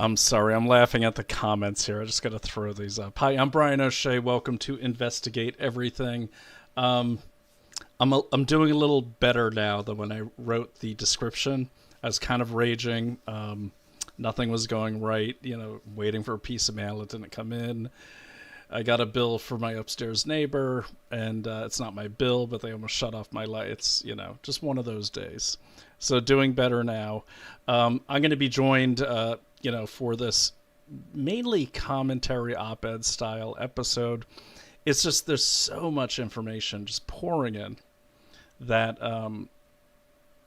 I'm sorry, I'm laughing at the comments here. I just got to throw these up. Hi, I'm Brian O'Shea. Welcome to Investigate Everything. Um, I'm doing a little better now than when I wrote the description. I was kind of raging. Nothing was going right. Waiting for a piece of mail that didn't come in. I got a bill for my upstairs neighbor, and it's not my bill, but they almost shut off my lights. Just one of those days. So doing better now. I'm going to be joined, for this mainly commentary op-ed style episode. It's just there's so much information just pouring in that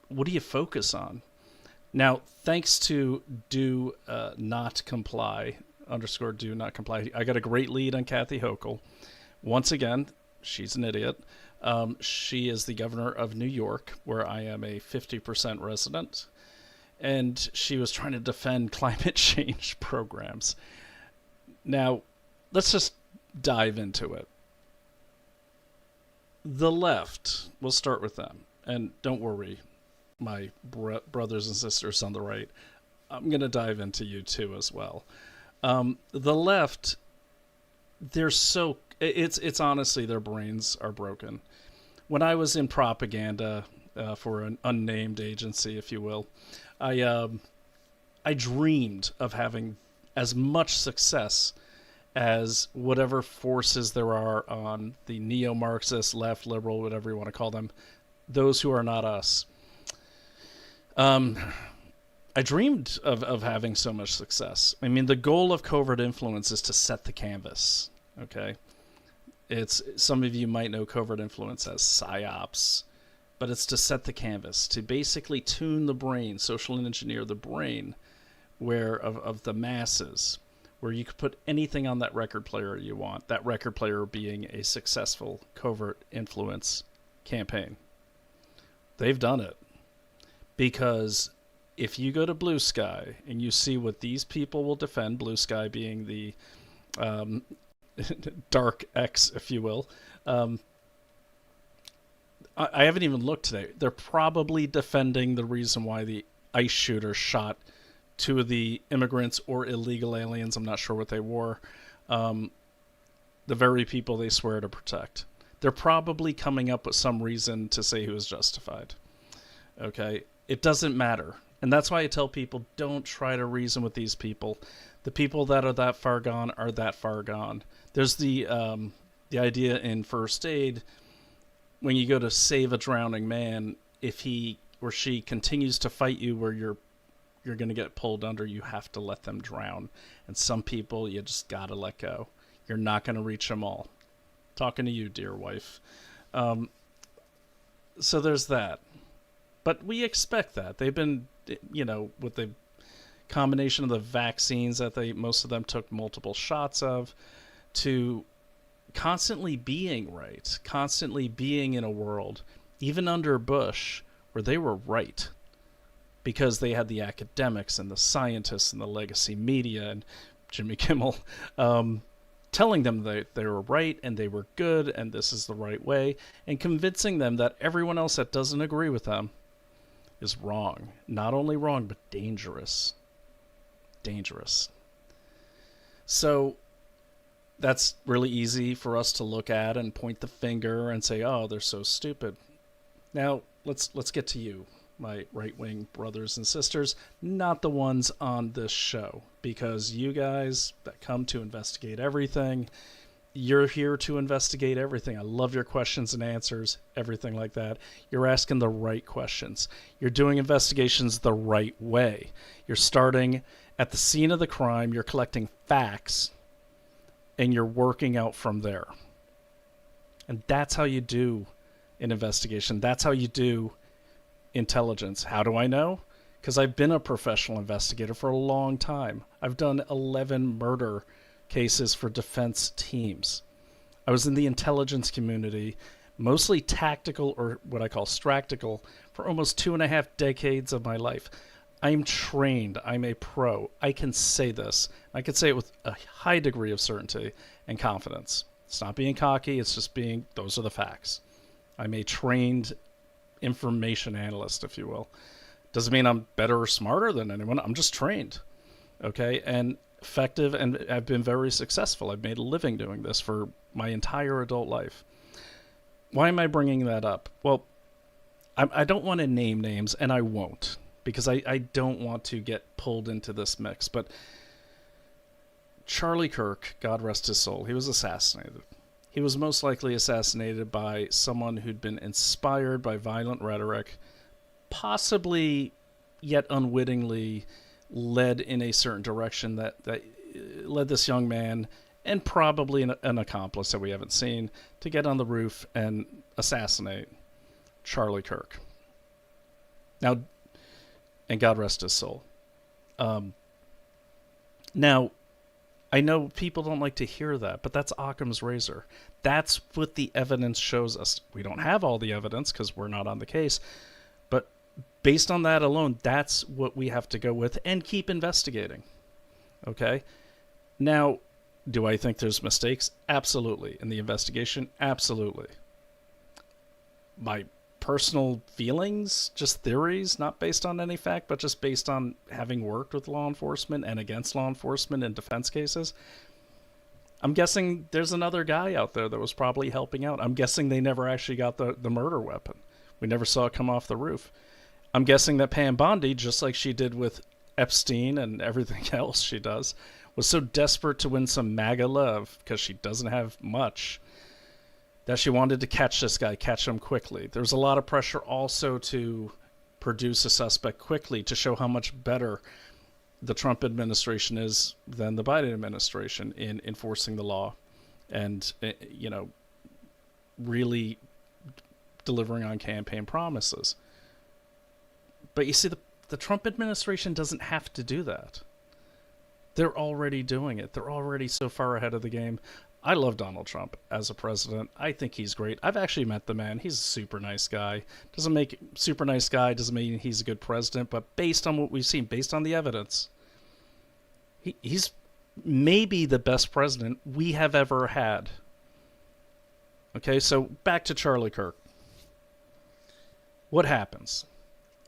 what do you focus on? Now, thanks to do not comply _ do not comply. I got a great lead on Kathy Hochul. Once again, she's an idiot. She is the governor of New York, where I am a 50% resident. And she was trying to defend climate change programs. Now, let's just dive into it. The left, we'll start with them. And don't worry, my brothers and sisters on the right, I'm going to dive into you too as well. The left, it's honestly, their brains are broken. When I was in propaganda for an unnamed agency, if you will, I dreamed of having as much success as whatever forces there are on the neo-Marxist, left, liberal, whatever you want to call them, those who are not us. I dreamed of having so much success. I mean, the goal of covert influence is to set the canvas, okay? Some of you might know covert influence as psyops, but it's to set the canvas, to basically tune the brain, social engineer the brain of the masses, where you could put anything on that record player you want, that record player being a successful covert influence campaign. They've done it because if you go to Blue Sky and you see what these people will defend, Blue Sky being the dark X, if you will, I haven't even looked today. They're probably defending the reason why the ICE shooter shot two of the immigrants or illegal aliens, I'm not sure what they were, the very people they swear to protect. They're probably coming up with some reason to say he was justified. Okay? It doesn't matter. And that's why I tell people, don't try to reason with these people. The people that are that far gone are that far gone. There's the idea in first aid, when you go to save a drowning man, if he or she continues to fight you where you're going to get pulled under, you have to let them drown. And some people, you just got to let go. You're not going to reach them all. Talking to you, dear wife. So there's that. But we expect that. They've been, with the combination of the vaccines that most of them took multiple shots of, to constantly being right, constantly being in a world, even under Bush, where they were right. Because they had the academics and the scientists and the legacy media and Jimmy Kimmel telling them that they were right and they were good and this is the right way, and convincing them that everyone else that doesn't agree with them is wrong. Not only wrong, but dangerous. Dangerous. So that's really easy for us to look at and point the finger and say, oh, they're so stupid. Now, let's get to you, my right-wing brothers and sisters, not the ones on this show, because you guys that come to investigate everything, you're here to investigate everything. I love your questions and answers, everything like that. You're asking the right questions. You're doing investigations the right way. You're starting at the scene of the crime, you're collecting facts, and you're working out from there. And that's how you do an investigation. That's how you do intelligence. How do I know? Because I've been a professional investigator for a long time. I've done 11 murder cases for defense teams. I was in the intelligence community, mostly tactical or what I call stractical, for almost 2.5 decades of my life. I'm trained. I'm a pro. I can say this. I can say it with a high degree of certainty and confidence. It's not being cocky. It's just those are the facts. I'm a trained information analyst, if you will. Doesn't mean I'm better or smarter than anyone. I'm just trained. okay, and effective, and I've been very successful. I've made a living doing this for my entire adult life. Why am I bringing that up? Well, I don't want to name names, and I won't, because I don't want to get pulled into this mix. But Charlie Kirk, God rest his soul, he was assassinated. He was most likely assassinated by someone who'd been inspired by violent rhetoric, possibly yet unwittingly led in a certain direction that led this young man, and probably an accomplice that we haven't seen, to get on the roof and assassinate Charlie Kirk. Now, and God rest his soul. Now, I know people don't like to hear that, but that's Occam's razor. That's what the evidence shows us. We don't have all the evidence because we're not on the case, but based on that alone, that's what we have to go with and keep investigating. Okay? Now, do I think there's mistakes? Absolutely. In the investigation? Absolutely. My personal feelings, just theories, not based on any fact, but just based on having worked with law enforcement and against law enforcement in defense cases. I'm guessing there's another guy out there that was probably helping out. I'm guessing they never actually got the murder weapon. We never saw it come off the roof. I'm guessing that Pam Bondi, just like she did with Epstein and everything else she does, was so desperate to win some MAGA love, because she doesn't have much, that she wanted to catch this guy, catch him quickly. There's a lot of pressure also to produce a suspect quickly to show how much better the Trump administration is than the Biden administration in enforcing the law and, really delivering on campaign promises. But you see, the Trump administration doesn't have to do that. They're already doing it. They're already so far ahead of the game. I love Donald Trump as a president. I think he's great. I've actually met the man. He's a super nice guy. Doesn't mean he's a good president, but based on what we've seen, based on the evidence, he's maybe the best president we have ever had. Okay, so back to Charlie Kirk. What happens?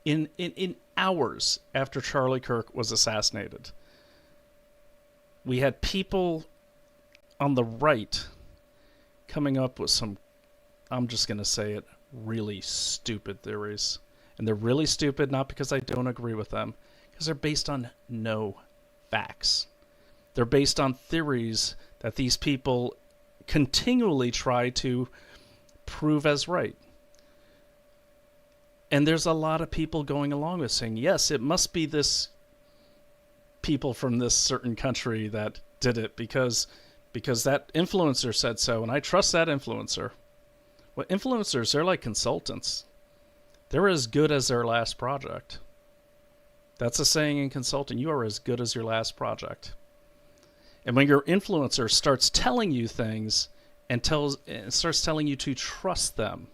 In hours after Charlie Kirk was assassinated, we had people on the right coming up with some, I'm just going to say it, really stupid theories. And they're really stupid not because I don't agree with them, because they're based on no facts. They're based on theories that these people continually try to prove as right. And there's a lot of people going along with saying, yes, it must be this people from this certain country that did it because that influencer said so, and I trust that influencer. Well, influencers, they're like consultants. They're as good as their last project. That's a saying in consulting. You are as good as your last project. And when your influencer starts telling you things and starts telling you to trust them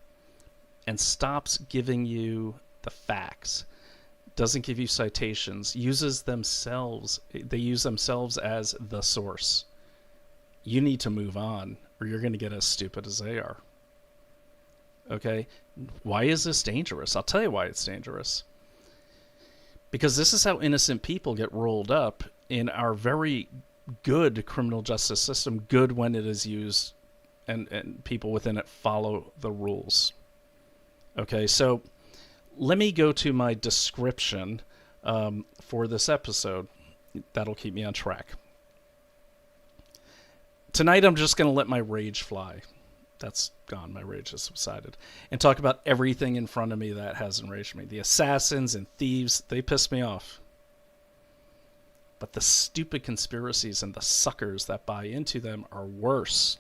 and stops giving you the facts, doesn't give you citations, they use themselves as the source, you need to move on or you're going to get as stupid as they are. Okay? Why is this dangerous? I'll tell you why it's dangerous. Because this is how innocent people get rolled up in our very good criminal justice system, good when it is used and people within it follow the rules. Okay, so let me go to my description for this episode. That'll keep me on track. Tonight I'm just going to let my rage fly. That's gone. My rage has subsided. And talk about everything in front of me that has enraged me. The assassins and thieves, they piss me off. But the stupid conspiracies and the suckers that buy into them are worse.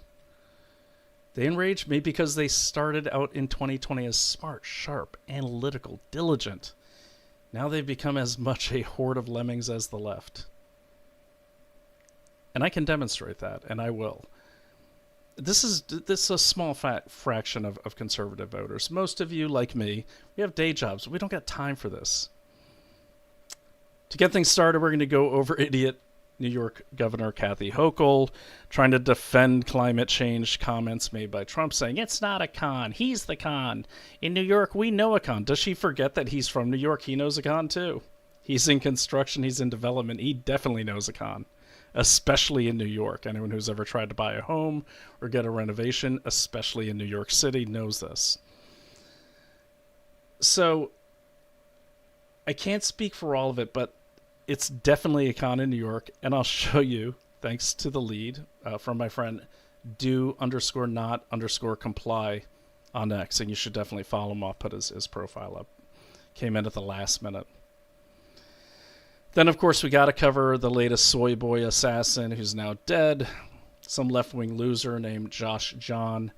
They enraged me because they started out in 2020 as smart, sharp, analytical, diligent. Now they've become as much a horde of lemmings as the left. And I can demonstrate that, and I will. This is a small fraction of conservative voters. Most of you, like me, we have day jobs. We don't got time for this. To get things started, we're going to go over idiot New York Governor Kathy Hochul trying to defend climate change comments made by Trump, saying it's not a con, he's the con. In New York, we know a con. Does she forget that he's from New York? He knows a con too. He's in construction. He's in development. He definitely knows a con, especially in New York. Anyone who's ever tried to buy a home or get a renovation, especially in New York City, knows this. So I can't speak for all of it, but it's definitely a con in New York, and I'll show you, thanks to the lead from my friend, do_not_comply on X, and you should definitely follow him. I'll put his profile up. Came in at the last minute. Then, of course, we got to cover the latest soy boy assassin who's now dead, some left-wing loser named Josh John.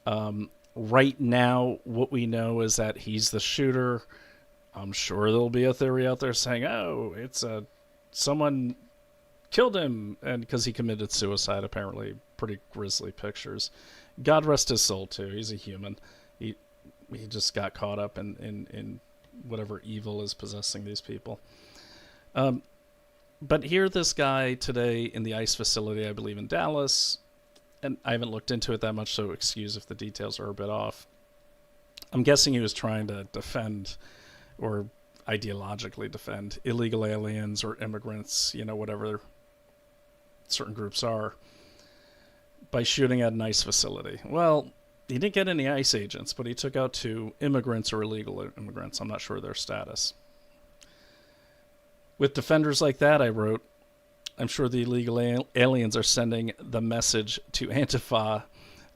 Right now, what we know is that he's the shooter. I'm sure there'll be a theory out there saying, oh, it's someone killed him and because he committed suicide, apparently. Pretty grisly pictures. God rest his soul, too. He's a human. He just got caught up in whatever evil is possessing these people. But here, this guy today in the ICE facility, I believe in Dallas, and I haven't looked into it that much, so excuse if the details are a bit off. I'm guessing he was trying to defend or ideologically defend illegal aliens or immigrants, whatever certain groups are, by shooting at an ICE facility. Well, he didn't get any ICE agents, but he took out 2 immigrants or illegal immigrants. I'm not sure their status. With defenders like that, I wrote, I'm sure the illegal aliens are sending the message to Antifa.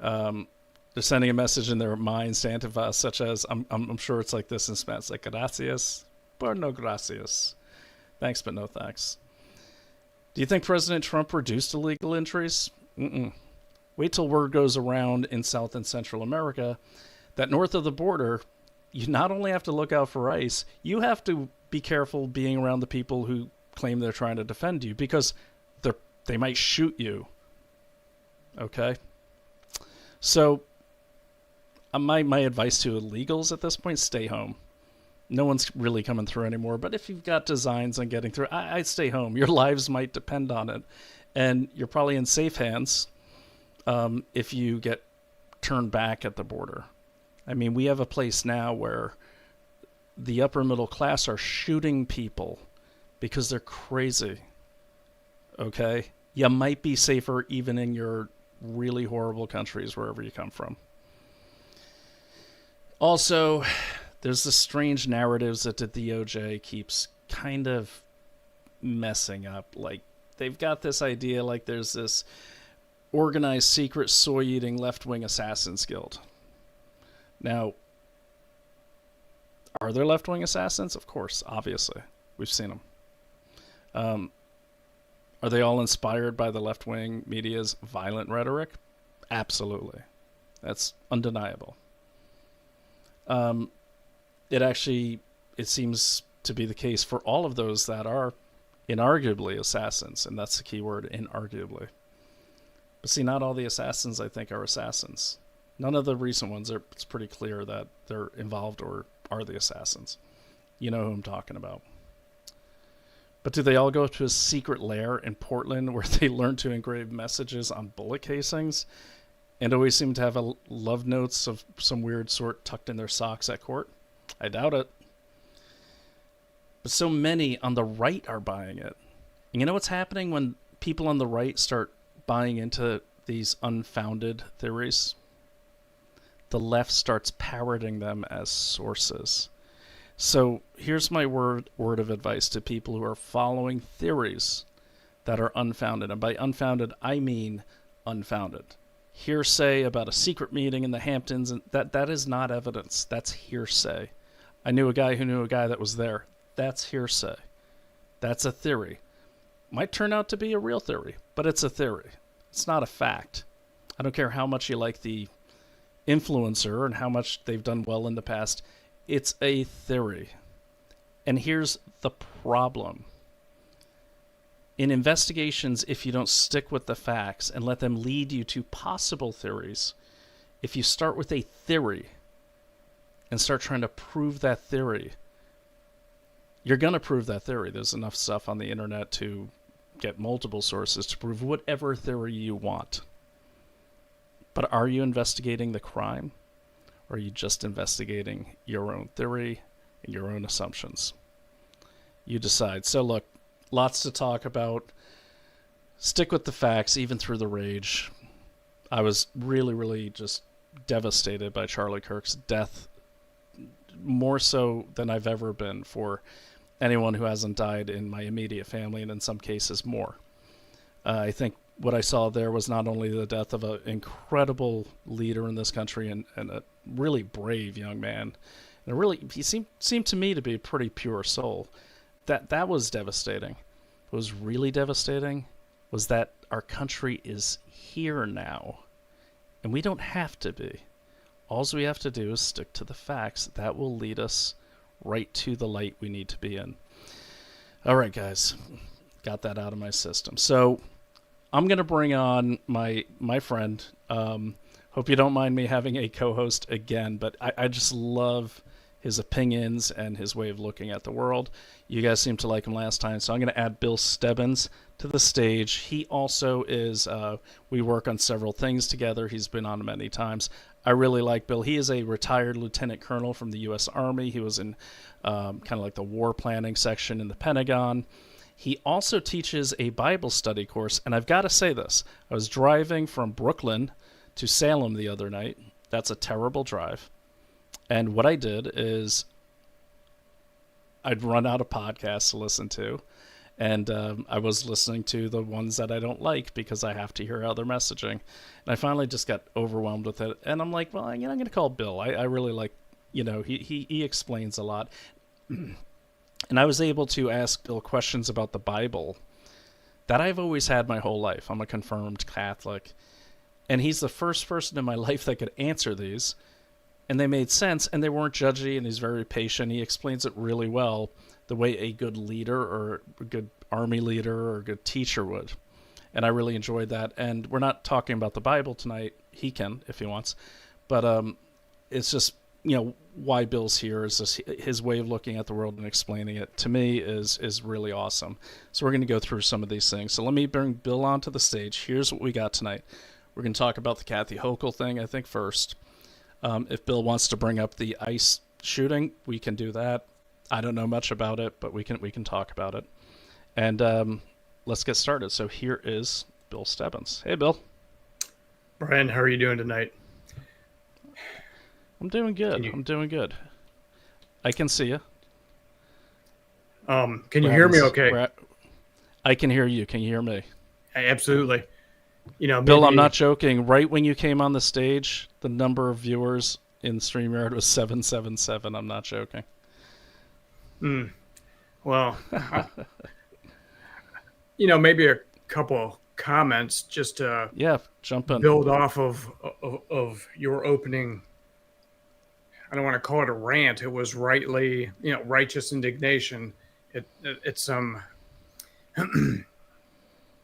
They're sending a message in their minds to Antifa, such as, I'm sure it's like this in Spanish, like, gracias, pero no gracias. Thanks, but no thanks. Do you think President Trump reduced illegal entries? Wait till word goes around in South and Central America that north of the border, you not only have to look out for ICE, you have to be careful being around the people who claim they're trying to defend you, because they might shoot you. Okay? So, my advice to illegals at this point, stay home. No one's really coming through anymore, but if you've got designs on getting through, I'd stay home. Your lives might depend on it, and you're probably in safe hands if you get turned back at the border. I mean, we have a place now where the upper middle class are shooting people because they're crazy. Okay? You might be safer even in your really horrible countries, wherever you come from. Also, there's the strange narratives that the DOJ keeps kind of messing up. Like, they've got this idea like there's this organized secret soy-eating left-wing assassins guild. Now, are there left-wing assassins? Of course, obviously. We've seen them. Are they all inspired by the left-wing media's violent rhetoric? Absolutely. That's undeniable. It seems to be the case for all of those that are inarguably assassins, and that's the key word, inarguably. But see, not all the assassins, I think, are assassins. None of the recent ones, it's pretty clear that they're involved or are the assassins. You know who I'm talking about. But do they all go to a secret lair in Portland where they learn to engrave messages on bullet casings and always seem to have love notes of some weird sort tucked in their socks at court? I doubt it. But so many on the right are buying it. And you know what's happening when people on the right start buying into these unfounded theories? The left starts parroting them as sources. So here's my word of advice to people who are following theories that are unfounded. And by unfounded, I mean unfounded. Hearsay about a secret meeting in the Hamptons, and that is not evidence. That's hearsay. I knew a guy who knew a guy that was there. That's hearsay. That's a theory. Might turn out to be a real theory, but it's a theory. It's not a fact. I don't care how much you like the influencer and how much they've done well in the past. It's a theory. And here's the problem. In investigations, if you don't stick with the facts and let them lead you to possible theories, if you start with a theory and start trying to prove that theory, you're going to prove that theory. There's enough stuff on the internet to get multiple sources to prove whatever theory you want. But are you investigating the crime? Or are you just investigating your own theory and your own assumptions? you decide. So look, lots to talk about. Stick with the facts, even through the rage. I was really, really just devastated by Charlie Kirk's death, more so than I've ever been for anyone who hasn't died in my immediate family, and in some cases more. I think what I saw there was not only the death of an incredible leader in this country and a really brave young man, and he seemed to me to be a pretty pure soul. That was devastating. What was really devastating was that our country is here now, and we don't have to be. All we have to do is stick to the facts. That will lead us right to the light we need to be in. All right, guys. Got that out of my system. So I'm going to bring on my friend. Hope you don't mind me having a co-host again, but I just love his opinions and his way of looking at the world. You guys seemed to like him last time, so I'm going to add Bill Stebbins to the stage. He also is, we work on several things together. He's been on many times. I really like Bill. He is a retired lieutenant colonel from the U.S. Army. He was in kind of like the war planning section in the Pentagon. He also teaches a Bible study course, and I've got to say this. I was driving from Brooklyn to Salem the other night. That's a terrible drive. And what I did is I'd run out of podcasts to listen to, and I was listening to the ones that I don't like because I have to hear how they're messaging. And I finally just got overwhelmed with it, and I'm like, well, I'm going to call Bill. I really like, he explains a lot. And I was able to ask Bill questions about the Bible that I've always had my whole life. I'm a confirmed Catholic, and he's the first person in my life that could answer these. And they made sense, and they weren't judgy, and he's very patient. He explains it really well, the way a good leader or a good army leader or a good teacher would. And I really enjoyed that. And we're not talking about the Bible tonight. He can, if he wants. But it's just, why Bill's here is just his way of looking at the world and explaining it, to me, is really awesome. So we're going to go through some of these things. So let me bring Bill onto the stage. Here's what we got tonight. We're going to talk about the Kathy Hochul thing, I think, first. If Bill wants to bring up the ICE shooting, we can do that. I don't know much about it, but we can talk about it. And let's get started. So here is Bill Stebbins. Hey, Bill. Brian, how are you doing tonight? I'm doing good. I'm doing good. I can see you. Can you hear me okay? I can hear you. Can you hear me? Absolutely. Bill, I'm not joking. Right when you came on the stage, the number of viewers in StreamYard was 777. I'm not joking. Well, maybe a couple comments just to jump in. Build off of your opening. I don't want to call it a rant. It was rightly, righteous indignation. It's some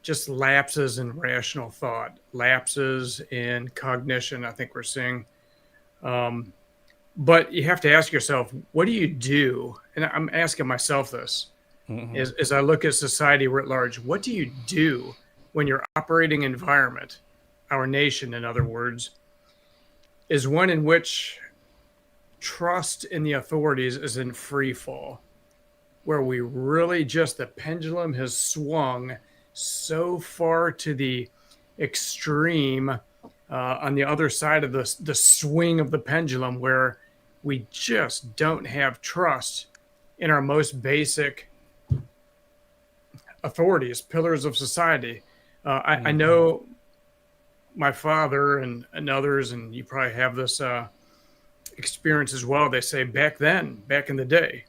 just lapses in rational thought, lapses in cognition, I think we're seeing. But you have to ask yourself, what do you do? And I'm asking myself this, as I look at society writ large, what do you do when your operating environment, our nation, in other words, is one in which trust in the authorities is in free fall, where we really just, the pendulum has swung so far to the extreme on the other side of the swing of the pendulum, where we just don't have trust in our most basic authorities, pillars of society. I know my father and others, and you probably have this experience as well. They say back in the day,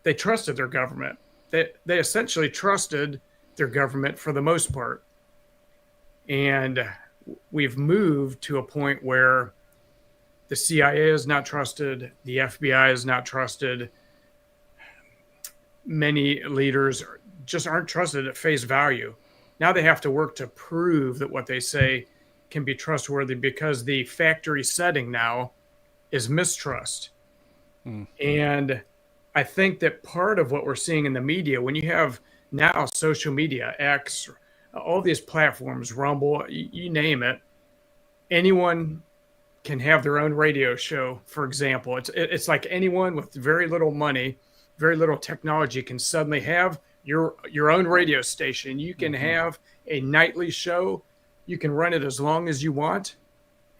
they trusted their government. They essentially trusted their government for the most part. And we've moved to a point where the CIA is not trusted, the FBI is not trusted. Many leaders just aren't trusted at face value. Now they have to work to prove that what they say can be trustworthy, because the factory setting now is mistrust. And I think that part of what we're seeing in the media, when you have now social media, X, all these platforms, Rumble, you name it, anyone can have their own radio show, for example. It's like anyone with very little money, very little technology can suddenly have your own radio station. You can have a nightly show. You can run it as long as you want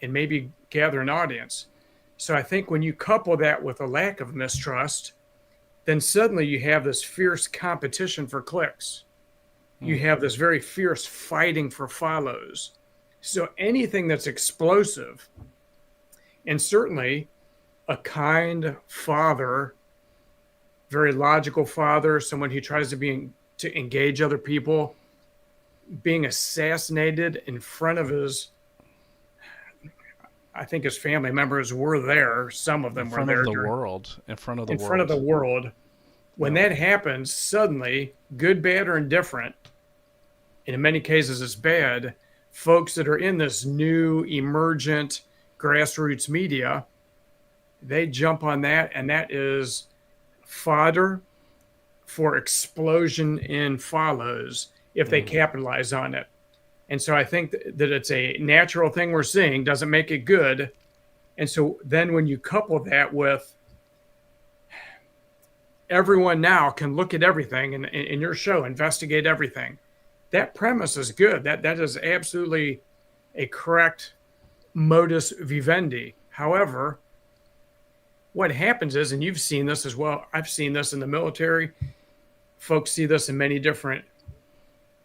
and maybe gather an audience. So I think when you couple that with a lack of mistrust, then suddenly you have this fierce competition for clicks. You have this very fierce fighting for follows. So anything that's explosive, and certainly a kind father, very logical father, someone who tries to engage other people, being assassinated in front of I think his family members were there. Some of them were there. In front of the world. When that happens, suddenly, good, bad, or indifferent, and in many cases it's bad, folks that are in this new emergent grassroots media, they jump on that, and that is fodder for explosion in follows if they capitalize on it. And so I think that it's a natural thing we're seeing, doesn't make it good. And so then when you couple that with everyone now can look at everything in your show, investigate everything, that premise is good. That is absolutely a correct modus vivendi. However, what happens is, and you've seen this as well, I've seen this in the military, folks see this in many different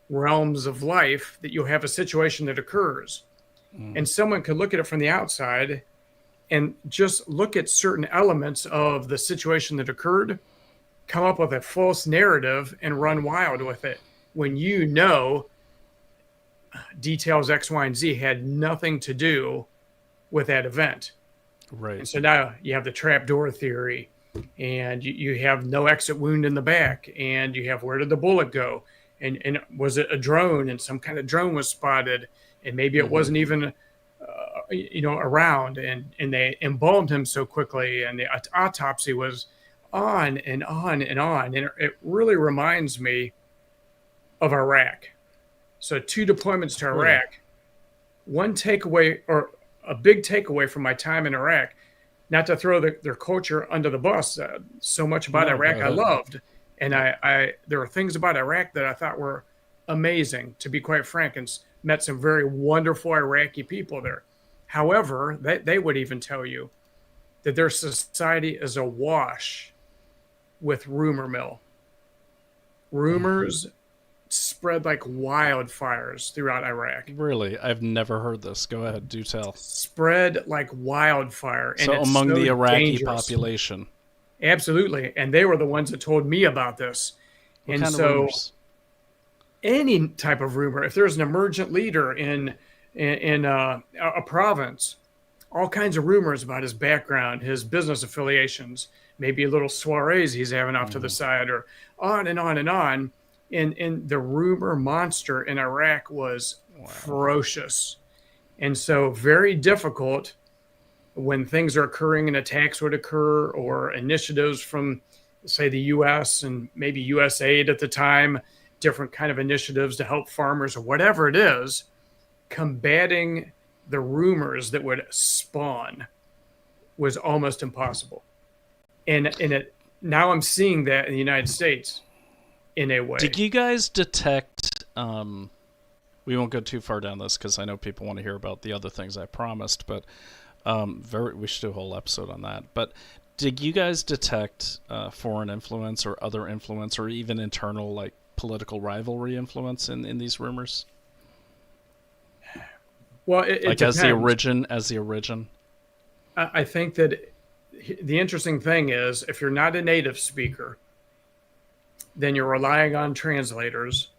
realms of life, that you'll have a situation that occurs and someone could look at it from the outside and just look at certain elements of the situation that occurred, come up with a false narrative and run wild with it, when you know details X, Y, and Z had nothing to do with that event. Right. And so now you have the trapdoor theory, and you have no exit wound in the back, and you have where did the bullet go, and was it a drone, and some kind of drone was spotted, and maybe it wasn't even around, and they embalmed him so quickly, and the autopsy was on and on and on, and it really reminds me of Iraq. So 2 deployments to Iraq. One takeaway, or a big takeaway from my time in Iraq, not to throw their culture under the bus, so much about Iraq I loved. And I there were things about Iraq that I thought were amazing, to be quite frank, and met some very wonderful Iraqi people there. However, they would even tell you that their society is awash with rumor mill. Rumors spread like wildfires throughout Iraq. Really? I've never heard this. Go ahead, do tell. Spread like wildfire. And so among the Iraqi dangerous. Population. Absolutely. And they were the ones that told me about this. What kind of rumors? Any type of rumor, if there's an emergent leader in a province, all kinds of rumors about his background, his business affiliations, maybe a little soirees he's having off to the side, or on and on and on. And the rumor monster in Iraq was ferocious. And so very difficult when things are occurring and attacks would occur, or initiatives from, say, the U.S. and maybe USAID at the time, different kind of initiatives to help farmers or whatever it is, combating the rumors that would spawn was almost impossible. And now I'm seeing that in the United States in a way. Did you guys detect, we won't go too far down this because I know people want to hear about the other things I promised, but we should do a whole episode on that. But did you guys detect foreign influence or other influence, or even internal, like, political rivalry influence in these rumors? Well, it like depends. as the origin. I think that the interesting thing is, if you're not a native speaker, then you're relying on translators,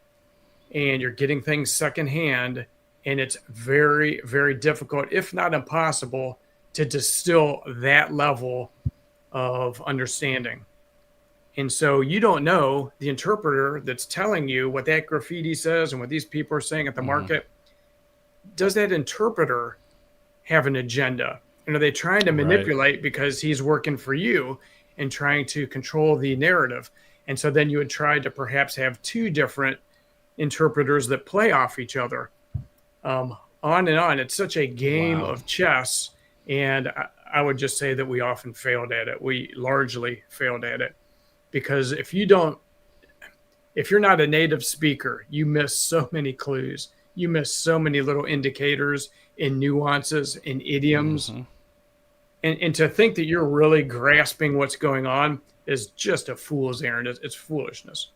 and you're getting things secondhand, and it's very, very difficult, if not impossible, to distill that level of understanding. And so you don't know, the interpreter that's telling you what that graffiti says and what these people are saying at the market. Does that interpreter have an agenda? And are they trying to manipulate because he's working for you and trying to control the narrative? And so then you would try to perhaps have 2 different interpreters that play off each other. On and on. It's such a game of chess. And I would just say that we often failed at it. We largely failed at it. because if you're not a native speaker, you miss so many clues. You miss so many little indicators and nuances and idioms. Mm-hmm. And to think that you're really grasping what's going on is just a fool's errand. It's foolishness.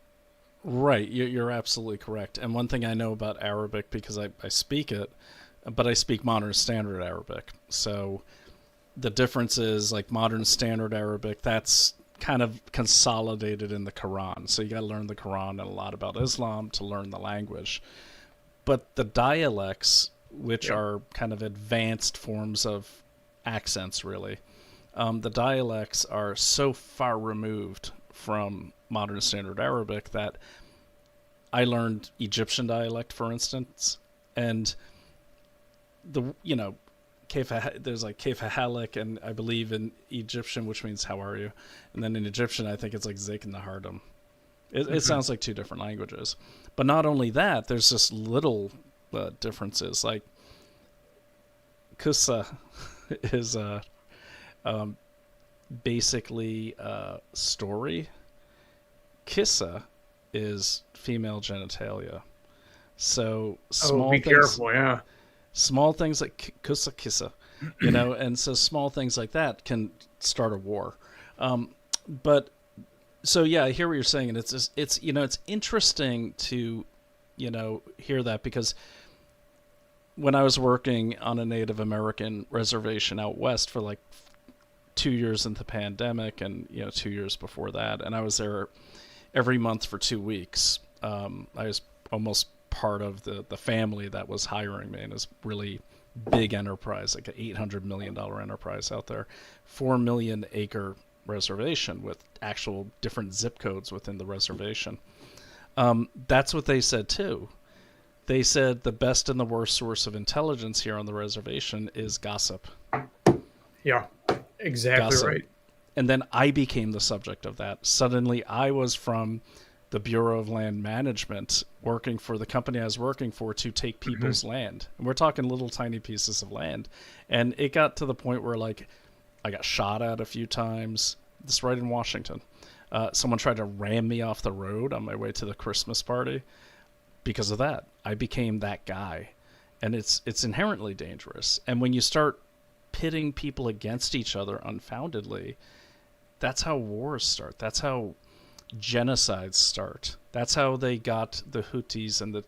Right, you're absolutely correct. And one thing I know about Arabic, because I speak it, but I speak modern standard Arabic. So the difference is, like, modern standard Arabic, that's kind of consolidated in the Quran. So you got to learn the Quran and a lot about Islam to learn the language. But the dialects, which are kind of advanced forms of accents, really, the dialects are so far removed from modern standard Arabic that I learned Egyptian dialect, for instance, and there's like Kayfa Halik, and I believe in Egyptian, which means how are you, and then in Egyptian I think it's like Zik and Nahardam. It sounds like two different languages, but not only that, there's just little differences. Like Kusa is basically story. Kissa is female genitalia. So be careful, yeah. Small things like kusa kissa, and so small things like that can start a war. But so yeah, I hear what you're saying, and it's interesting to hear that, because when I was working on a Native American reservation out west for like 2 years in the pandemic, and 2 years before that, and I was there every month for 2 weeks. I was almost part of the family that was hiring me, and it's really big enterprise, like an $800 million enterprise out there, 4 million acre reservation with actual different zip codes within the reservation. That's what they said too. They said the best and the worst source of intelligence here on the reservation is gossip. Yeah, exactly gossip. Right. And then I became the subject of that. Suddenly I was from the Bureau of Land Management, working for the company I was working for to take people's land. And we're talking little tiny pieces of land. And it got to the point where, like, I got shot at a few times. This is right in Washington. Someone tried to ram me off the road on my way to the Christmas party. Because of that, I became that guy. And it's inherently dangerous. And when you start pitting people against each other unfoundedly, that's how wars start. That's how genocides start. That's how they got the Hutus and the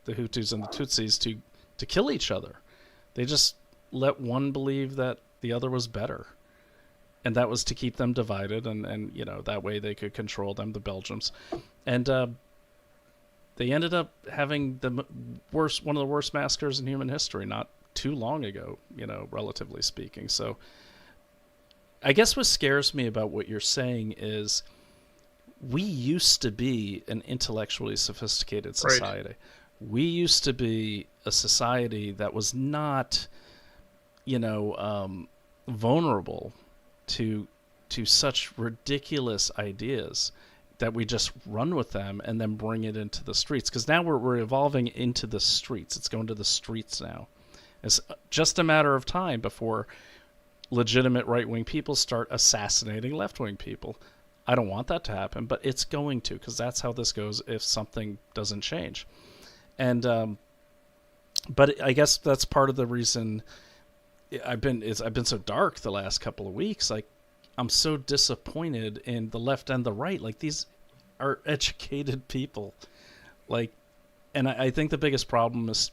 Hutus and the Tutsis to kill each other. They just let one believe that the other was better, and that was to keep them divided, and that way they could control them, the Belgians, and they ended up having one of the worst massacres in human history not too long ago, relatively speaking. So I guess what scares me about what you're saying is we used to be an intellectually sophisticated society. Right. We used to be a society that was not, vulnerable to such ridiculous ideas that we just run with them and then bring it into the streets. Because now we're evolving into the streets. It's going to the streets now. It's just a matter of time before legitimate right-wing people start assassinating left-wing people. I don't want that to happen, but it's going to, because that's how this goes if something doesn't change. And but I guess that's part of the reason I've been so dark the last couple of weeks. Like, I'm so disappointed in the left and the right. Like, these are educated people. Like, and I think the biggest problem is,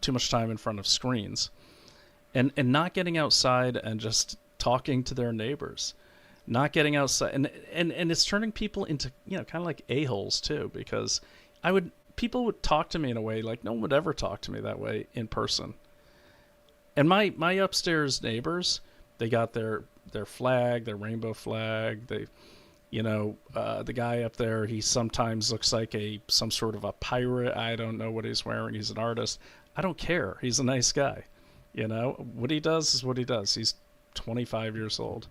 too much time in front of screens. And not getting outside and just talking to their neighbors. Not getting outside. And it's turning people into, kind of like a-holes too, because people would talk to me in a way like no one would ever talk to me that way in person. And my upstairs neighbors, they got their flag, their rainbow flag. They, the guy up there, he sometimes looks like some sort of a pirate. I don't know what he's wearing. He's an artist. I don't care. He's a nice guy. What he does is what he does. He's 25 years old.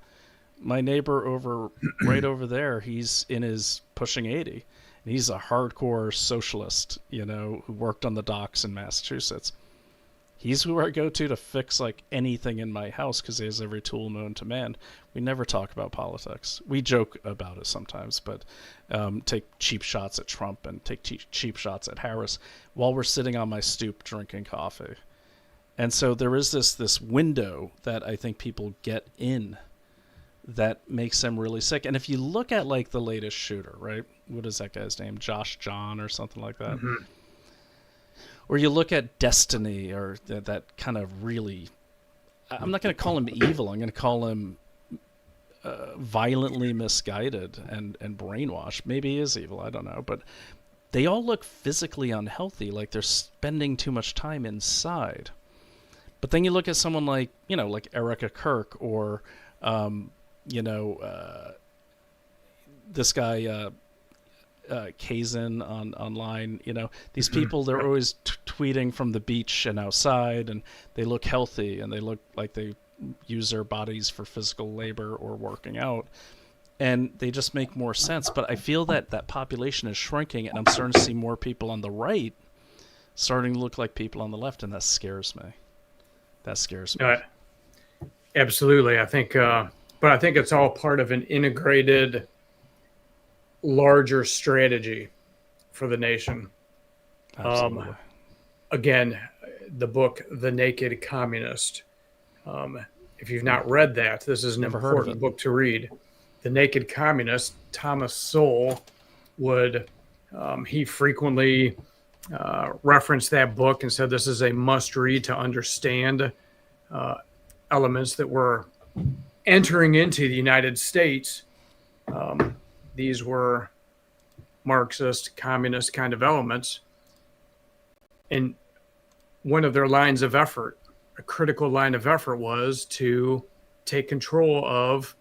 My neighbor right over there, he's in his pushing 80. And he's a hardcore socialist, who worked on the docks in Massachusetts. He's who I go to fix like anything in my house because he has every tool known to man. We never talk about politics. We joke about it sometimes, but take cheap shots at Trump and take cheap shots at Harris while we're sitting on my stoop drinking coffee. And so there is this window that I think people get in that makes them really sick. And if you look at like the latest shooter, right? What is that guy's name? Josh John or something like that. Mm-hmm. Or you look at Destiny or that kind of really, I'm not going to call him evil. I'm going to call him violently misguided and brainwashed. Maybe he is evil. I don't know. But they all look physically unhealthy, like they're spending too much time inside. But then you look at someone like, like Erica Kirk or, this guy, Kazin online, these people, they're always tweeting from the beach and outside, and they look healthy and they look like they use their bodies for physical labor or working out, and they just make more sense. But I feel that population is shrinking, and I'm starting to see more people on the right starting to look like people on the left, and that scares me. Absolutely. I think but I think it's all part of an integrated larger strategy for the nation. Absolutely. Again, the book The Naked Communist. If you've not read that, this is an important book to read. The Naked Communist, Thomas Sowell would he frequently referenced that book and said this is a must read to understand elements that were entering into the United States. These were Marxist, communist kind of elements. And one of their lines of effort, a critical line of effort, was to take control of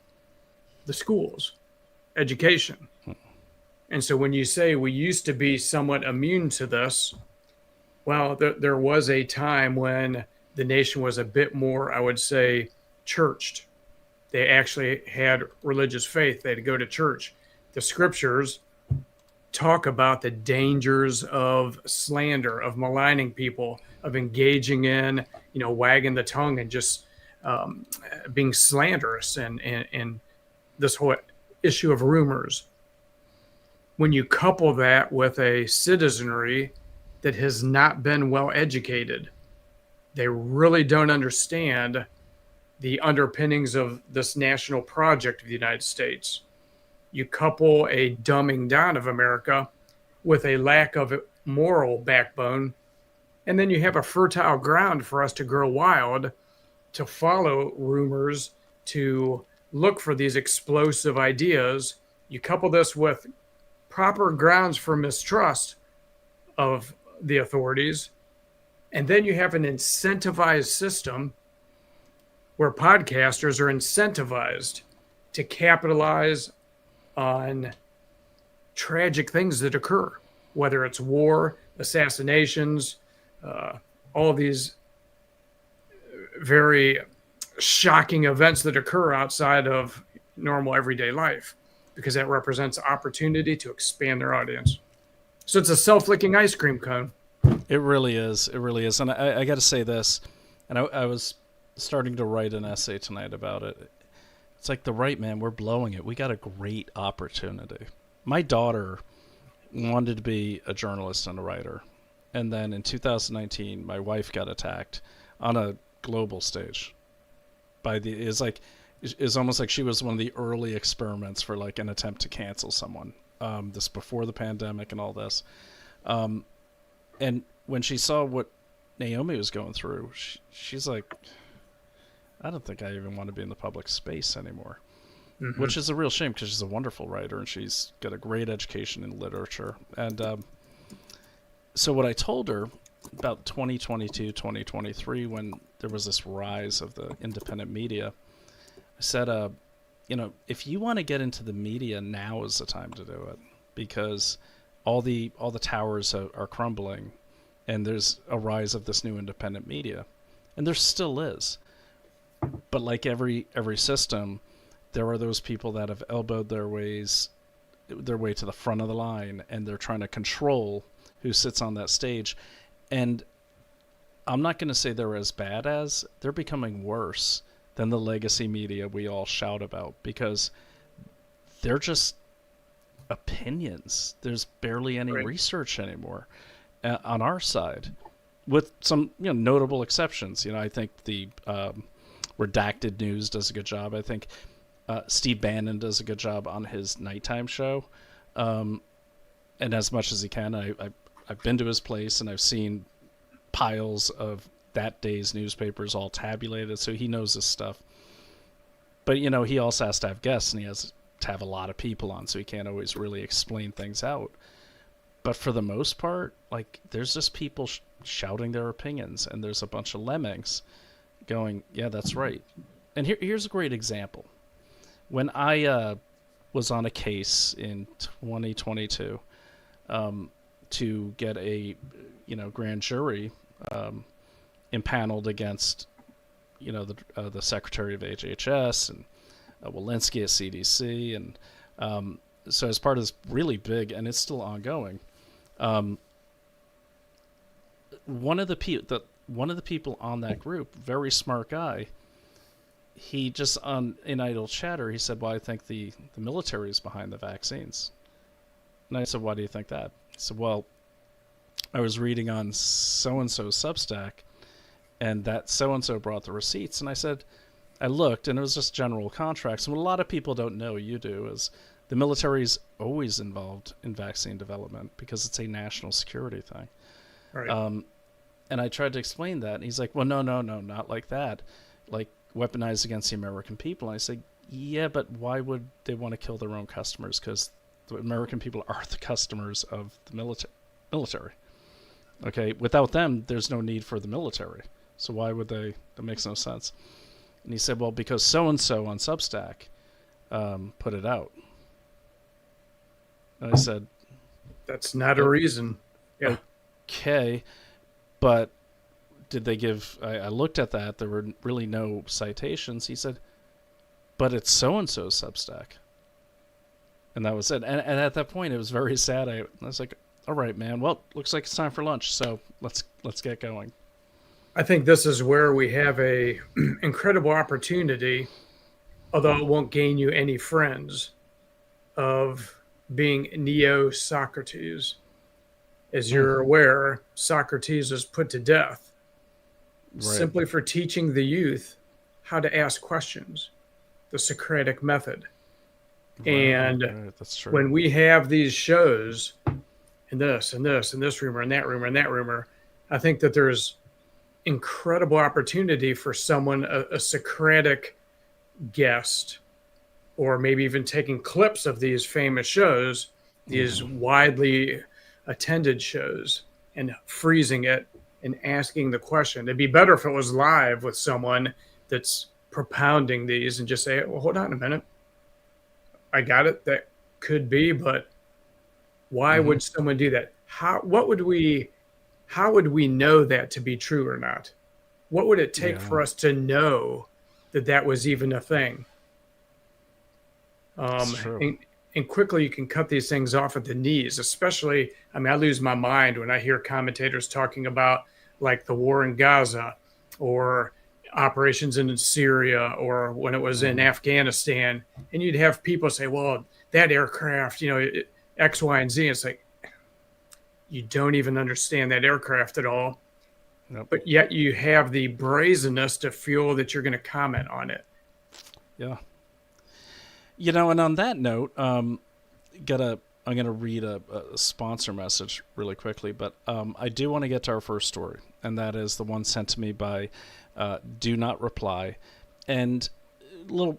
the schools, education. And so when you say we used to be somewhat immune to this, well, there was a time when the nation was a bit more, I would say, churched. They actually had religious faith. They had to go to church. The scriptures talk about the dangers of slander, of maligning people, of engaging in, wagging the tongue and just being slanderous and this whole issue of rumors. When you couple that with a citizenry that has not been well educated, they really don't understand the underpinnings of this national project of the United States. You couple a dumbing down of America with a lack of moral backbone, and then you have a fertile ground for us to grow wild, to follow rumors, to look for these explosive ideas. You couple this with proper grounds for mistrust of the authorities, and then you have an incentivized system where podcasters are incentivized to capitalize on tragic things that occur, whether it's war, assassinations, all these very shocking events that occur outside of normal everyday life, because that represents opportunity to expand their audience. So it's a self-licking ice cream cone. It really is. It really is. And I got to say this, and I was starting to write an essay tonight about it. It's like the right, man, we're blowing it. We got a great opportunity. My daughter wanted to be a journalist and a writer. And then in 2019, my wife got attacked on a global stage. It's almost like she was one of the early experiments for like an attempt to cancel someone. This before the pandemic and all this. And when she saw what Naomi was going through, she's like, I don't think I even want to be in the public space anymore. Mm-hmm. Which is a real shame because she's a wonderful writer and she's got a great education in literature. And so what I told her about 2022, 2023, when there was this rise of the independent media, I said, if you want to get into the media, now is the time to do it, because all the towers are crumbling and there's a rise of this new independent media. And there still is. But like every system, there are those people that have elbowed their way to the front of the line, and they're trying to control who sits on that stage. And I'm not going to say they're as bad as, they're becoming worse than the legacy media we all shout about, because they're just opinions. There's barely any Right. research anymore on our side, with some notable exceptions. I think the redacted news does a good job. I think Steve Bannon does a good job on his nighttime show, and as much as he can. I've been to his place and I've seen piles of that day's newspapers all tabulated, so he knows this stuff. But he also has to have guests, and he has to have a lot of people on, so he can't always really explain things out. But for the most part, like, there's just people shouting their opinions, and there's a bunch of lemmings going, yeah, that's right. And here's a great example. When I was on a case in 2022 to get a grand jury impaneled against the Secretary of HHS and Walensky at CDC, and so as part of this really big, and it's still ongoing, one of the people on that group, very smart guy, he just in idle chatter, he said, well, I think the military is behind the vaccines. And I said, why do you think that? He said, well, I was reading on so-and-so Substack, and that so-and-so brought the receipts. And I said, I looked, and it was just general contracts. And what a lot of people don't know, you do, is the military is always involved in vaccine development because it's a national security thing. Right. And I tried to explain that, and he's like, well, no, not like that. Like, weaponized against the American people. And I said, yeah, but why would they want to kill their own customers? Because the American people are the customers of the military. Okay, without them, there's no need for the military. So why would they? That makes no sense. And he said, well, because so-and-so on Substack put it out. And I said, that's not a reason. Yeah. Okay, but did they give... I looked at that. There were really no citations. He said, but it's so-and-so's Substack. And that was it. And at that point, it was very sad. I was like, all right, man. Well, looks like it's time for lunch, so let's get going. I think this is where we have a incredible opportunity, although it won't gain you any friends, of being neo-Socrates. As you're aware, Socrates was put to death simply for teaching the youth how to ask questions, the Socratic method. And that's true. When we have these shows, and this and this and this rumor and that rumor and that rumor, I think that there's incredible opportunity for someone, a Socratic guest, or maybe even taking clips of these famous shows, these widely attended shows, and freezing it and asking the question. It'd be better if it was live with someone that's propounding these and just say, well, hold on a minute. I got it. That could be, but why would someone do that? How would we know that to be true or not? What would it take for us to know that that was even a thing? And quickly you can cut these things off at the knees, especially, I mean, I lose my mind when I hear commentators talking about like the war in Gaza or operations in Syria or when it was in Afghanistan. And you'd have people say, well, that aircraft, X, Y, and Z. It's like, you don't even understand that aircraft at all. Nope. But yet you have the brazenness to feel that you're going to comment on it. Yeah. And on that note, I'm gonna read a sponsor message really quickly, but I do want to get to our first story, and that is the one sent to me by Do Not Reply, and little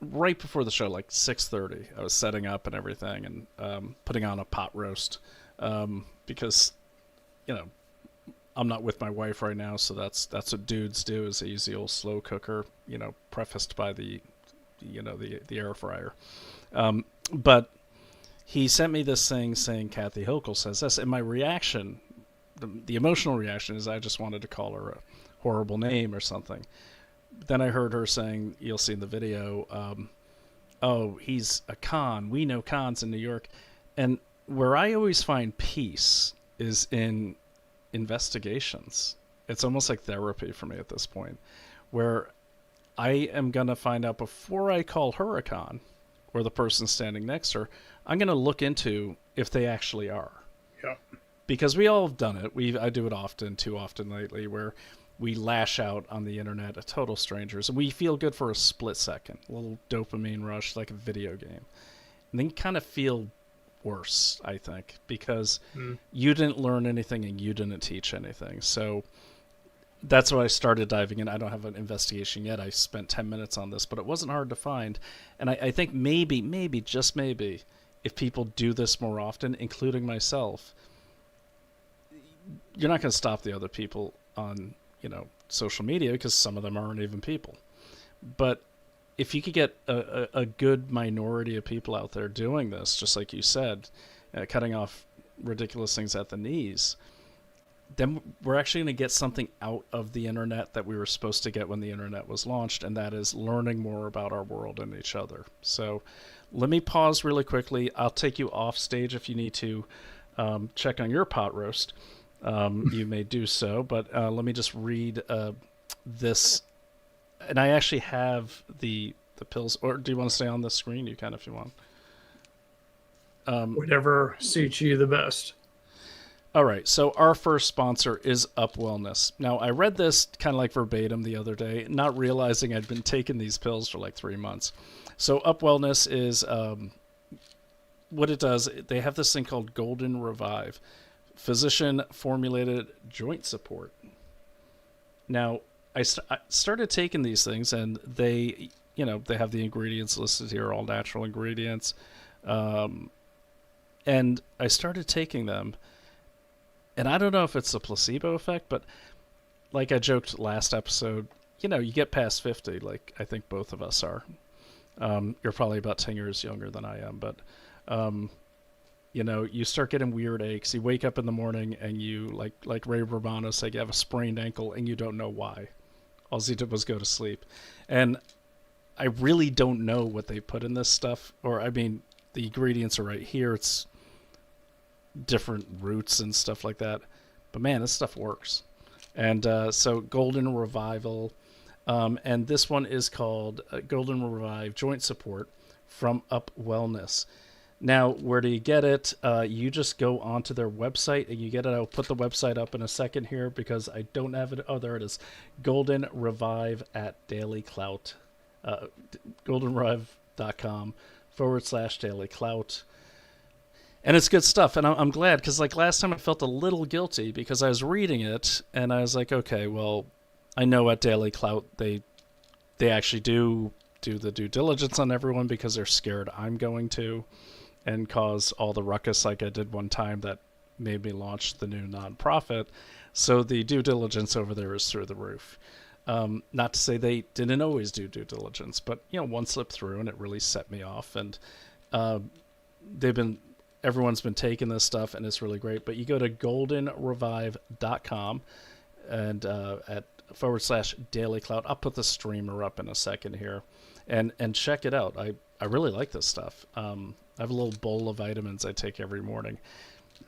right before the show, like 6:30, I was setting up and everything, and putting on a pot roast, because I'm not with my wife right now, so that's what dudes do, is they use the old slow cooker, prefaced by the air fryer. But he sent me this thing saying Kathy Hochul says this, and my reaction, the emotional reaction, is I just wanted to call her a horrible name or something. Then I heard her saying, you'll see in the video, oh, he's a con. We know cons in New York. And where I always find peace is in investigations. It's almost like therapy for me at this point, where I am going to find out before I call her a con, or the person standing next to her, I'm going to look into if they actually are. Yeah. Because we all have done it. I do it often, too often lately, where we lash out on the internet at total strangers, and we feel good for a split second, a little dopamine rush like a video game. And then you kind of feel worse, I think, because you didn't learn anything and you didn't teach anything. So that's why I started diving in. I don't have an investigation yet. I spent 10 minutes on this, but it wasn't hard to find. And I think maybe, just maybe, if people do this more often, including myself, you're not going to stop the other people on, social media, because some of them aren't even people. But if you could get a good minority of people out there doing this, just like you said, cutting off ridiculous things at the knees, then we're actually going to get something out of the internet that we were supposed to get when the internet was launched, and that is learning more about our world and each other. So let me pause really quickly. I'll take you off stage if you need to check on your pot roast. You may do so, but let me just read this. And I actually have the pills. Or do you want to stay on the screen? You can if you want. Whatever suits you the best. All right, so our first sponsor is Up Wellness. Now, I read this kind of like verbatim the other day, not realizing I'd been taking these pills for like 3 months. So Up Wellness is what it does. They have this thing called Golden Revive, physician-formulated joint support. Now, I started taking these things, and they have the ingredients listed here, all natural ingredients. And I started taking them. And I don't know if it's a placebo effect, but like I joked last episode, you get past 50, like I think both of us are. You're probably about 10 years younger than I am, but, you start getting weird aches. You wake up in the morning and you, like Ray Romano said, you have a sprained ankle and you don't know why. All you did was go to sleep. And I really don't know what they put in this stuff. Or, I mean, the ingredients are right here. It's different roots and stuff like that, but man, this stuff works. And so Golden Revival, and this one is called Golden Revive Joint Support from Up Wellness. Now, where do you get it? You just go onto their website and you get it. I'll put the website up in a second here because I don't have it. Oh, there it is. Golden Revive at Daily Clout. goldenrevive.com/Daily Clout. And it's good stuff, and I'm glad, because like last time I felt a little guilty because I was reading it, and I was like, okay, well, I know at Daily Clout they actually do the due diligence on everyone because they're scared I'm going to and cause all the ruckus like I did one time that made me launch the new nonprofit. So the due diligence over there is through the roof. Not to say they didn't always do due diligence, but one slipped through and it really set me off, and everyone's been taking this stuff, and it's really great. But you go to goldenrevive.com and at /Daily Clout. I'll put the streamer up in a second here, and check it out. I really like this stuff. I have a little bowl of vitamins I take every morning.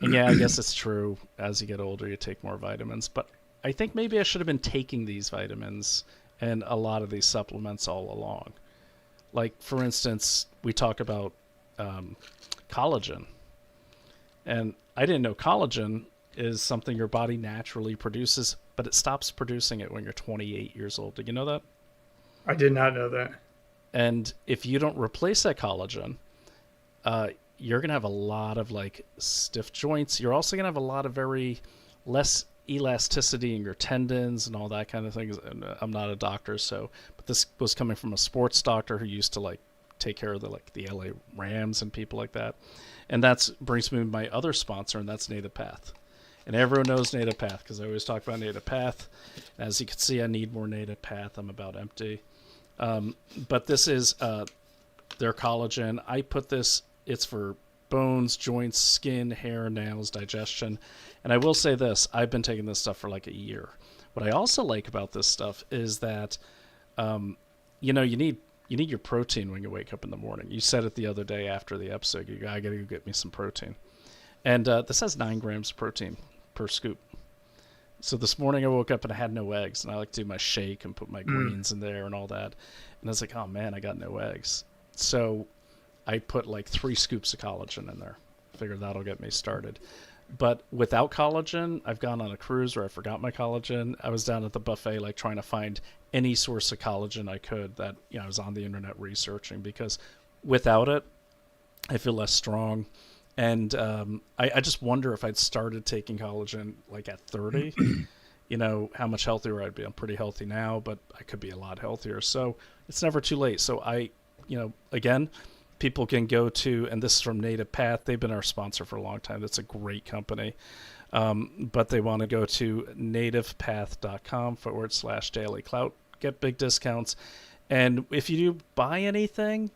And yeah, I guess it's true. As you get older, you take more vitamins. But I think maybe I should have been taking these vitamins and a lot of these supplements all along. Like, for instance, we talk about collagen. And I didn't know collagen is something your body naturally produces, but it stops producing it when you're 28 years old. Did you know that? I did not know that. And if you don't replace that collagen, you're going to have a lot of like stiff joints. You're also going to have a lot of very less elasticity in your tendons and all that kind of thing. And I'm not a doctor, but this was coming from a sports doctor who used to like take care of the LA Rams and people like that. And that brings me to my other sponsor, and that's Native Path. And everyone knows Native Path because I always talk about Native Path. As you can see, I need more Native Path. I'm about empty. But this is their collagen. I put this, it's for bones, joints, skin, hair, nails, digestion. And I will say this, I've been taking this stuff for like a year. What I also like about this stuff is that, you need your protein when you wake up in the morning. You said it the other day after the episode. I got to go get me some protein. And this has 9 grams of protein per scoop. So this morning I woke up and I had no eggs, and I like to do my shake and put my Mm. greens in there and all that. And I was like, oh man, I got no eggs. So I put like 3 scoops of collagen in there. Figured that'll get me started. But without collagen, I've gone on a cruise where I forgot my collagen. I was down at the buffet, like trying to find any source of collagen I could that, I was on the internet researching, because without it, I feel less strong. And I just wonder if I'd started taking collagen like at 30, how much healthier I'd be. I'm pretty healthy now, but I could be a lot healthier. So it's never too late. So again, people can go to, and this is from Native Path. They've been our sponsor for a long time. That's a great company. But they want to go to nativepath.com/daily clout, get big discounts. And if you do buy anything,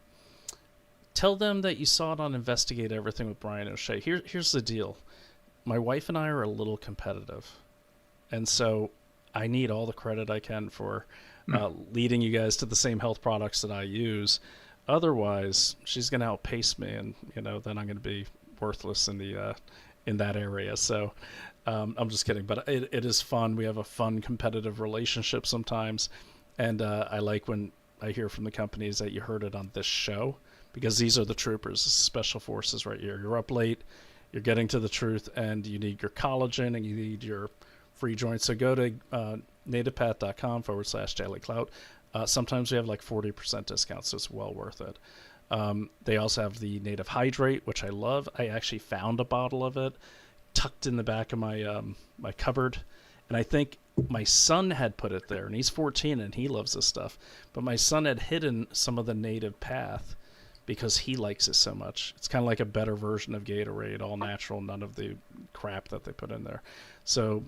tell them that you saw it on Investigate Everything with Brian O'Shea. Here's the deal. My wife and I are a little competitive. And so I need all the credit I can for leading you guys to the same health products that I use. Otherwise, she's going to outpace me, and then I'm going to be worthless in the in that area. So I'm just kidding, but it is fun. We have a fun competitive relationship sometimes, and I like when I hear from the companies that you heard it on this show, because these are the troopers, special forces right here. You're up late, you're getting to the truth, and you need your collagen and you need your free joints. So go to nativepath.com/daily clout. Sometimes we have like 40% discounts, so it's well worth it. They also have the Native Hydrate, which I love. I actually found a bottle of it tucked in the back of my my cupboard, and I think my son had put it there, and he's 14 and he loves this stuff. But my son had hidden some of the Native Path because he likes it so much. It's kind of like a better version of Gatorade, all natural, none of the crap that they put in there. So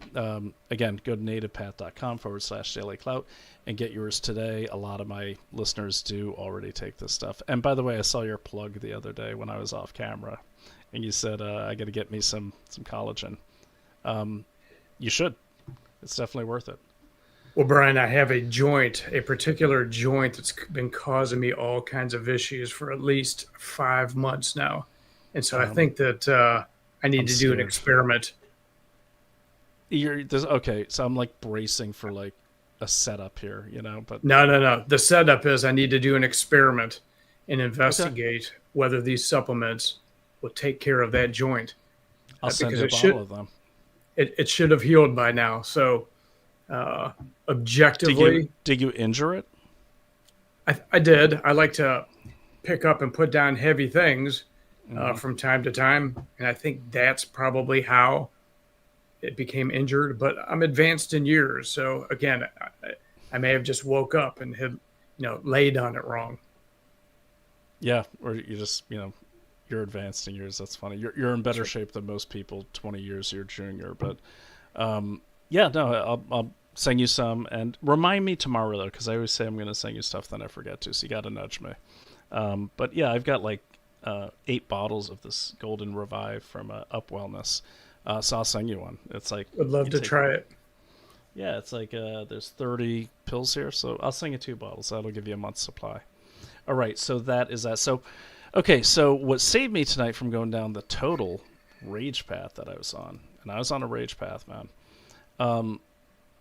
again, go to nativepath.com/daily clout and get yours today. A lot of my listeners do already take this stuff. And by the way, I saw your plug the other day when I was off camera, and you said I got to get me some collagen. You should. It's definitely worth it. Well, Brian, I have a particular joint that's been causing me all kinds of issues for at least 5 months now. And so I think that I need to do an experiment. Okay, so I'm like bracing for like a setup here, but No. The setup is I need to do an experiment and investigate whether these supplements will take care of that joint. I'll send you a bottle of them. It should have healed by now. So objectively, did you injure it? I did. I like to pick up and put down heavy things from time to time, and I think that's probably how it became injured. But I'm advanced in years, so again, I may have just woke up and had laid on it wrong. Yeah, or you just you're advanced in years. That's funny. You're in better shape than most people 20 years your junior. But yeah, no, I'll send you some, and remind me tomorrow though, because I always say I'm going to send you stuff, then I forget to. So you got to nudge me. But yeah, I've got like 8 bottles of this Golden Revive from Up Wellness. So I'll send you one. It's like would love to try it. Yeah, it's like there's 30 pills here, so I'll send you 2 bottles. That'll give you a month's supply. All right, so that is that. So, okay, so what saved me tonight from going down the total rage path that I was on, and I was on a rage path, man.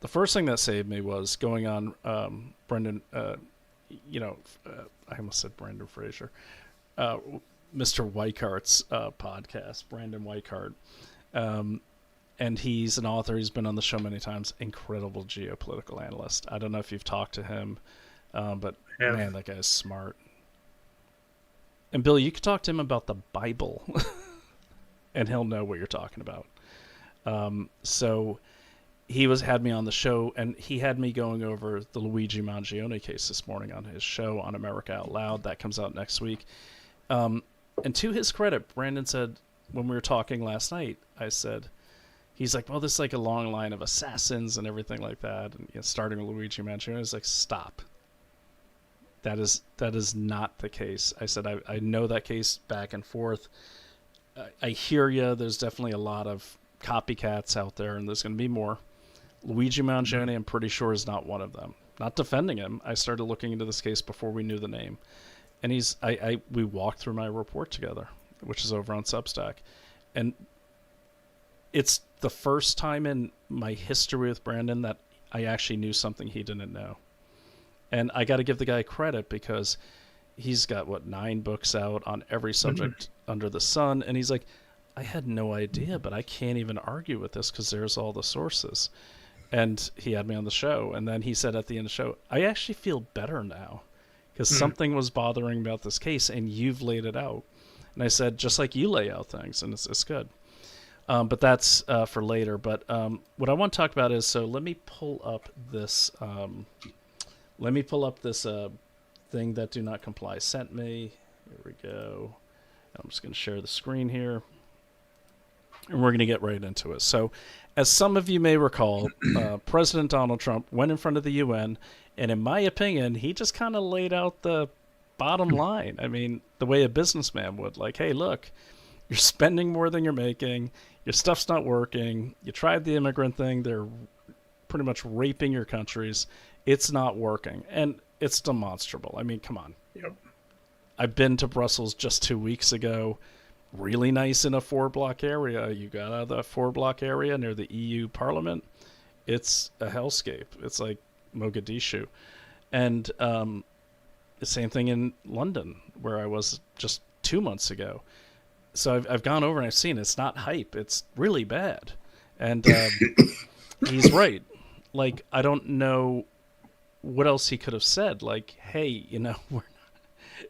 The first thing that saved me was going on Brendan, I almost said Brendan Fraser, Mr. Weichardt's podcast, Brandon Weichart. And he's an author. He's been on the show many times. Incredible geopolitical analyst. I don't know if you've talked to him, but man, that guy's smart. And Bill, you could talk to him about the Bible, and he'll know what you're talking about. So he had me on the show, and he had me going over the Luigi Mangione case this morning on his show on America Out Loud. That comes out next week. And to his credit, Brandon said, when we were talking last night, I said, he's like, well, this is like a long line of assassins and everything like that, and starting with Luigi Mangione. I was like, stop. That is not the case. I said, I know that case back and forth. I hear you. There's definitely a lot of copycats out there, and there's going to be more. Luigi Mangione, I'm pretty sure, is not one of them. Not defending him. I started looking into this case before we knew the name. And we walked through my report together, which is over on Substack. And it's the first time in my history with Brandon that I actually knew something he didn't know. And I got to give the guy credit because he's got, 9 books out on every subject under the sun. And he's like, I had no idea, but I can't even argue with this because there's all the sources. And he had me on the show. And then he said at the end of the show, I actually feel better now because something was bothering me about this case and you've laid it out. And I said, just like you lay out things, and it's good. But that's for later. But what I want to talk about is, so let me pull up this thing that Do Not Comply sent me. Here we go. I'm just going to share the screen here. And we're going to get right into it. So, as some of you may recall, President Donald Trump went in front of the UN, and in my opinion, he just kind of laid out the bottom line. I mean, the way a businessman would. Like, hey, look, you're spending more than you're making. Your stuff's not working. You tried the immigrant thing. They're pretty much raping your countries. It's not working. And it's demonstrable. I mean, come on. Yep. I've been to Brussels just 2 weeks ago. Really nice in a 4-block area. You got out of the 4-block area near the EU Parliament. It's a hellscape. It's like Mogadishu. And the same thing in London, where I was just 2 months ago. So I've gone over and I've seen it's not hype. It's really bad. And he's right. Like, I don't know what else he could have said. Like, hey,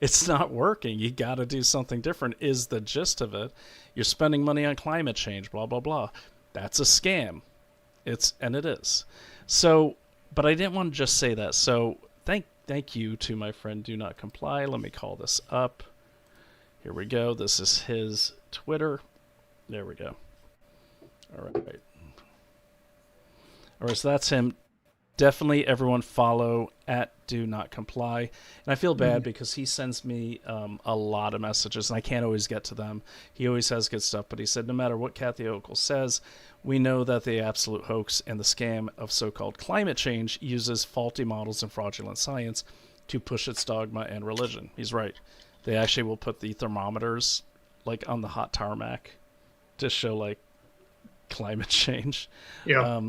it's not working. You got to do something different is the gist of it. You're spending money on climate change, blah, blah, blah. That's a scam. And it is. So, but I didn't want to just say that. So thank you to my friend Do Not Comply. Let me call this up. Here we go. This is his Twitter. There we go. All right. All right, so that's him. Definitely everyone follow at Do Not Comply. And I feel bad because he sends me a lot of messages, and I can't always get to them. He always has good stuff, but he said no matter what Kathy Hochul says, we know that the absolute hoax and the scam of so-called climate change uses faulty models and fraudulent science to push its dogma and religion. He's right. They actually will put the thermometers like on the hot tarmac to show like climate change. Yeah.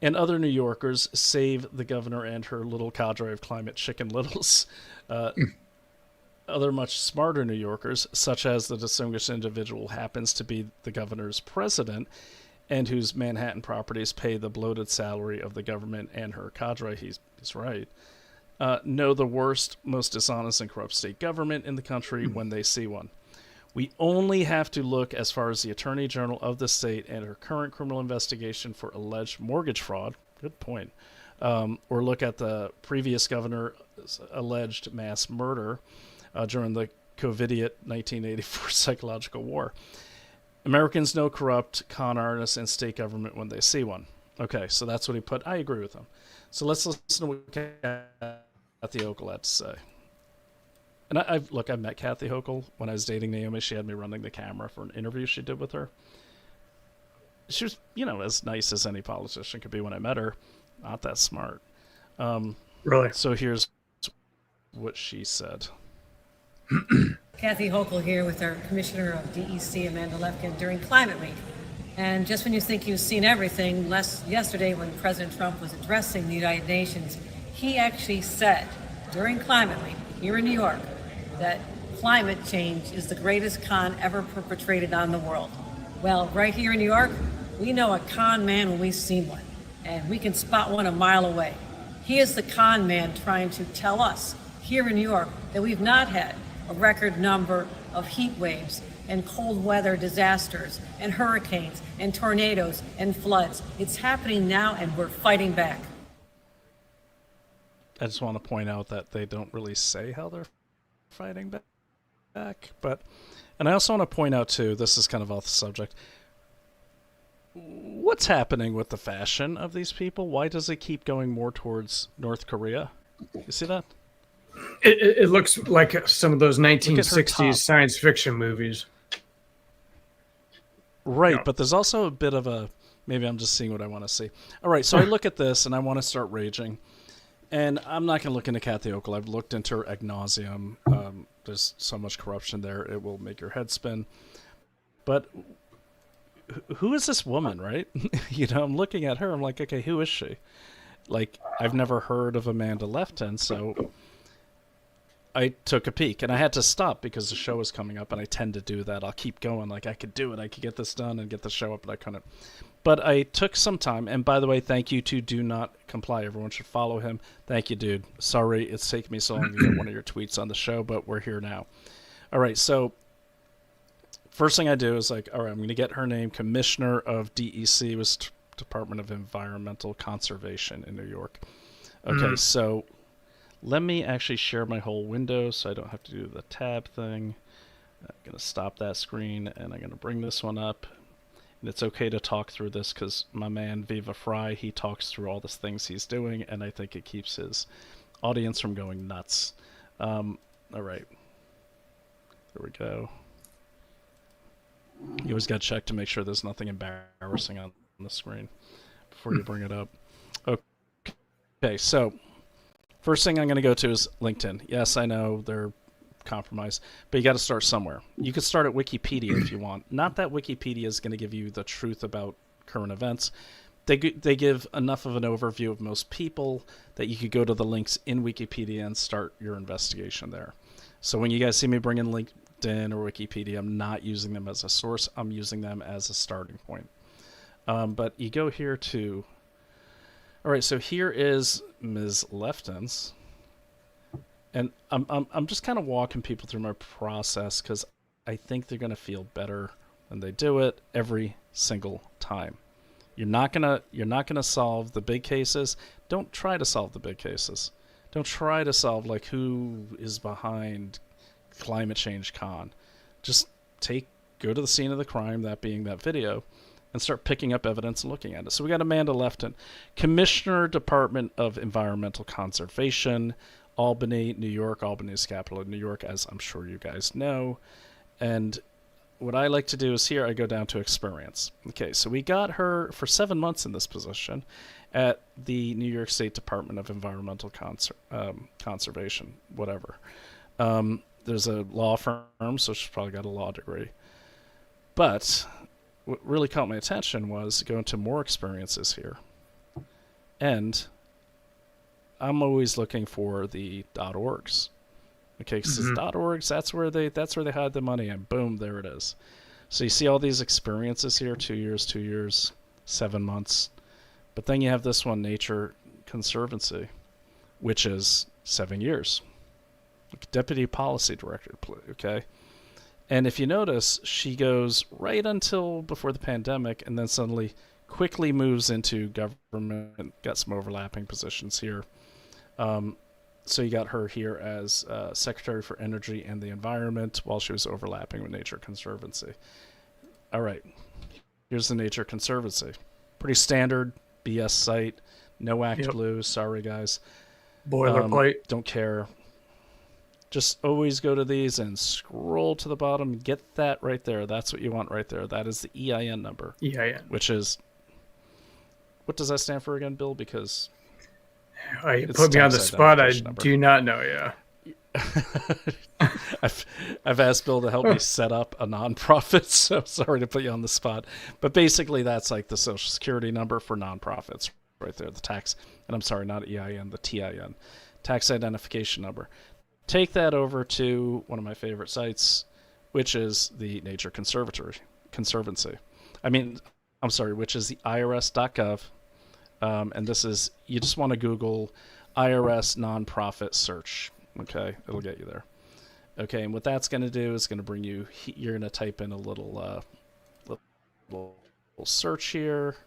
And other New Yorkers save the governor and her little cadre of climate chicken littles. Other much smarter New Yorkers, such as the distinguished individual happens to be the governor's president and whose Manhattan properties pay the bloated salary of the government and her cadre, he's right, know the worst, most dishonest and corrupt state government in the country when they see one. We only have to look as far as the Attorney General of the state and her current criminal investigation for alleged mortgage fraud. Good point. Or look at the previous governor's alleged mass murder during the COVIDiot 1984 psychological war. Americans know corrupt, con artists, and state government when they see one. Okay, so that's what he put. I agree with him. So let's listen to what Kathy Hochul had to say. And I've met Kathy Hochul when I was dating Naomi. She had me running the camera for an interview she did with her. She was, as nice as any politician could be when I met her. Not that smart. Really? So here's what she said. Kathy Hochul here with our Commissioner of DEC, Amanda Lefkin, during Climate Week. And just when you think you've seen everything, yesterday when President Trump was addressing the United Nations, he actually said during Climate Week here in New York, that climate change is the greatest con ever perpetrated on the world. Well, right here in New York, we know a con man when we see one, and we can spot one a mile away. He is the con man trying to tell us here in New York that we've not had a record number of heat waves and cold weather disasters and hurricanes and tornadoes and floods. It's happening now, and we're fighting back. I just want to point out that they don't really say how they're fighting back. And I also want to point out, too, this is kind of off the subject, what's happening with the fashion of these people? Why does it keep going more towards North Korea? You see that? It looks like some of those 1960s science fiction movies. Right, Yeah. but there's also a bit of a, maybe I'm just seeing what I want to see. All right, so I look at this and I want to start raging. And I'm not going to look into Kathy Hochul. I've looked into her ad nauseum. There's so much corruption there, it will make your head spin. But who is this woman, right? I'm looking at her. I'm like, okay, who is she? Like, I've never heard of Amanda Lefton, so I took a peek, and I had to stop because the show was coming up, and I tend to do that. I'll keep going, like, I could do it. I could get this done and get the show up, but I couldn't. But I took some time, and by the way, thank you to Do Not Comply. Everyone should follow him. Thank you, dude. Sorry it's taken me so long to get one of your tweets on the show, but we're here now. All right, so first thing I do is like, all right, I'm going to get her name. Commissioner of DEC was Department of Environmental Conservation in New York. Okay, so let me actually share my whole window so I don't have to do the tab thing. I'm going to stop that screen, and I'm going to bring this one up. And it's okay to talk through this because my man Viva Fry, he talks through all the things he's doing, and I think it keeps his audience from going nuts. All right. There we go. You always got to check to make sure there's nothing embarrassing on the screen before you bring it up. Okay, so first thing I'm going to go to is LinkedIn. Yes, I know they're compromised, but you got to start somewhere. You could start at Wikipedia if you want. Not that Wikipedia is going to give you the truth about current events. They give enough of an overview of most people that you could go to the links in Wikipedia and start your investigation there. So when you guys see me bring in LinkedIn or Wikipedia, I'm not using them as a source. I'm using them as a starting point. But you go here to... All right, so here is Ms. Lefton's. And I'm just kind of walking people through my process because I think they're going to feel better when they do it every single time. You're not gonna solve the big cases. Don't try to solve the big cases. Don't try to solve like who is behind climate change con. Just go to the scene of the crime, that being that video, and start picking up evidence and looking at it. So we got Amanda Lefton, Commissioner, Department of Environmental Conservation, Albany, New York. Albany is the capital of New York, as I'm sure you guys know. And what I like to do is here I go down to experience. Okay, so we got her for 7 months in this position at the New York State Department of Environmental Conservation, whatever. There's a law firm, so she's probably got a law degree. But what really caught my attention was going to more experiences here. And I'm always looking for the .orgs. Okay, because .orgs, that's where they hide the money, and boom, there it is. So you see all these experiences here, 2 years, 2 years, 7 months. But then you have this one, Nature Conservancy, which is 7 years. Deputy Policy Director, okay? And if you notice, she goes right until before the pandemic, and then suddenly quickly moves into government, got some overlapping positions here. So you got her here as Secretary for Energy and the Environment while she was overlapping with Nature Conservancy. All right, here's the Nature Conservancy. Pretty standard BS site. No Act Blue. Sorry, guys. Boilerplate. Don't care. Just always go to these and scroll to the bottom. Get that right there. That's what you want right there. That is the EIN number. EIN. Which is... What does that stand for again, Bill? Because... You put me on the spot. I do not know. Yeah, I've asked Bill to help me set up a nonprofit, so sorry to put you on the spot. But basically, that's like the Social Security number for nonprofits, right there. The tax, and I'm sorry, not EIN, the TIN, tax identification number. Take that over to one of my favorite sites, which is the Nature Conservancy. Which is the IRS.gov. And this is, you just want to Google IRS nonprofit search. Okay, it'll get you there. Okay, and what that's going to do is going to bring you, you're going to type in a little search here.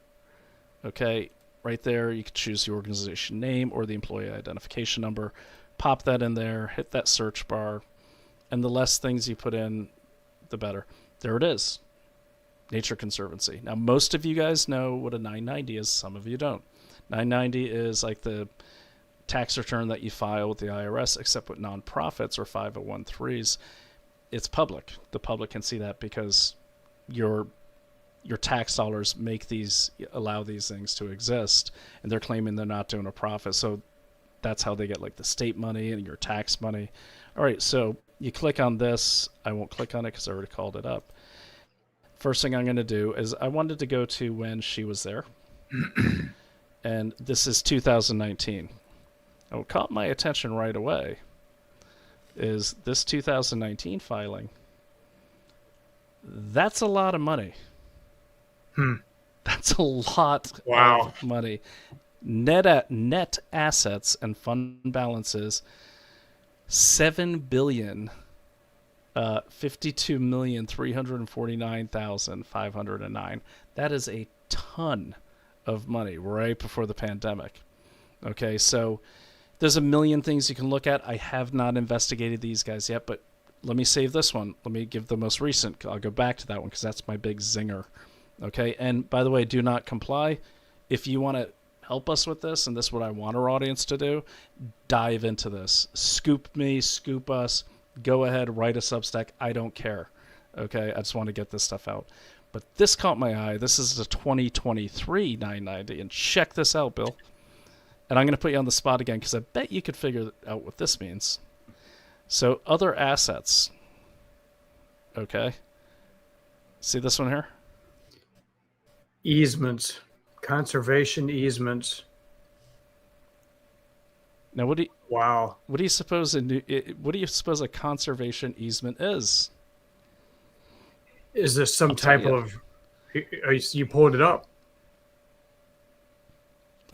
Okay, right there, you can choose the organization name or the employee identification number. Pop that in there, hit that search bar, and the less things you put in, the better. There it is. Nature Conservancy. Now, most of you guys know what a 990 is. Some of you don't. 990 is like the tax return that you file with the IRS, except with nonprofits or 501(c)(3)s. It's public. The public can see that because your tax dollars allow these things to exist, and they're claiming they're not doing a profit. So that's how they get like the state money and your tax money. All right, so you click on this. I won't click on it because I already called it up. first thing I'm going to do is I wanted to go to when she was there. And this is 2019. And what caught my attention right away is this 2019 filing. That's a lot of money. That's a lot of money. Net assets and fund balances, $7,052,349,509. That is a ton of money right before the pandemic. Okay, so there's a million things you can look at. I have not investigated these guys yet, but let me save this one. Let me give the most recent. I'll go back to that one because that's my big zinger. Okay, and by the way, do not comply. If you want to help us with this, and this is what I want our audience to do, dive into this. Scoop me, scoop us. Go ahead, write a Substack. I don't care. Okay, I just want to get this stuff out. But this caught my eye. This is the 2023 990, and check this out, Bill. And I'm going to put you on the spot again because I bet you could figure out what this means. So, other assets. Okay. See this one here? Easements. Conservation easements. Now, what do you Wow. What do you suppose a conservation easement is? Is this some I'll tell type you. of... You pulled it up.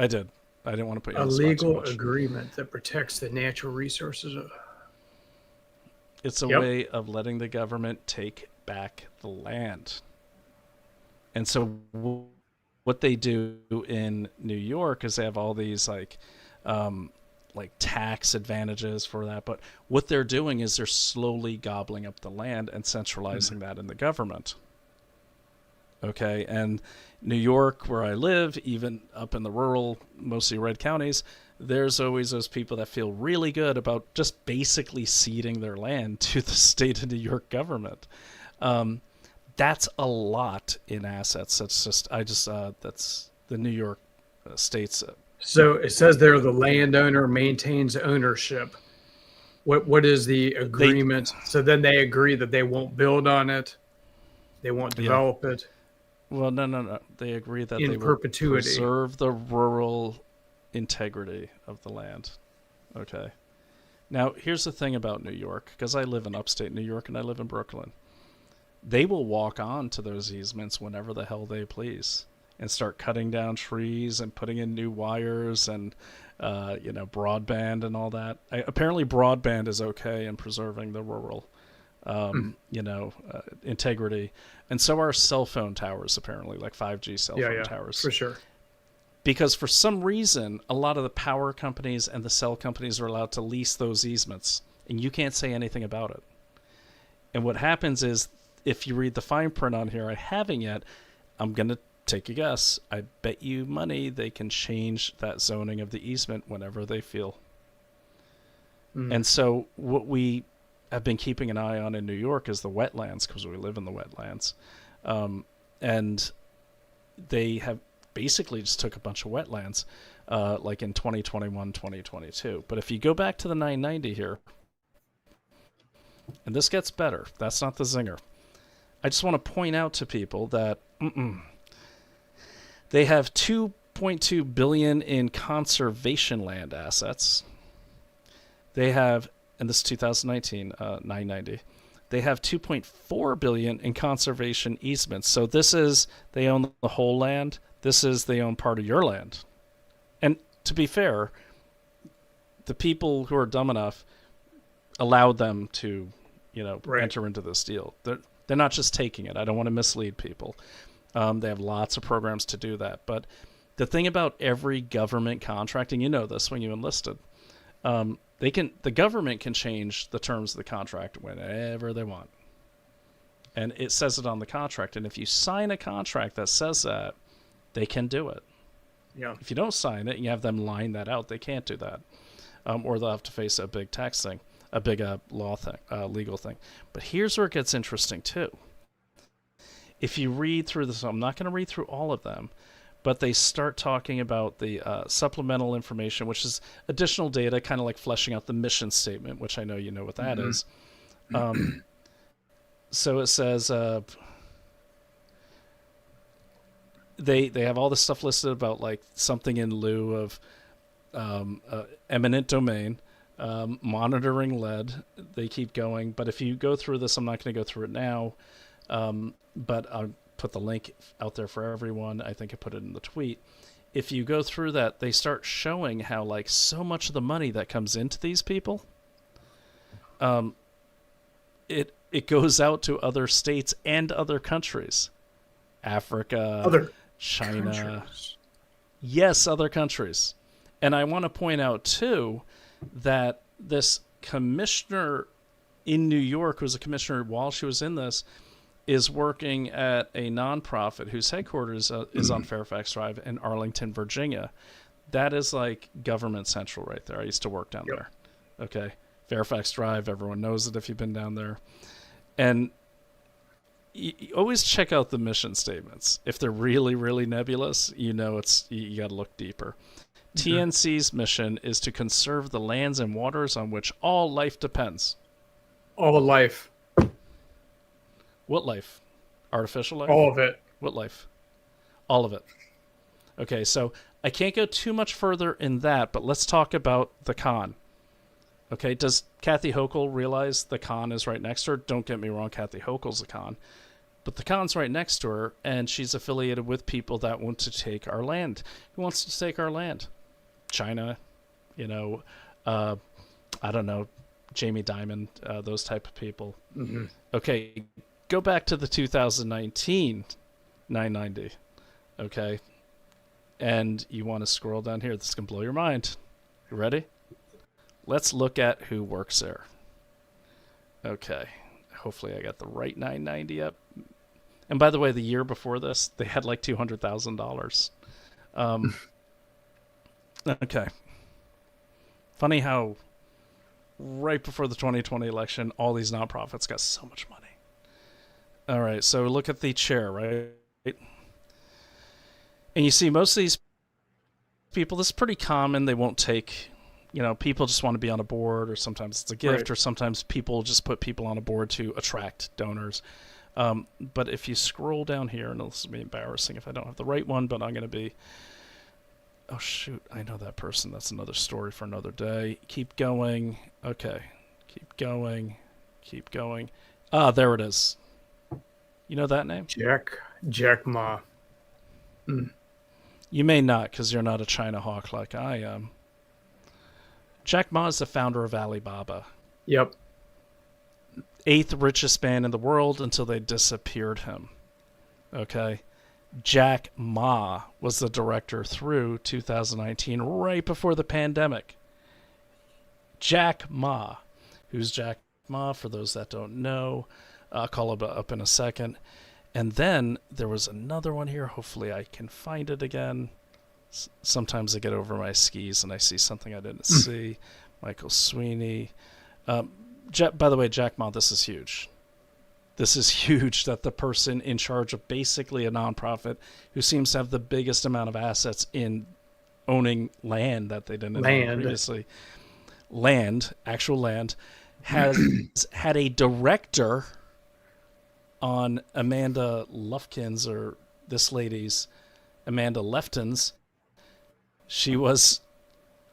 I did. I didn't want to put you A on the spot too legal much. agreement that protects the natural resources of... It's a Yep. way of letting the government take back the land. And so what they do in New York is they have all these like tax advantages for that. But what they're doing is they're slowly gobbling up the land and centralizing that in the government. Okay, and New York, where I live, even up in the rural, mostly red counties, there's always those people that feel really good about just basically ceding their land to the state of New York government. That's a lot in assets. That's the New York state's. So it says there the landowner maintains ownership. What is the agreement? So then they agree that they won't build on it. They won't develop it. Well, no. They agree that In they will perpetuity. preserve the rural integrity of the land. Okay. Now, here's the thing about New York, because I live in upstate New York and I live in Brooklyn. They will walk on to those easements whenever the hell they please and start cutting down trees and putting in new wires and, broadband and all that. Apparently, broadband is okay in preserving the rural integrity. And so are cell phone towers, apparently, like 5G cell phone towers. For sure. Because for some reason, a lot of the power companies and the cell companies are allowed to lease those easements, and you can't say anything about it. And what happens is, if you read the fine print on here, I haven't yet, I'm going to take a guess. I bet you money they can change that zoning of the easement whenever they feel. And so what we have been keeping an eye on in New York is the wetlands, because we live in the wetlands. And they have basically just took a bunch of wetlands, like in 2021, 2022. But if you go back to the 990 here, and this gets better, that's not the zinger. I just want to point out to people that they have $2.2 billion in conservation land assets. They have, and this is 2019, 990. They have $2.4 billion in conservation easements. So this is, they own the whole land. This is, they own part of your land. And to be fair, the people who are dumb enough allowed them to, enter into this deal. They're not just taking it. I don't want to mislead people. They have lots of programs to do that. But the thing about every government contracting, you know this when you enlisted, the government can change the terms of the contract whenever they want. And it says it on the contract. And if you sign a contract that says that, they can do it. Yeah. If you don't sign it and you have them line that out, they can't do that. Or they'll have to face a big tax thing, a big law thing, legal thing. But here's where it gets interesting too. If you read through this, I'm not going to read through all of them, but they start talking about the supplemental information, which is additional data, kind of like fleshing out the mission statement, which I know you know what that is. So it says, they have all this stuff listed about like something in lieu of eminent domain, monitoring lead. They keep going, but if you go through this, I'm not going to go through it now, but I'll put the link out there for everyone. I think I put it in the tweet. If you go through that, they start showing how like so much of the money that comes into these people, it goes out to other states and other countries, Africa, Other China. countries. Yes, other countries. And I want to point out, too, that this commissioner in New York, who was a commissioner while she was in this, is working at a nonprofit whose headquarters is on Fairfax Drive in Arlington, Virginia. That is like government central right there. I used to work down there. Okay. Fairfax Drive, everyone knows it if you've been down there. And you always check out the mission statements. If they're really, really nebulous, you know you got to look deeper. TNC's mission is to conserve the lands and waters on which all life depends. All life. What life? Artificial life? All of it. What life? All of it. Okay, so I can't go too much further in that, but let's talk about the con. Okay, does Kathy Hochul realize the con is right next to her? Don't get me wrong, Kathy Hochul's the con. But the con's right next to her, and she's affiliated with people that want to take our land. Who wants to take our land? China, I don't know, Jamie Dimon, those type of people. Mm-hmm. Okay, go back to the 2019 990, okay? And you want to scroll down here. This can blow your mind. You ready? Let's look at who works there. Okay, hopefully I got the right 990 up. And by the way, the year before this, they had like $200,000. Okay. Funny how right before the 2020 election, all these nonprofits got so much money. All right, so look at the chair, right? And you see most of these people, this is pretty common. They won't take, people just want to be on a board, or sometimes it's a gift, right. Or sometimes people just put people on a board to attract donors. But if you scroll down here, and this will be embarrassing if I don't have the right one, but I'm going to be... Oh, shoot. I know that person. That's another story for another day. Keep going. Okay. Keep going. Keep going. Ah, there it is. You know that name? Jack Ma. Mm. You may not, because you're not a China hawk like I am. Jack Ma is the founder of Alibaba. Yep. 8th richest man in the world until they disappeared him. Okay? Jack Ma was the director through 2019, right before the pandemic. Jack Ma. Who's Jack Ma? For those that don't know, I'll call him up in a second. And then there was another one here. Hopefully I can find it again. Sometimes I get over my skis and I see something I didn't see. Michael Sweeney. By the way, Jack Ma, this is huge. This is huge that the person in charge of basically a nonprofit who seems to have the biggest amount of assets in owning land that they didn't own previously, actual land, has had a director on Amanda Lufkin's, or this lady's, Amanda Lefton's. She was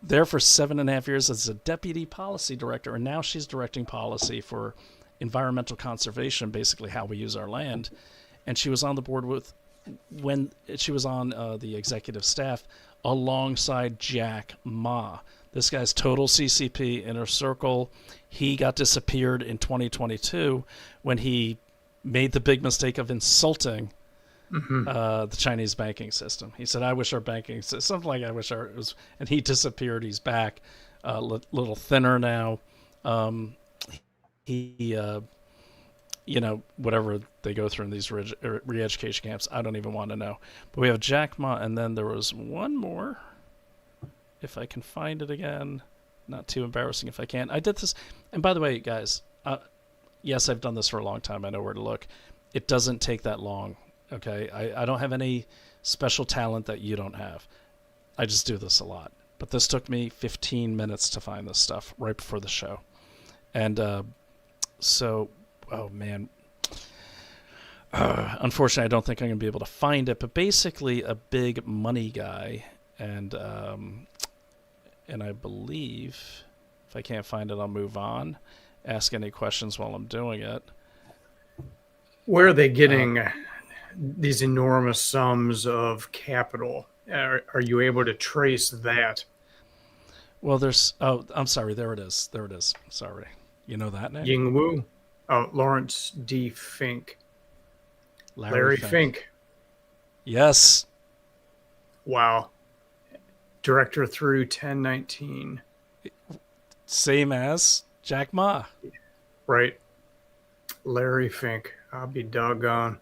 there for 7.5 years as a deputy policy director, and now she's directing policy for environmental conservation, basically how we use our land. And she was on the board when she was on the executive staff alongside Jack Ma. This guy's total CCP, inner circle. He got disappeared in 2022 when he made the big mistake of insulting the Chinese banking system. He said, I wish our banking system, something like I wish our, it was, and he disappeared. He's back, a little thinner now. He whatever they go through in these re-education camps, I don't even want to know. But we have Jack Ma, and then there was one more, if I can find it again. Not too embarrassing if I can. I did this, and by the way, guys, yes, I've done this for a long time. I know where to look. It doesn't take that long, okay? I don't have any special talent that you don't have. I just do this a lot. But this took me 15 minutes to find this stuff right before the show. And so, oh man. Unfortunately, I don't think I'm going to be able to find it, but basically a big money guy, and I believe if I can't find it, I'll move on. Ask any questions while I'm doing it. Where are they getting these enormous sums of capital? Are you able to trace that? Well, there's. Oh, I'm sorry. There it is. There it is. Sorry. You know that name? Ying Wu? Oh, Lawrence D. Fink. Larry Fink. Yes. Wow. Director through 1019. Same as Jack Ma. Right. Larry Fink. I'll be doggone.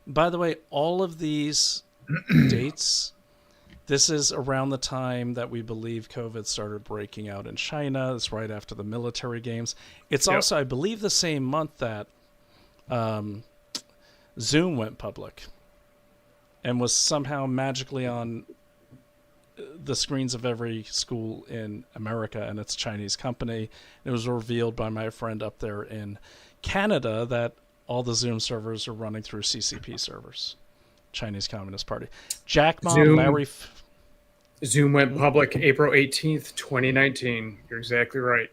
By the way, all of these dates, this is around the time that we believe COVID started breaking out in China. It's right after the military games. It's also, I believe, the same month that Zoom went public and was somehow magically on the screens of every school in America, and it's a Chinese company. It was revealed by my friend up there in Canada that all the Zoom servers are running through CCP servers. Chinese Communist Party. Jack Ma, Larry... Zoom went public April 18th, 2019. You're exactly right.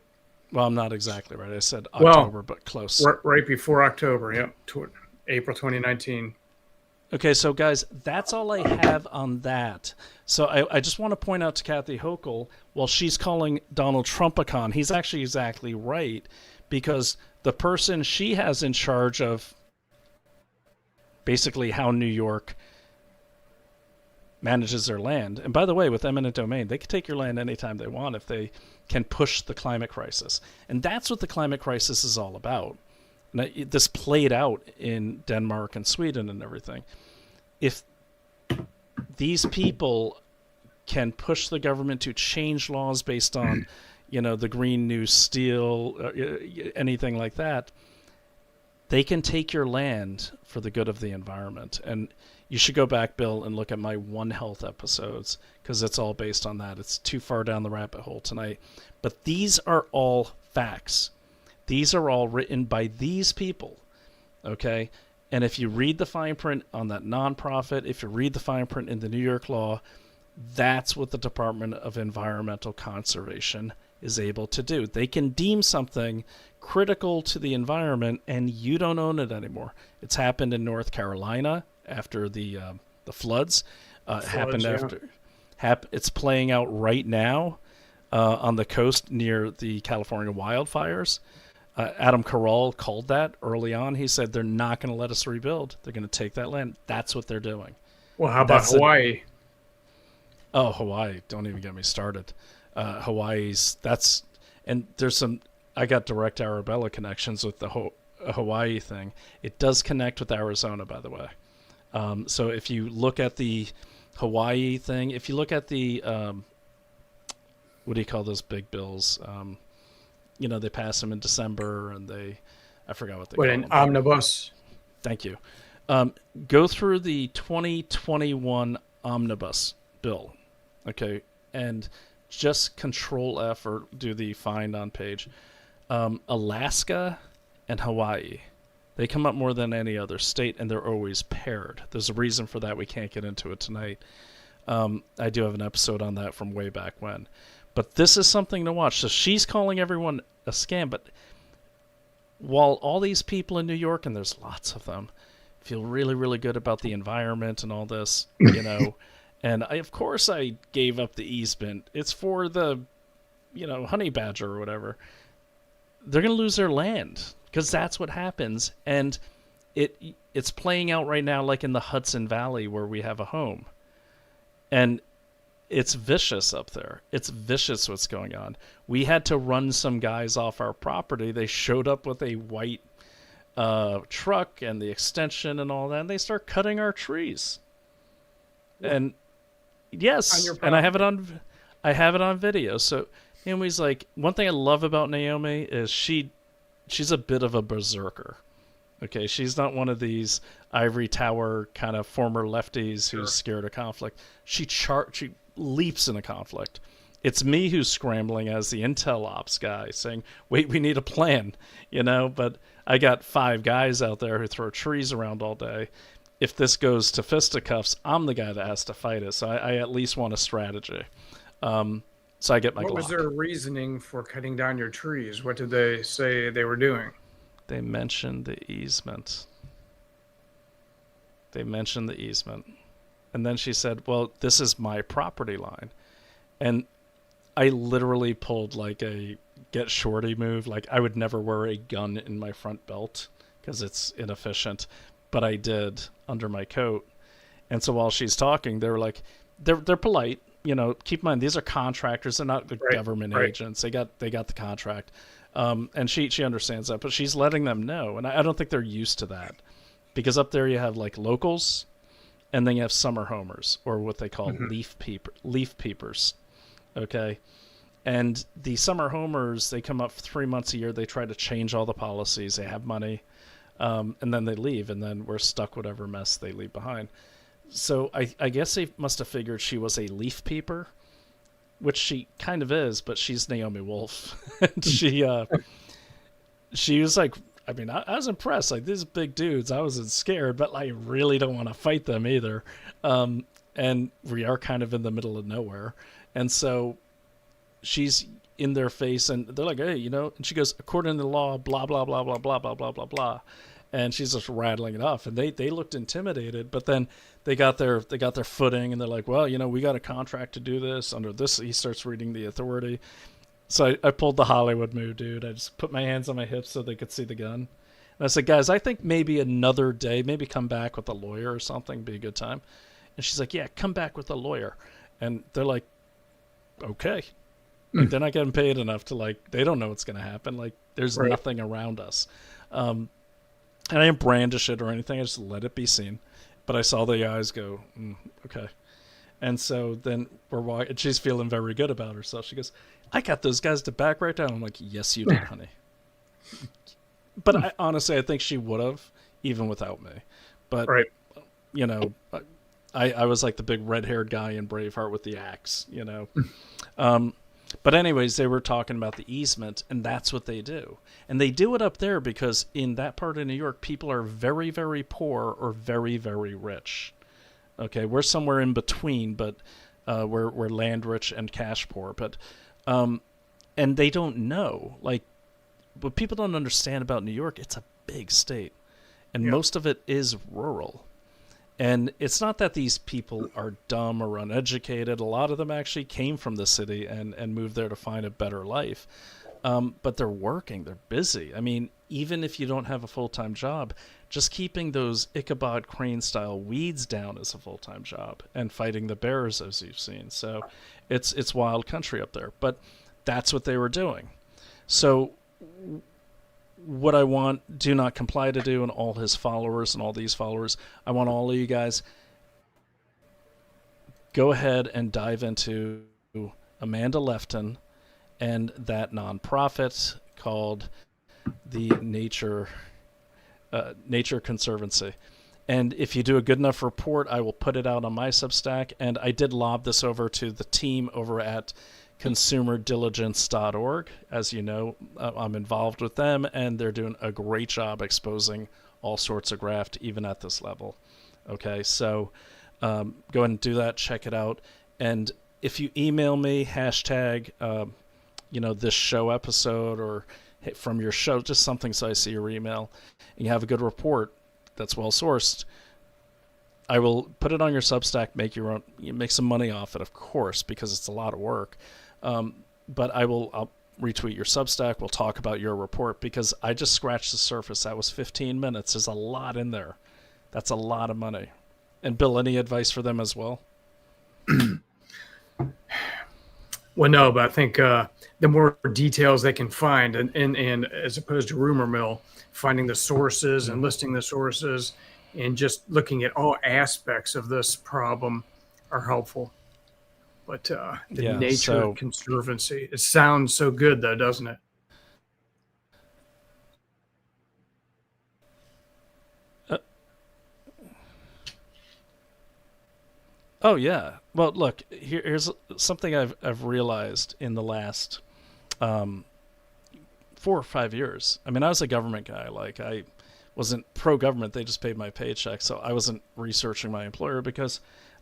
Well, I'm not exactly right. I said October, but close. Right before October, yep. April 2019. Okay, so guys, that's all I have on that. So I just want to point out to Kathy Hochul, while she's calling Donald Trump a con, he's actually exactly right, because the person she has in charge of basically how New York manages their land, and by the way, with eminent domain, they can take your land anytime they want if they can push the climate crisis. And that's what the climate crisis is all about. And this played out in Denmark and Sweden and everything. If these people can push the government to change laws based on, the Green New Steel, anything like that, they can take your land for the good of the environment. And you should go back, Bill, and look at my One Health episodes, because it's all based on that. It's too far down the rabbit hole tonight. But these are all facts. These are all written by these people, okay? And if you read the fine print on that nonprofit, if you read the fine print in the New York law, that's what the Department of Environmental Conservation is able to do. They can deem something critical to the environment, and you don't own it anymore. It's happened in North Carolina after the floods. Happened after. It's playing out right now on the coast near the California wildfires. Adam Caroll called that early on. He said they're not going to let us rebuild. They're going to take that land. That's what they're doing. Well, how about Hawaii? Hawaii. Don't even get me started. Hawaii's, and there's some, I got direct Arabella connections with the Hawaii thing. It does connect with Arizona, by the way. So if you look at the Hawaii thing, if you look at the, what do you call those big bills? They pass them in December, and I forgot what they call them. An omnibus? Thank you. Go through the 2021 omnibus bill, okay, and just Control F or do the find on page. Alaska and Hawaii, they come up more than any other state, and they're always paired. There's a reason for that. We can't get into it tonight. I do have an episode on that from way back when. But this is something to watch. So she's calling everyone a scam, but while all these people in New York, and there's lots of them, feel really, really good about the environment and all this, and of course I gave up the easement. It's for the, honey badger or whatever. They're going to lose their land because that's what happens. And it's playing out right now like in the Hudson Valley where we have a home. And it's vicious up there. It's vicious what's going on. We had to run some guys off our property. They showed up with a white truck and the extension and all that, and they start cutting our trees. And yes, and I have it on video. So Naomi's like, one thing I love about Naomi is she's a bit of a berserker. Okay, she's not one of these ivory tower kind of former lefties who's scared of conflict. She leaps in a conflict. It's me who's scrambling as the intel ops guy saying, wait, we need a plan, but I got 5 guys out there who throw trees around all day. If this goes to fisticuffs, I'm the guy that has to fight it. So I at least want a strategy. So I get my What Glock. was their reasoning for cutting down your trees? What did they say they were doing? They mentioned the easement. And then she said, well, this is my property line. And I literally pulled like a get shorty move. Like, I would never wear a gun in my front belt because it's inefficient. But I did under my coat. And so while she's talking, they were like, they're polite. You know, keep in mind, these are contractors. They're not the government agents. They got the contract. And she understands that. But she's letting them know. And I don't think they're used to that. Because up there you have like locals, and then you have summer homers, or what they call leaf peepers. Okay? And the summer homers, they come up 3 months a year. They try to change all the policies. They have money. And then they leave, and then we're stuck whatever mess they leave behind. So I guess they must have figured she was a leaf peeper, which she kind of is, but she's Naomi Wolf. And she was like, I mean, I was impressed. Like, these big dudes, I wasn't scared, but I really don't want to fight them either. And we are kind of in the middle of nowhere. And so she's in their face, and they're like, hey, you know, and she goes, according to the law, blah, blah, blah, blah, blah, blah, blah, blah, blah. And she's just rattling it off. And they looked intimidated, but then they got their footing, and they're like, well, you know, we got a contract to do this under this. He starts reading the authority. So I pulled the Hollywood move, dude. I just put my hands on my hips so they could see the gun. And I said, guys, I think maybe another day, maybe come back with a lawyer or something, be a good time. And she's like, yeah, come back with a lawyer. And they're like, okay. Like, they're not getting paid enough to, like, they don't know what's going to happen. Like, there's nothing around us. And I didn't brandish it or anything. I just let it be seen. But I saw the eyes go, okay. And so then we're walking. She's feeling very good about herself. She goes, I got those guys to back right down. I'm like, yes, you did, honey. But honestly, I think she would have, even without me. But, you know, I was like the big red-haired guy in Braveheart with the axe, you know. But anyways, they were talking about the easement, and that's what they do. And they do it up there because in that part of New York, people are very, very poor or very, very rich. Okay, we're somewhere in between, but we're land rich and cash poor. But and they don't know. Like, what people don't understand about New York, it's a big state, and most of it is rural. And it's not that these people are dumb or uneducated. A lot of them actually came from the city and moved there to find a better life. But they're working. They're busy. I mean, even if you don't have a full-time job, just keeping those Ichabod Crane-style weeds down is a full-time job, and fighting the bears, as you've seen. So it's wild country up there. But that's what they were doing. So what I want Do Not Comply to do, and all his followers and all these followers, I want all of you guys, go ahead and dive into Amanda Lefton and that nonprofit called the Nature Conservancy. And if you do a good enough report, I will put it out on my Substack. And I did lob this over to the team over at consumerdiligence.org. As you know, I'm involved with them, and they're doing a great job exposing all sorts of graft, even at this level. Okay, so go ahead and do that. Check it out. And if you email me, hashtag, this show episode, or from your show, just something so I see your email, and you have a good report that's well sourced, I will put it on your Substack, make some money off it, of course, because it's a lot of work. But I'll retweet your Substack. We'll talk about your report, because I just scratched the surface. That was 15 minutes. There's a lot in there. That's a lot of money. And Bill, any advice for them as well? Well, no, but I think the more details they can find, and as opposed to rumor mill, finding the sources and listing the sources and just looking at all aspects of this problem are helpful. But the Nature Conservancy, it sounds so good, though, doesn't it? Oh, yeah. Well, look, here's something I've realized in the last 4 or 5 years. I mean, I was a government guy. Like, I wasn't pro-government. They just paid my paycheck. So I wasn't researching my employer because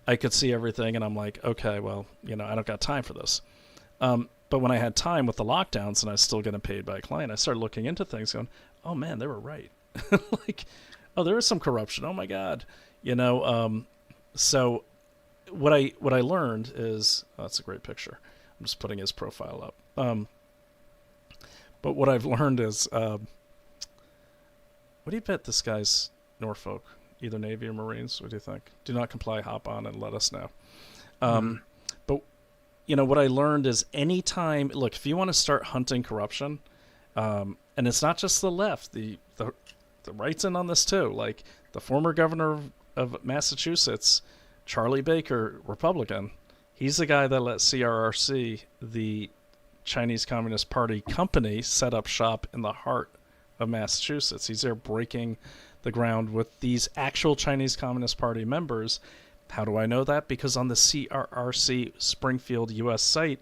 I could see everything. And I'm like, okay, well, I don't got time for this. But when I had time with the lockdowns and I was still getting paid by a client, I started looking into things going, oh, man, they were right. Like, oh, there is some corruption. Oh, my God. So what I learned is, that's a great picture. I'm just putting his profile up. But what I've learned is, what do you bet this guy's Norfolk? Either Navy or Marines? What do you think? Do not comply, hop on, and let us know. But, what I learned is anytime, look, if you want to start hunting corruption, and it's not just the left, the right's in on this too. Like the former governor of Massachusetts, Charlie Baker, Republican, he's the guy that let CRRC, the Chinese Communist Party company, set up shop in the heart of Massachusetts. He's there breaking the ground with these actual Chinese Communist Party members. How do I know that? Because on the CRRC Springfield U.S. site,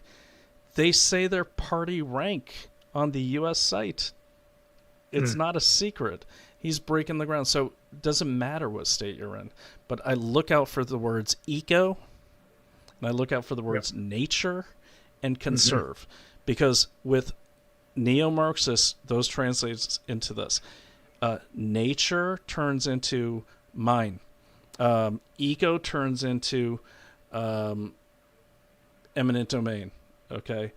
they say their party rank on the U.S. site. It's not a secret. He's breaking the ground. So it doesn't matter what state you're in. But I look out for the words eco, and I look out for the words nature and conserve. Because with neo-Marxists, those translates into this. Nature turns into mine. Eco turns into eminent domain. Okay?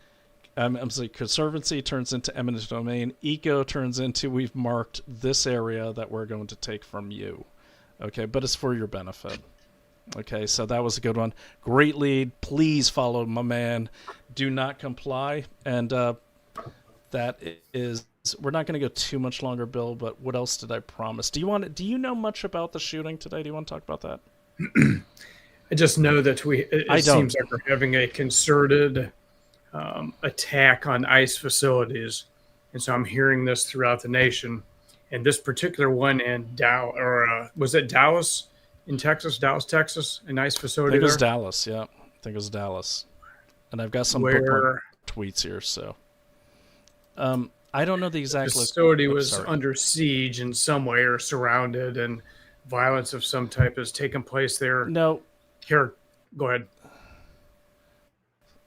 I'm saying conservancy turns into eminent domain. Eco turns into we've marked this area that we're going to take from you. Okay? But it's for your benefit. Okay? So that was a good one. Great lead. Please follow my man. Do not comply. And that is... We're not going to go too much longer, Bill, but what else did I promise? Do you know much about the shooting today? Do you want to talk about that? I just know that it seems like we're having a concerted attack on ICE facilities. And so I'm hearing this throughout the nation. And this particular one in was it Dallas in Texas? Dallas, Texas, an ICE facility I think it was Dallas, yeah. I think it was Dallas. And I've got some bookmark tweets here, so... I don't know the exact... The facility was under siege in some way or surrounded, and violence of some type has taken place there. No. Here, go ahead.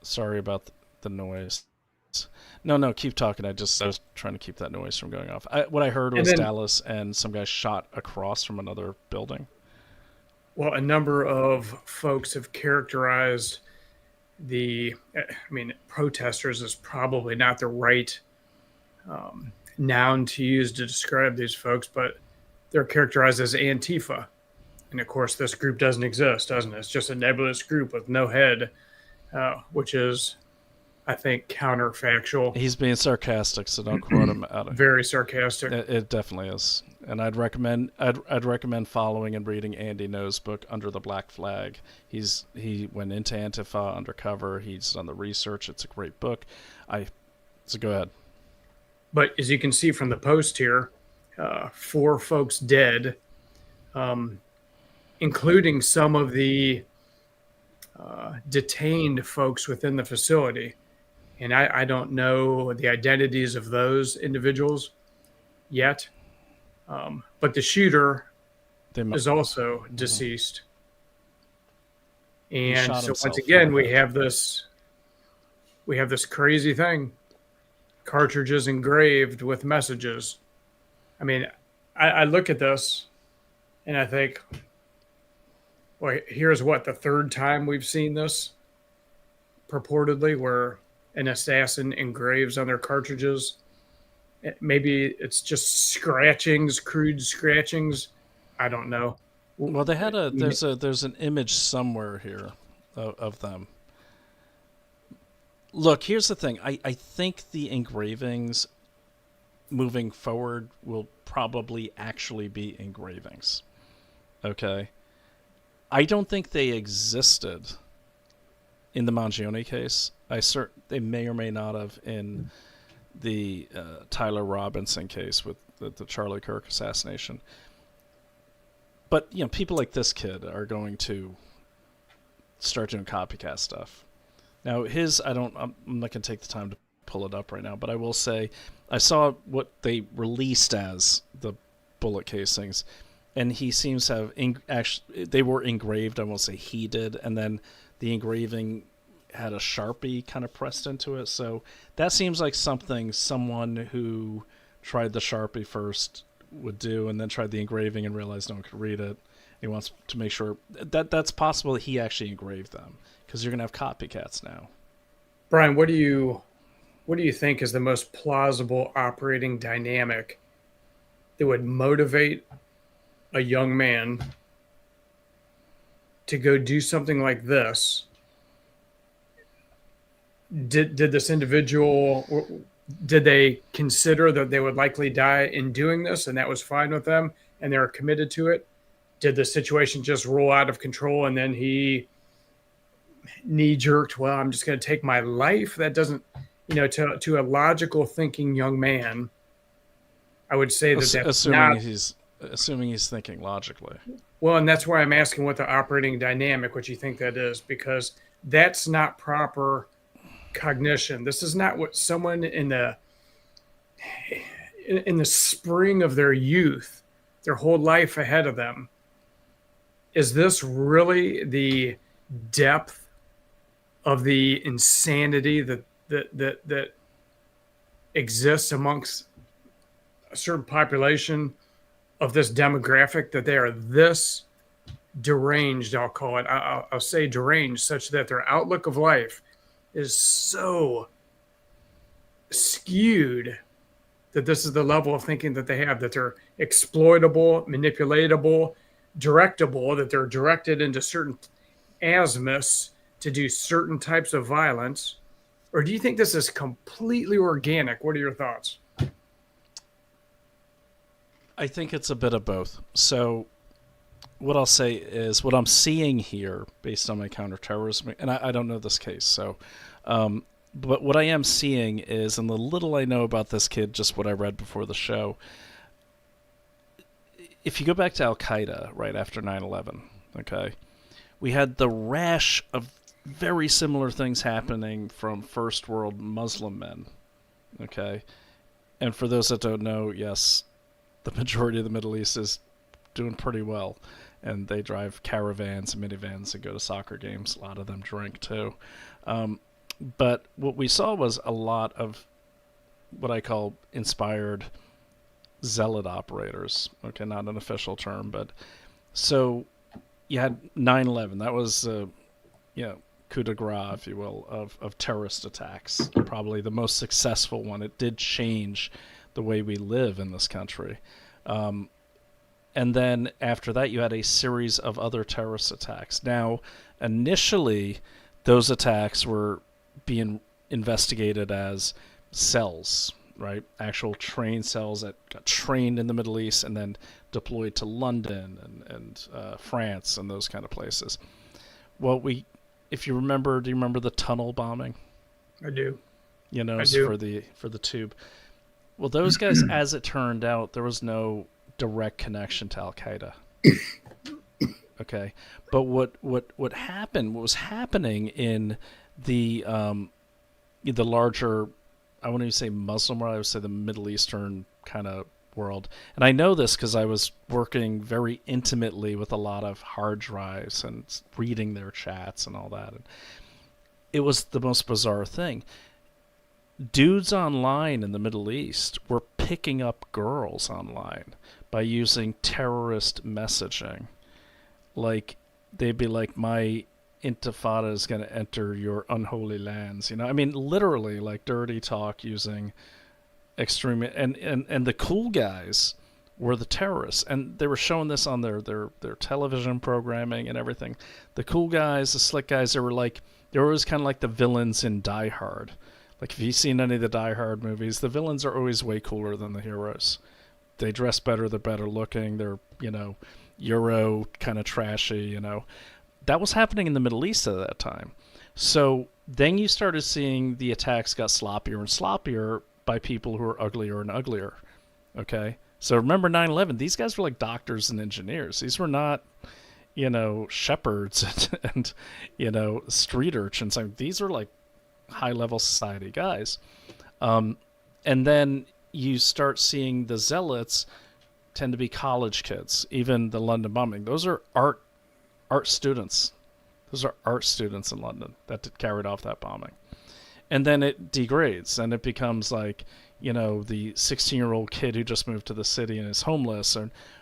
Sorry about the noise. No, keep talking. I was trying to keep that noise from going off. What I heard was Dallas and some guy shot across from another building. Well, a number of folks have characterized protesters is probably not the right noun to use to describe these folks, but they're characterized as Antifa. And of course, this group doesn't exist, doesn't it? It's just a nebulous group with no head, which is, I think, counterfactual. He's being sarcastic, so don't quote him out. Very sarcastic. It definitely is. And I'd recommend following and reading Andy No's book, Under the Black Flag. He went into Antifa undercover. He's done the research. It's a great book. So go ahead. But as you can see from the post here, 4 folks dead, including some of the detained folks within the facility. And I don't know the identities of those individuals yet. But the shooter is also deceased. And so once again, we have this crazy thing. Cartridges engraved with messages. I mean, I look at this and I think, well, here's the third time we've seen this purportedly, where an assassin engraves on their cartridges. Maybe it's just scratchings, crude scratchings. I don't know. Well, they had there's an image somewhere here of them. Look, here's the thing. I think the engravings moving forward will probably actually be engravings. Okay? I don't think they existed in the Mangione case. They may or may not have in the Tyler Robinson case with the Charlie Kirk assassination. But, people like this kid are going to start doing copycat stuff. Now, I'm not going to take the time to pull it up right now, but I will say I saw what they released as the bullet casings, and he seems to have actually they were engraved. I won't say he did, and then the engraving had a Sharpie kind of pressed into it. So that seems like something someone who tried the Sharpie first would do, and then tried the engraving and realized no one could read it. He wants to make sure that's possible that he actually engraved them, because you're gonna have copycats now. Brian, what do you think is the most plausible operating dynamic that would motivate a young man to go do something like this? Did this individual, did they consider that they would likely die in doing this, and that was fine with them, and they were committed to it? Did the situation just roll out of control, and then he knee-jerked, well, I'm just going to take my life? That doesn't, to a logical thinking young man, I would say that's assuming he's thinking logically. Well, and that's why I'm asking what the operating dynamic, what you think that is, because that's not proper cognition. This is not what someone in the spring of their youth, their whole life ahead of them. Is this really the depth of the insanity that exists amongst a certain population of this demographic, that they are this deranged? I'll call it. I'll say deranged, such that their outlook of life is so skewed that this is the level of thinking that they have, that they're exploitable, manipulatable, directable, that they're directed into certain azimuths to do certain types of violence? Or do you think this is completely organic? What are your thoughts? I think it's a bit of both. So what I'll say is what I'm seeing here, based on my counterterrorism, and I don't know this case, so but what I am seeing is, and the little I know about this kid, just what I read before the show, if you go back to Al-Qaeda right after 9/11, okay, we had the rash of very similar things happening from first world Muslim men, okay? And for those that don't know, yes, the majority of the Middle East is doing pretty well, and they drive caravans and minivans and go to soccer games. A lot of them drink too. But what we saw was a lot of what I call inspired zealot operators. Okay, not an official term, but so you had 9/11. That was, coup de grace, if you will, of terrorist attacks. Probably the most successful one. It did change the way we live in this country. And then after that, you had a series of other terrorist attacks. Now, initially, those attacks were being investigated as cells, right? Actual trained cells that got trained in the Middle East and then deployed to London and France and those kind of places. Well, if you remember, do you remember the tunnel bombing? I do. I do. For the tube. Well, those guys, as it turned out, there was no direct connection to Al-Qaeda. Okay, but what was happening in the larger, I wouldn't even say Muslim world, I would say the Middle Eastern kind of world. And I know this because I was working very intimately with a lot of hard drives and reading their chats and all that. And it was the most bizarre thing. Dudes online in the Middle East were picking up girls online by using terrorist messaging. Like, they'd be like, my intifada is going to enter your unholy lands. I mean, literally, like dirty talk using extreme. And the cool guys were the terrorists. And they were showing this on their television programming and everything. The cool guys, the slick guys, they were always kind of like the villains in Die Hard. Like, if you've seen any of the Die Hard movies, the villains are always way cooler than the heroes. They dress better, they're better looking, they're, Euro kind of trashy, That was happening in the Middle East at that time. So then you started seeing the attacks got sloppier and sloppier by people who are uglier and uglier. Okay? So remember 9/11, these guys were like doctors and engineers. These were not, shepherds and street urchins. I mean, these are like high-level society guys. And then you start seeing the zealots tend to be college kids. Even the London bombing, those are art students. Those are art students in London that carried off that bombing. And then it degrades, and it becomes like, the 16-year-old kid who just moved to the city and is homeless,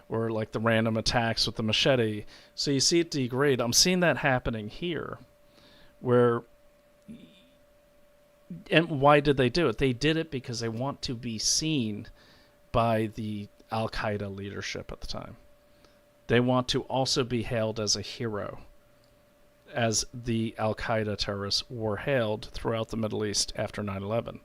or like the random attacks with the machete. So you see it degrade. I'm seeing that happening here, where. And why did they do it? They did it because they want to be seen by the Al-Qaeda leadership at the time. They want to also be hailed as a hero, as the Al-Qaeda terrorists were hailed throughout the Middle East after 9/11.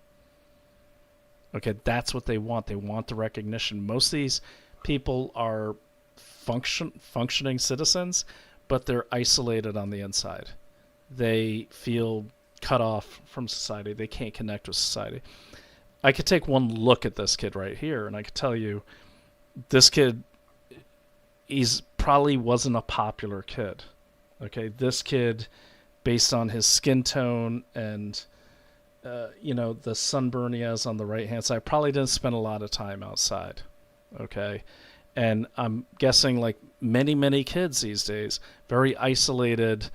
Okay, that's what they want. They want the recognition. Most of these people are functioning citizens, but they're isolated on the inside. They feel cut off from society. They can't connect with society. I could take one look at this kid right here, and I could tell you, this kid, he's probably wasn't a popular kid. Okay, this kid, based on his skin tone and the sunburn he has on the right hand side, probably didn't spend a lot of time outside. Okay, and I'm guessing like many kids these days, very isolated,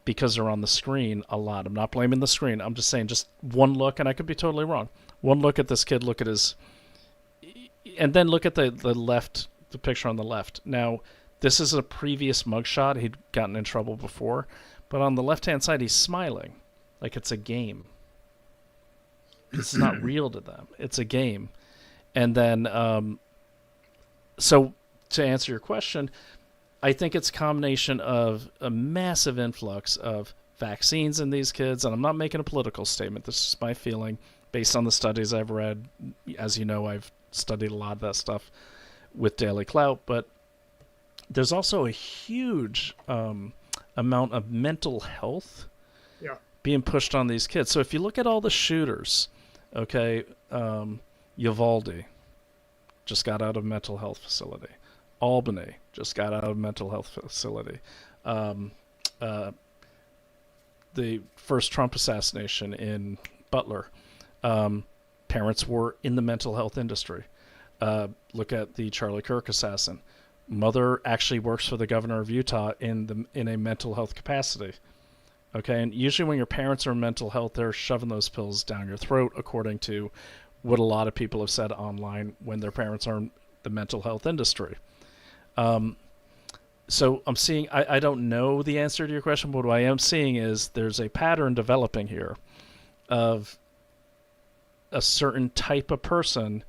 because they're on the screen a lot. I'm not blaming the screen. I'm just saying, just one look, and I could be totally wrong. One look at this kid, look at his, and then look at the left, the picture on the left. Now, this is a previous mugshot. He'd gotten in trouble before, but on the left-hand side, he's smiling, like it's a game. It's not real to them. It's a game. And then, so to answer your question, I think it's a combination of a massive influx of vaccines in these kids, and I'm not making a political statement. This is my feeling based on the studies I've read. As you know, I've studied a lot of that stuff with Daily Clout, but there's also a huge amount of mental health being pushed on these kids. So if you look at all the shooters, okay, Uvalde just got out of a mental health facility. Albany just got out of a mental health facility. The first Trump assassination in Butler, parents were in the mental health industry. Look at the Charlie Kirk assassin. Mother actually works for the governor of Utah in a mental health capacity. Okay, and usually when your parents are in mental health, they're shoving those pills down your throat, according to what a lot of people have said online when their parents are in the mental health industry. So I'm seeing, I don't know the answer to your question, but what I am seeing is there's a pattern developing here of a certain type of person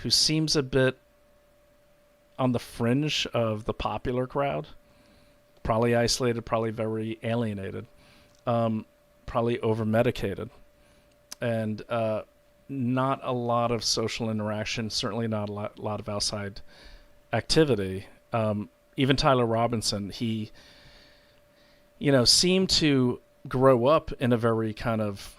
who seems a bit on the fringe of the popular crowd, probably isolated, probably very alienated, probably over-medicated, and not a lot of social interaction, certainly not a lot of outside activity. Even Tyler Robinson, he, seemed to grow up in a very kind of,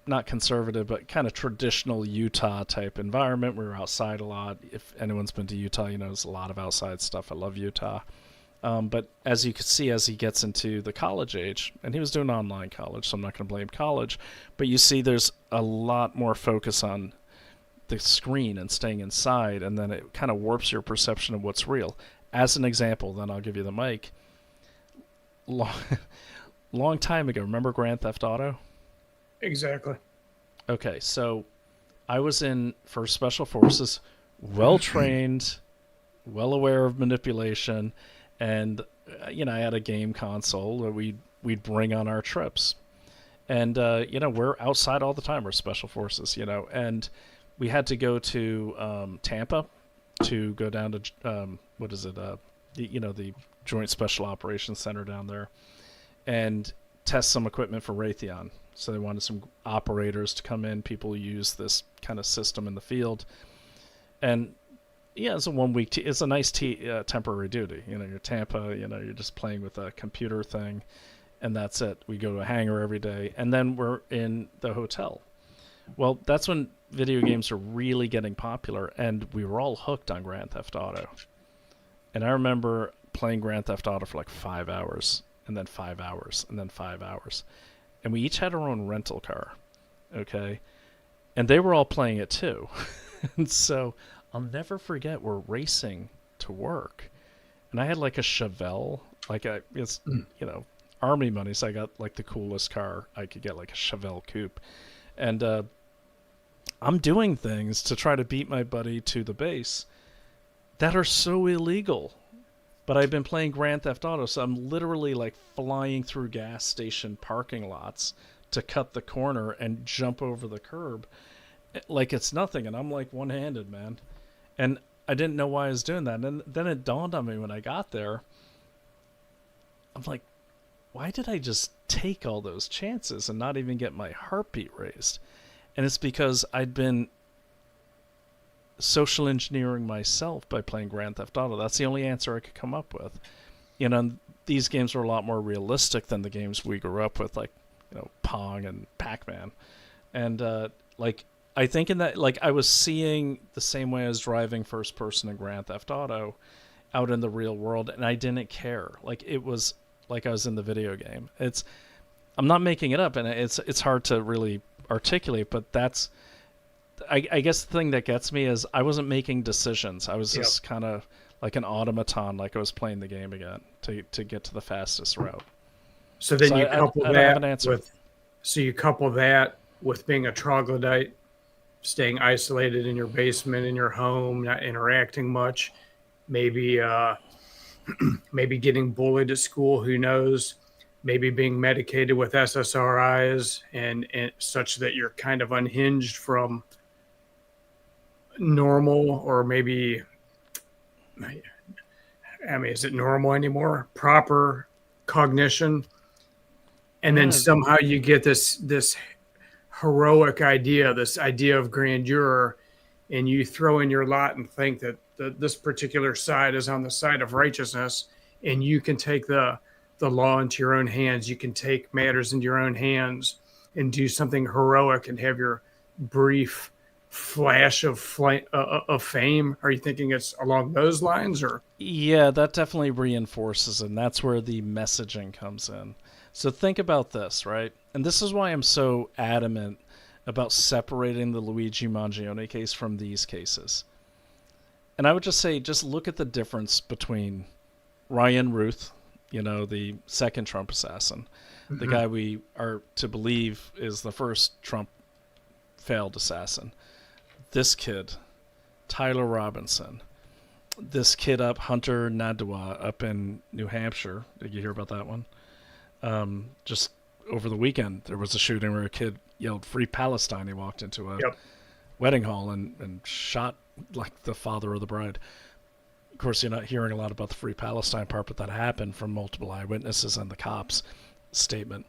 not conservative, but kind of traditional Utah type environment. We were outside a lot. If anyone's been to Utah, there's a lot of outside stuff. I love Utah. But as you can see, as he gets into the college age, and he was doing online college, so I'm not going to blame college, but you see there's a lot more focus on the screen and staying inside, and then it kind of warps your perception of what's real. As an example, then I'll give you the mic. Long time ago, remember Grand Theft Auto? Exactly. Okay, so I was in for Special Forces, well-trained, well aware of manipulation, and I had a game console that we'd bring on our trips. And we're outside all the time. We're Special Forces, and we had to go to Tampa to go down to the Joint Special Operations Center down there and test some equipment for Raytheon. So they wanted some operators to come in, people who use this kind of system in the field. And it's a 1 week, it's a nice temporary duty. You're Tampa, you're just playing with a computer thing, and that's it. We go to a hangar every day, and then we're in the hotel. Well, that's when video games are really getting popular, and we were all hooked on Grand Theft Auto. And I remember playing Grand Theft Auto for like 5 hours, and then 5 hours, and then 5 hours. and we each had our own rental car, okay? And they were all playing it too. And so I'll never forget, we're racing to work. And I had like a Chevelle, it's, army money, so I got like the coolest car I could get, like a Chevelle coupe. And I'm doing things to try to beat my buddy to the base that are so illegal. But I've been playing Grand Theft Auto, so I'm literally like flying through gas station parking lots to cut the corner and jump over the curb like it's nothing. And I'm like one-handed, man. And I didn't know why I was doing that. And then it dawned on me when I got there. I'm like, why did I just take all those chances and not even get my heartbeat raised? And it's because I'd been social engineering myself by playing Grand Theft Auto. That's the only answer I could come up with. These games were a lot more realistic than the games we grew up with, like, Pong and Pac-Man. And, I think in that, I was seeing the same way I was driving first person in Grand Theft Auto out in the real world, and I didn't care. It was like I was in the video game. I'm not making it up, and it's hard to really articulate, but that's, I guess the thing that gets me is I wasn't making decisions. I was just kind of like an automaton, like I was playing the game again to get to the fastest route. So then you couple that with being a troglodyte, staying isolated in your basement, in your home, not interacting much, maybe getting bullied at school, who knows, maybe being medicated with SSRIs and such that you're kind of unhinged from normal, or maybe, is it normal anymore? Proper cognition. And then somehow you get this heroic idea, this idea of grandeur, and you throw in your lot and think that this particular side is on the side of righteousness, and you can take the law into your own hands. You can take matters into your own hands and do something heroic and have your brief flash of fame. Are you thinking it's along those lines, or? Yeah, that definitely reinforces, and that's where the messaging comes in. So think about this, right? And this is why I'm so adamant about separating the Luigi Mangione case from these cases. And I would just say, just look at the difference between Ryan Ruth, the second Trump assassin, the guy we are to believe is the first Trump failed assassin. This kid, Tyler Robinson, this kid Hunter Nadua up in New Hampshire. Did you hear about that one? Just over the weekend, there was a shooting where a kid yelled "Free Palestine." He walked into a wedding hall and shot like the father of the bride. Of course, you're not hearing a lot about the Free Palestine part, but that happened from multiple eyewitnesses and the cops' statement.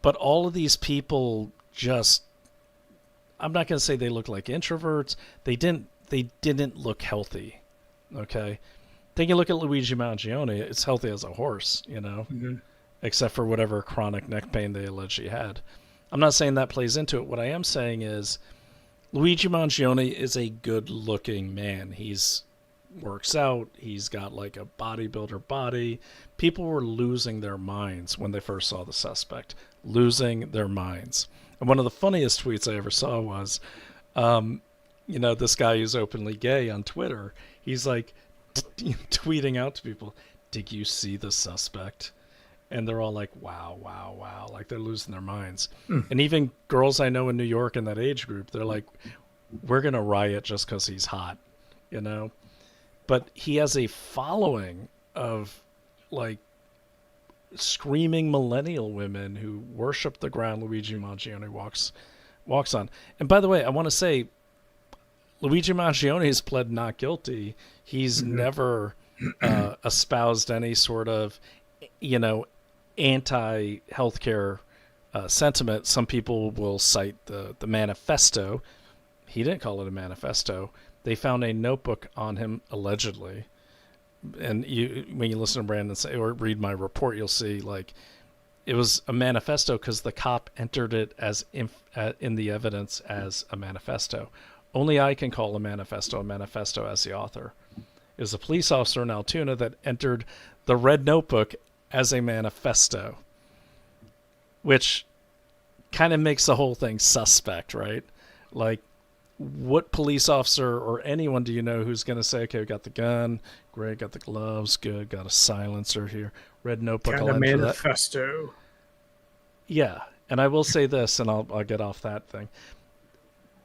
But all of these people I'm not going to say they look like introverts. They didn't look healthy. Okay. Then you look at Luigi Mangione, it's healthy as a horse, except for whatever chronic neck pain they allege he had. I'm not saying that plays into it. What I am saying is Luigi Mangione is a good-looking man. He's works out. He's got like a bodybuilder body. People were losing their minds when they first saw the suspect. Losing their minds. And one of the funniest tweets I ever saw was, this guy who's openly gay on Twitter, he's like tweeting out to people, "Did you see the suspect?" And they're all like, wow, wow, wow. Like they're losing their minds. And even girls I know in New York in that age group, they're like, we're going to riot just because he's hot, But he has a following of like screaming millennial women who worship the ground Luigi Mangione walks on. And by the way, I want to say Luigi Mangione has pled not guilty. He's never espoused any sort of, anti-healthcare sentiment. Some people will cite the manifesto. He didn't call it a manifesto. They found a notebook on him, allegedly. And when you listen to Brandon say or read my report, you'll see it was a manifesto because the cop entered it as in the evidence as a manifesto. Only I can call a manifesto as the author. It was a police officer in Altoona that entered the red notebook as a manifesto, which kind of makes the whole thing suspect, right? Like, what police officer or anyone do you know who's going to say, okay, we got the gun, great, got the gloves, good, got a silencer here, red notebook, Kind I'll of enter that. manifesto. Yeah, and I will say this, and I'll get off that thing.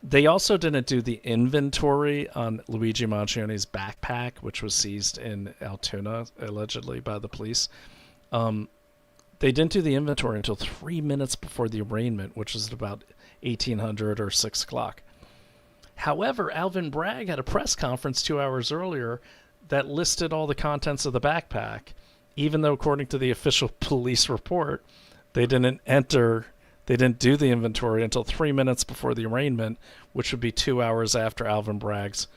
They also didn't do the inventory on Luigi Mangioni's backpack, which was seized in Altoona, allegedly, by the police. They didn't do the inventory until 3 minutes before the arraignment, which was at about 1800 or 6 o'clock. However, Alvin Bragg had a press conference 2 hours earlier that listed all the contents of the backpack, even though, according to the official police report, they didn't do the inventory until 3 minutes before the arraignment, which would be 2 hours after Alvin Bragg's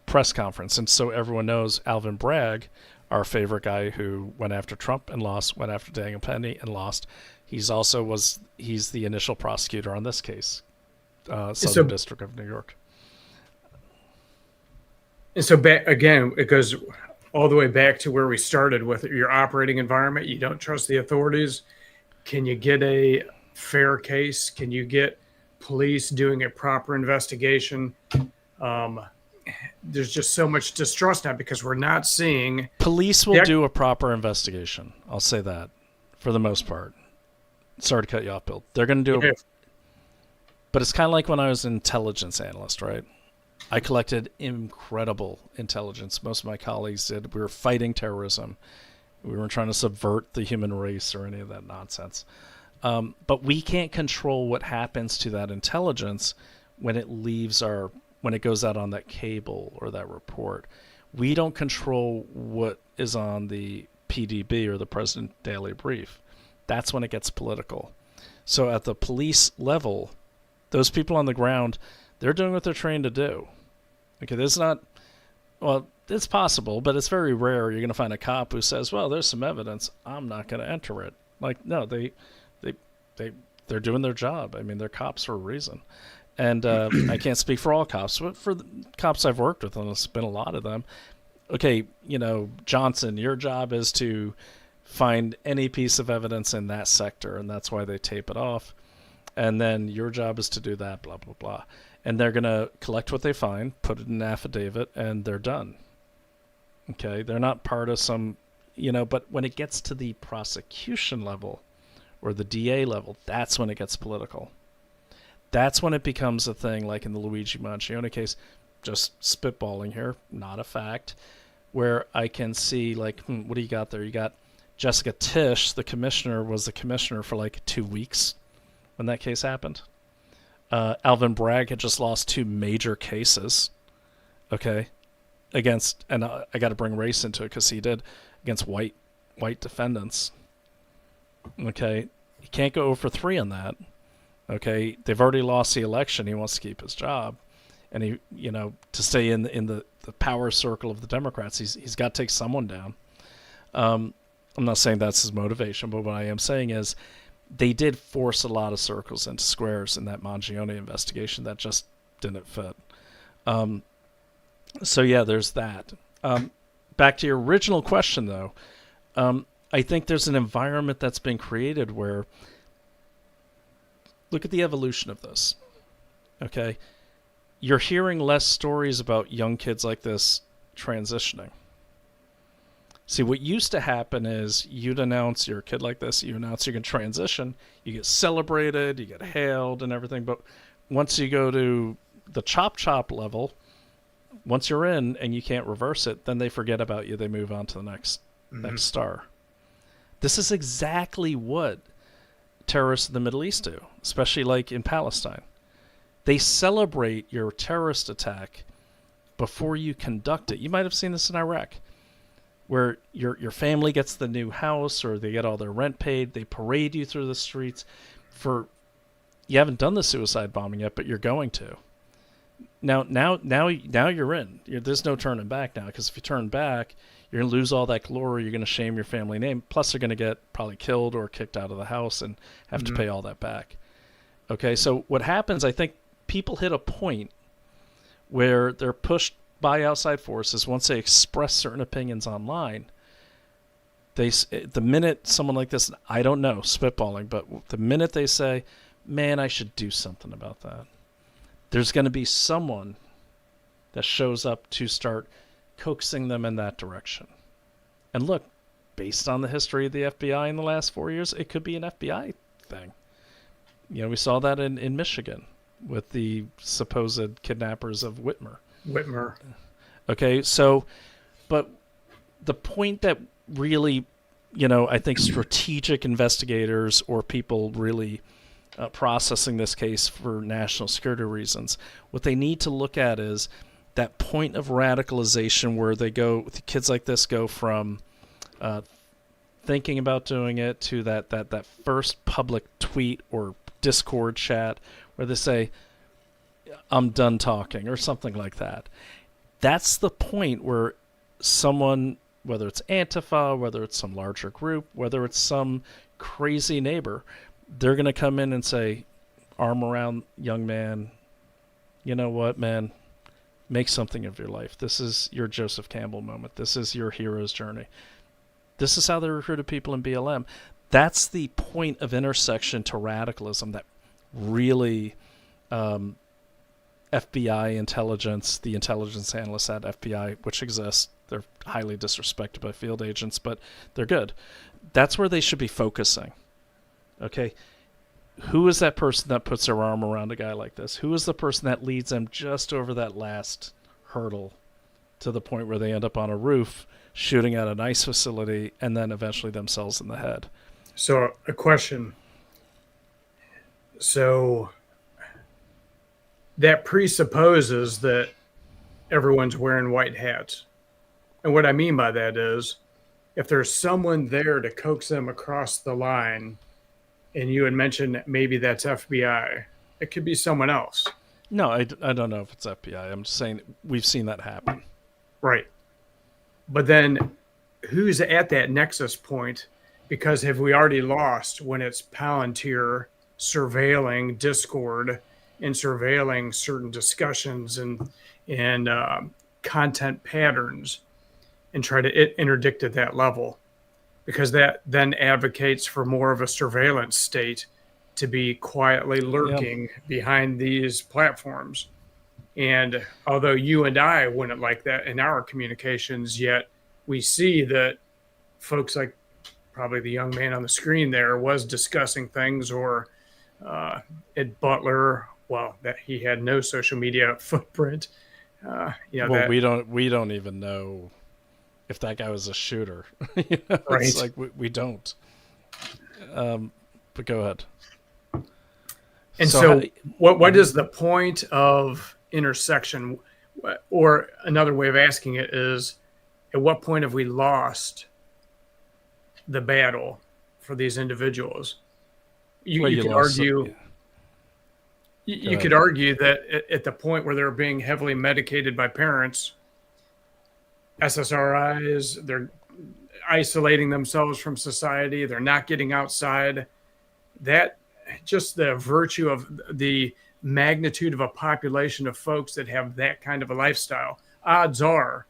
press conference. And so everyone knows Alvin Bragg, our favorite guy who went after Trump and lost, went after Daniel Penny and lost. He's the initial prosecutor on this case, Southern District of New York. And so back again, it goes all the way back to where we started with your operating environment. You don't trust the authorities. Can you get a fair case? Can you get police doing a proper investigation? There's just so much distrust now because we're not seeing. Police will do a proper investigation. I'll say that for the most part. Sorry to cut you off, Bill. They're going to do it. But it's kind of like when I was an intelligence analyst, right? I collected incredible intelligence. Most of my colleagues did. We were fighting terrorism. We weren't trying to subvert the human race or any of that nonsense. But we can't control what happens to that intelligence when it when it goes out on that cable or that report. We don't control what is on the PDB or the President Daily Brief. That's when it gets political. So at the police level, those people on the ground, they're doing what they're trained to do. Okay, it's possible, but it's very rare you're going to find a cop who says, well, there's some evidence, I'm not going to enter it. Like, no, they're doing their job. I mean, they're cops for a reason. And I can't speak for all cops, but for the cops I've worked with, and it's been a lot of them, okay, Johnson, your job is to find any piece of evidence in that sector, and that's why they tape it off. And then your job is to do that, blah, blah, blah. And they're going to collect what they find, put it in an affidavit, and they're done. Okay? They're not part of some, but when it gets to the prosecution level or the DA level, that's when it gets political. That's when it becomes a thing like in the Luigi Mangione case, just spitballing here, not a fact, where I can see, like, what do you got there? You got Jessica Tisch, the commissioner, was the commissioner for like 2 weeks when that case happened. Alvin Bragg had just lost 2 major cases, okay, against, and I got to bring race into it because he did, against white defendants. Okay, he can't go over 3 on that. Okay, they've already lost the election. He wants to keep his job, and he, to stay in the power circle of the Democrats, he's got to take someone down. I'm not saying that's his motivation, but what I am saying is they did force a lot of circles into squares in that Mangione investigation that just didn't fit. So yeah, there's that. Back to your original question, though. I think there's an environment that's been created where, look at the evolution of this. Okay, you're hearing less stories about young kids like this transitioning. See, what used to happen is you'd announce you're a kid like this, you announce you're going to transition, you get celebrated, you get hailed and everything, but once you go to the chop level, once you're in and you can't reverse it, then they forget about you, they move on to the next star. This is exactly what terrorists in the Middle East do, especially like in Palestine. They celebrate your terrorist attack before you conduct it. You might have seen this in Iraq, where your family gets the new house or they get all their rent paid. They parade you through the streets you haven't done the suicide bombing yet, but you're going to. Now you're in. There's no turning back now, because if you turn back, you're going to lose all that glory. You're going to shame your family name. Plus, they're going to get probably killed or kicked out of the house and have to pay all that back. Okay, so what happens, I think people hit a point where they're pushed by outside forces. Once they express certain opinions online, the minute someone like this, I don't know, spitballing, but the minute they say, man, I should do something about that. There's going to be someone that shows up to start coaxing them in that direction. And look, based on the history of the FBI in the last 4 years, it could be an FBI thing. We saw that in Michigan with the supposed kidnappers of Whitmer. Okay, so, but the point that really, I think strategic investigators or people really processing this case for national security reasons, what they need to look at is that point of radicalization where kids like this go from thinking about doing it to that first public tweet or Discord chat where they say, I'm done talking, or something like that. That's the point where someone, whether it's Antifa, whether it's some larger group, whether it's some crazy neighbor, they're going to come in and say, arm around young man, you know what, man, make something of your life. This is your Joseph Campbell moment. This is your hero's journey. This is how they recruited people in BLM. That's the point of intersection to radicalism that really FBI intelligence, the intelligence analysts at FBI, which exists, they're highly disrespected by field agents, but they're good. That's where they should be focusing. Okay? Who is that person that puts their arm around a guy like this? Who is the person that leads them just over that last hurdle to the point where they end up on a roof shooting at an ICE facility and then eventually themselves in the head? So, a question. So, that presupposes that everyone's wearing white hats. And what I mean by that is, if there's someone there to coax them across the line, and you had mentioned maybe that's FBI, it could be someone else. No, I don't know if it's FBI. I'm just saying we've seen that happen. Right. But then who's at that nexus point? Because have we already lost when it's Palantir surveilling Discord and surveilling certain discussions and content patterns and try to interdict at that level? Because that then advocates for more of a surveillance state to be quietly lurking behind these platforms. And although you and I wouldn't like that in our communications, yet we see that folks like probably the young man on the screen there was discussing things, or Ed Butler, well, that he had no social media footprint. We don't even know if that guy was a shooter. Right. It's like we don't. But go ahead. And so what is the point of intersection? Or another way of asking it is, at what point have we lost the battle for these individuals? You could argue. You could argue that at the point where they're being heavily medicated by parents, SSRIs, they're isolating themselves from society, they're not getting outside. That just the virtue of the magnitude of a population of folks that have that kind of a lifestyle, odds are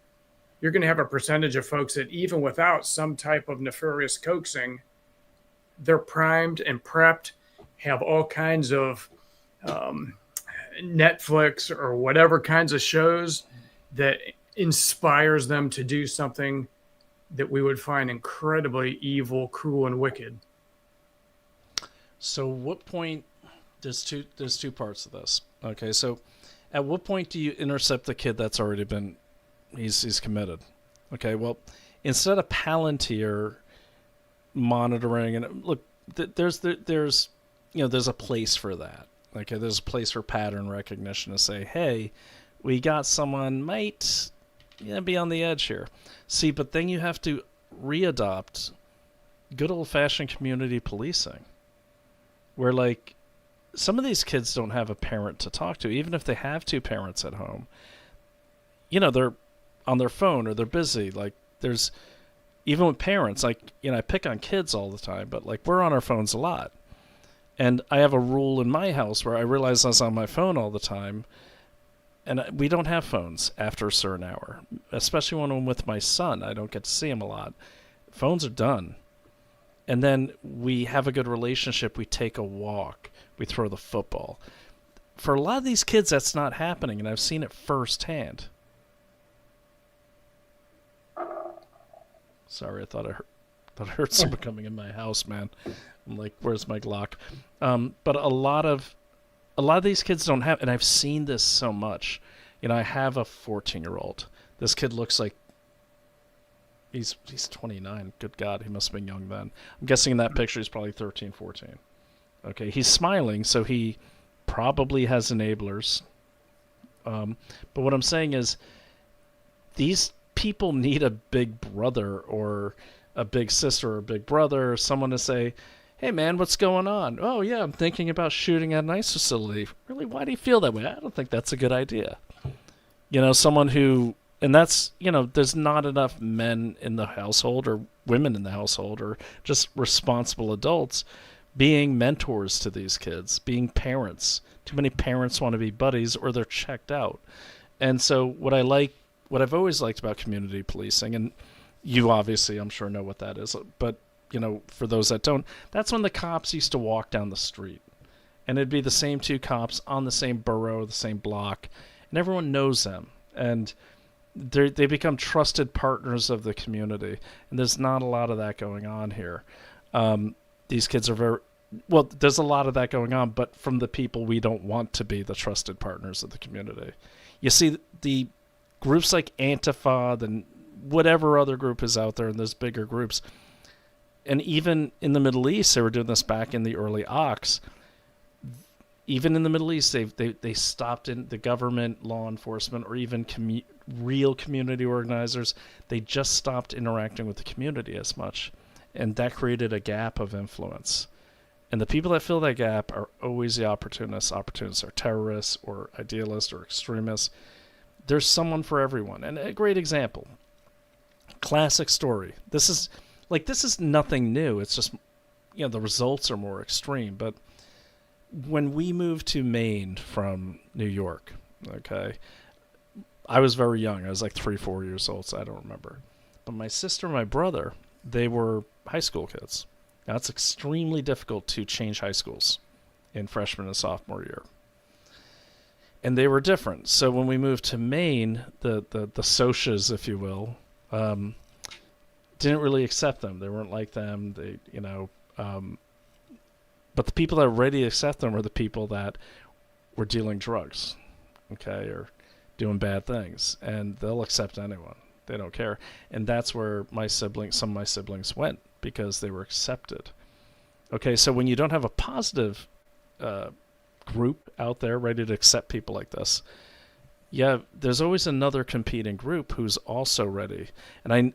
you're going to have a percentage of folks that even without some type of nefarious coaxing, they're primed and prepped, have all kinds of Netflix or whatever kinds of shows that inspires them to do something that we would find incredibly evil, cruel, and wicked. So what point, there's two parts of this. Okay, so at what point do you intercept the kid that's already been, he's committed? Okay, well, instead of Palantir monitoring, and look, there's a place for that. Okay, there's a place for pattern recognition to say, hey, we got someone might be on the edge here. See, but then you have to readopt good old-fashioned community policing, where like some of these kids don't have a parent to talk to, even if they have two parents at home. They're on their phone or they're busy. Like there's, even with parents, like, I pick on kids all the time, but like we're on our phones a lot. And I have a rule in my house where I realize I was on my phone all the time, and we don't have phones after a certain hour, especially when I'm with my son. I don't get to see him a lot. Phones are done. And then we have a good relationship. We take a walk. We throw the football. For a lot of these kids, that's not happening, and I've seen it firsthand. Sorry, I thought I heard someone coming in my house, man. I'm like, where's my Glock? But a lot of these kids don't have, and I've seen this so much. I have a 14-year-old. This kid looks like he's 29. Good God, he must have been young then. I'm guessing in that picture he's probably 13, 14. Okay, he's smiling, so he probably has enablers. But what I'm saying is, these people need a big brother or a big sister or a big brother or someone to say, hey man, what's going on? Oh yeah, I'm thinking about shooting at an ICE facility. Really, why do you feel that way? I don't think that's a good idea. Someone who, and that's, there's not enough men in the household or women in the household or just responsible adults being mentors to these kids, being parents. Too many parents want to be buddies or they're checked out. And so what I've always liked about community policing, and you obviously, I'm sure, know what that is, but, for those that don't, that's when the cops used to walk down the street. And it'd be the same two cops on the same borough, the same block, and everyone knows them. And they become trusted partners of the community. And there's not a lot of that going on here. These kids are there's a lot of that going on, but from the people we don't want to be the trusted partners of the community. You see, the groups like Antifa and whatever other group is out there, and there's bigger groups. And even in the Middle East, they were doing this back in the early aughts. Even in the Middle East, they stopped in the government, law enforcement, or even real community organizers. They just stopped interacting with the community as much. And that created a gap of influence. And the people that fill that gap are always the opportunists. Opportunists are terrorists or idealists or extremists. There's someone for everyone. And a great example. Classic story. This is nothing new. It's just, the results are more extreme. But when we moved to Maine from New York, okay, I was very young. I was like 3-4 years old, so I don't remember. But my sister and my brother, they were high school kids. Now, it's extremely difficult to change high schools in freshman and sophomore year. And they were different. So when we moved to Maine, the socias, if you will, didn't really accept them. They weren't like them. But the people that were ready to accept them were the people that were dealing drugs, okay, or doing bad things. And they'll accept anyone. They don't care. And that's where some of my siblings went, because they were accepted. Okay, so when you don't have a positive group out there ready to accept people like this, there's always another competing group who's also ready. And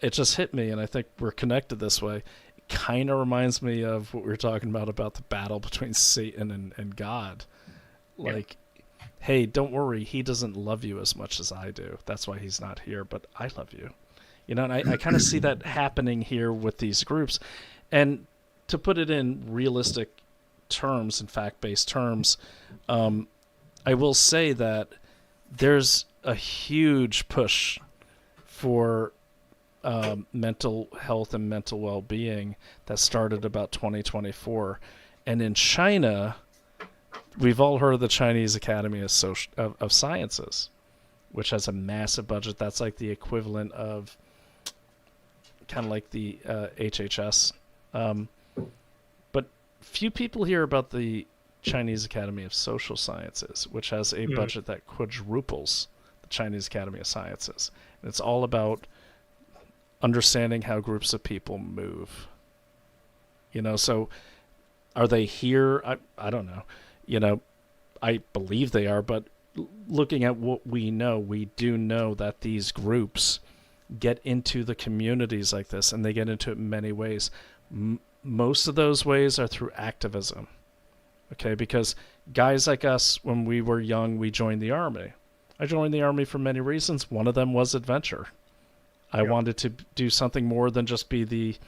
it just hit me, and I think we're connected this way. It kind of reminds me of what we were talking about the battle between Satan and God. Like, hey, don't worry, he doesn't love you as much as I do. That's why he's not here, but I love you. And I kind of see that happening here with these groups. And to put it in realistic terms and fact-based terms, I will say that there's a huge push for mental health and mental well-being that started about 2024. And in China, we've all heard of the Chinese Academy of Sciences, which has a massive budget. That's like the equivalent of kind of like the HHS. But few people hear about the Chinese Academy of Social Sciences, which has a budget that quadruples the Chinese Academy of Sciences. And it's all about understanding how groups of people move. So are they here? I don't know. I believe they are, but looking at what we know, we do know that these groups get into the communities like this, and they get into it in many ways. Most of those ways are through activism. Okay, because guys like us, when we were young, we joined the Army. I joined the Army for many reasons. One of them was adventure. I wanted to do something more than just be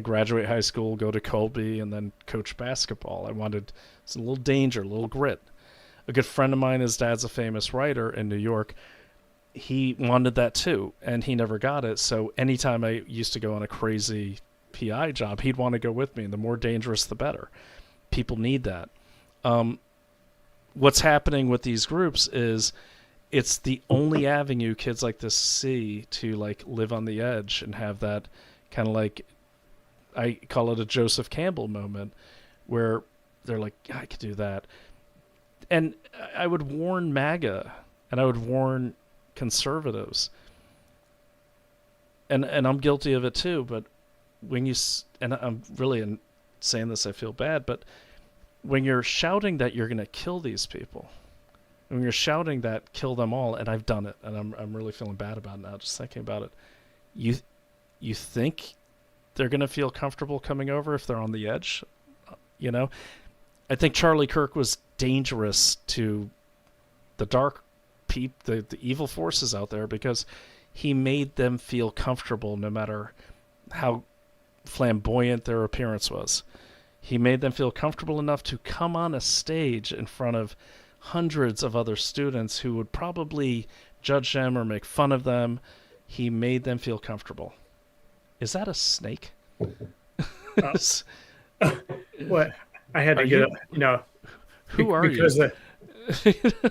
graduate high school, go to Colby, and then coach basketball. I wanted a little danger, a little grit. A good friend of mine, his dad's a famous writer in New York. He wanted that too, and he never got it. So anytime I used to go on a crazy PI job, he'd want to go with me. And the more dangerous, the better. People need that. What's happening with these groups is it's the only avenue kids like this see to like live on the edge and have that kind of like, I call it a Joseph Campbell moment, where they're like, yeah, I could do that. And I would warn MAGA, and I would warn conservatives, and I'm guilty of it too, but when you, and I'm really saying this, I feel bad, but when you're shouting that you're going to kill these people, when you're shouting that kill them all, and I've done it, and I'm really feeling bad about it now, just thinking about it, you think they're going to feel comfortable coming over if they're on the edge? You know, I think Charlie Kirk was dangerous to the dark the evil forces out there, because he made them feel comfortable no matter how flamboyant their appearance was. He made them feel comfortable enough to come on a stage in front of hundreds of other students who would probably judge them or make fun of them. He made them feel comfortable. Is that a snake? What? I had to get who are because you?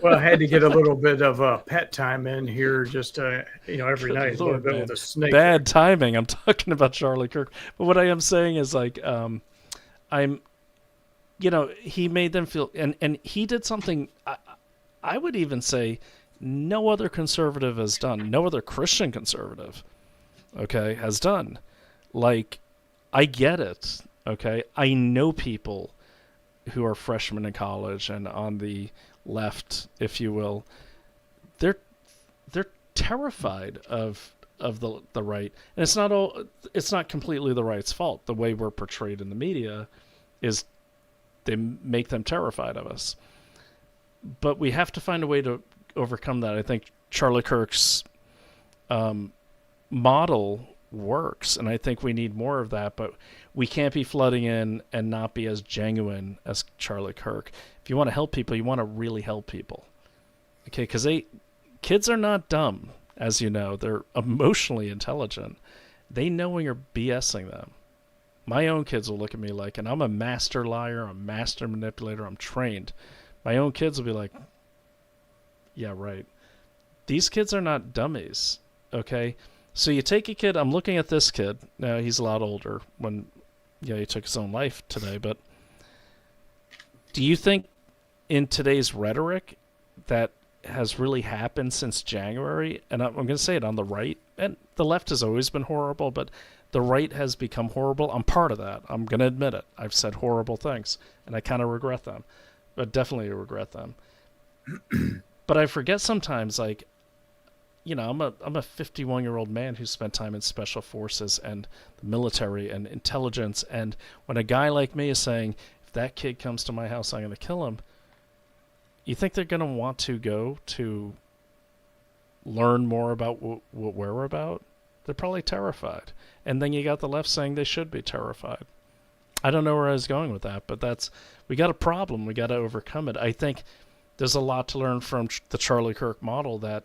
Well, I had to get a little bit of pet time in here, just every night, a little bit man. with a snake. Bad timing. I'm talking about Charlie Kirk, but what I am saying is like, he made them feel, and he did something. I would even say no other conservative has done, no other Christian conservative, okay, has done. Like, I get it, okay. I know people who are freshmen in college and on the left, if you will. They're terrified of the right, and it's not completely the right's fault. The way we're portrayed in the media is they make them terrified of us. But we have to find a way to overcome that. I think Charlie Kirk's model works, and I think we need more of that, but we can't be flooding in and not be as genuine as Charlie Kirk. If you want to help people, you want to really help people. Okay, because kids are not dumb, as you know. They're emotionally intelligent. They know when you're BSing them. My own kids will look at me like, and I'm a master liar, I'm a master manipulator, I'm trained. My own kids will be like, yeah, right. These kids are not dummies, okay? So you take a kid, I'm looking at this kid, now he's a lot older when he took his own life today, but do you think in today's rhetoric that has really happened since January, and I'm going to say it on the right, and the left has always been horrible, but the right has become horrible. I'm part of that. I'm going to admit it. I've said horrible things, and I kind of regret them, but definitely regret them. But I forget sometimes, like, I'm a 51-year-old man who spent time in special forces and the military and intelligence, and when a guy like me is saying, if that kid comes to my house, I'm going to kill him, you think they're going to want to go to learn more about what we're about? They're probably terrified. And then you got the left saying they should be terrified. I don't know where I was going with that, but we got a problem. We got to overcome it. I think there's a lot to learn from the Charlie Kirk model that,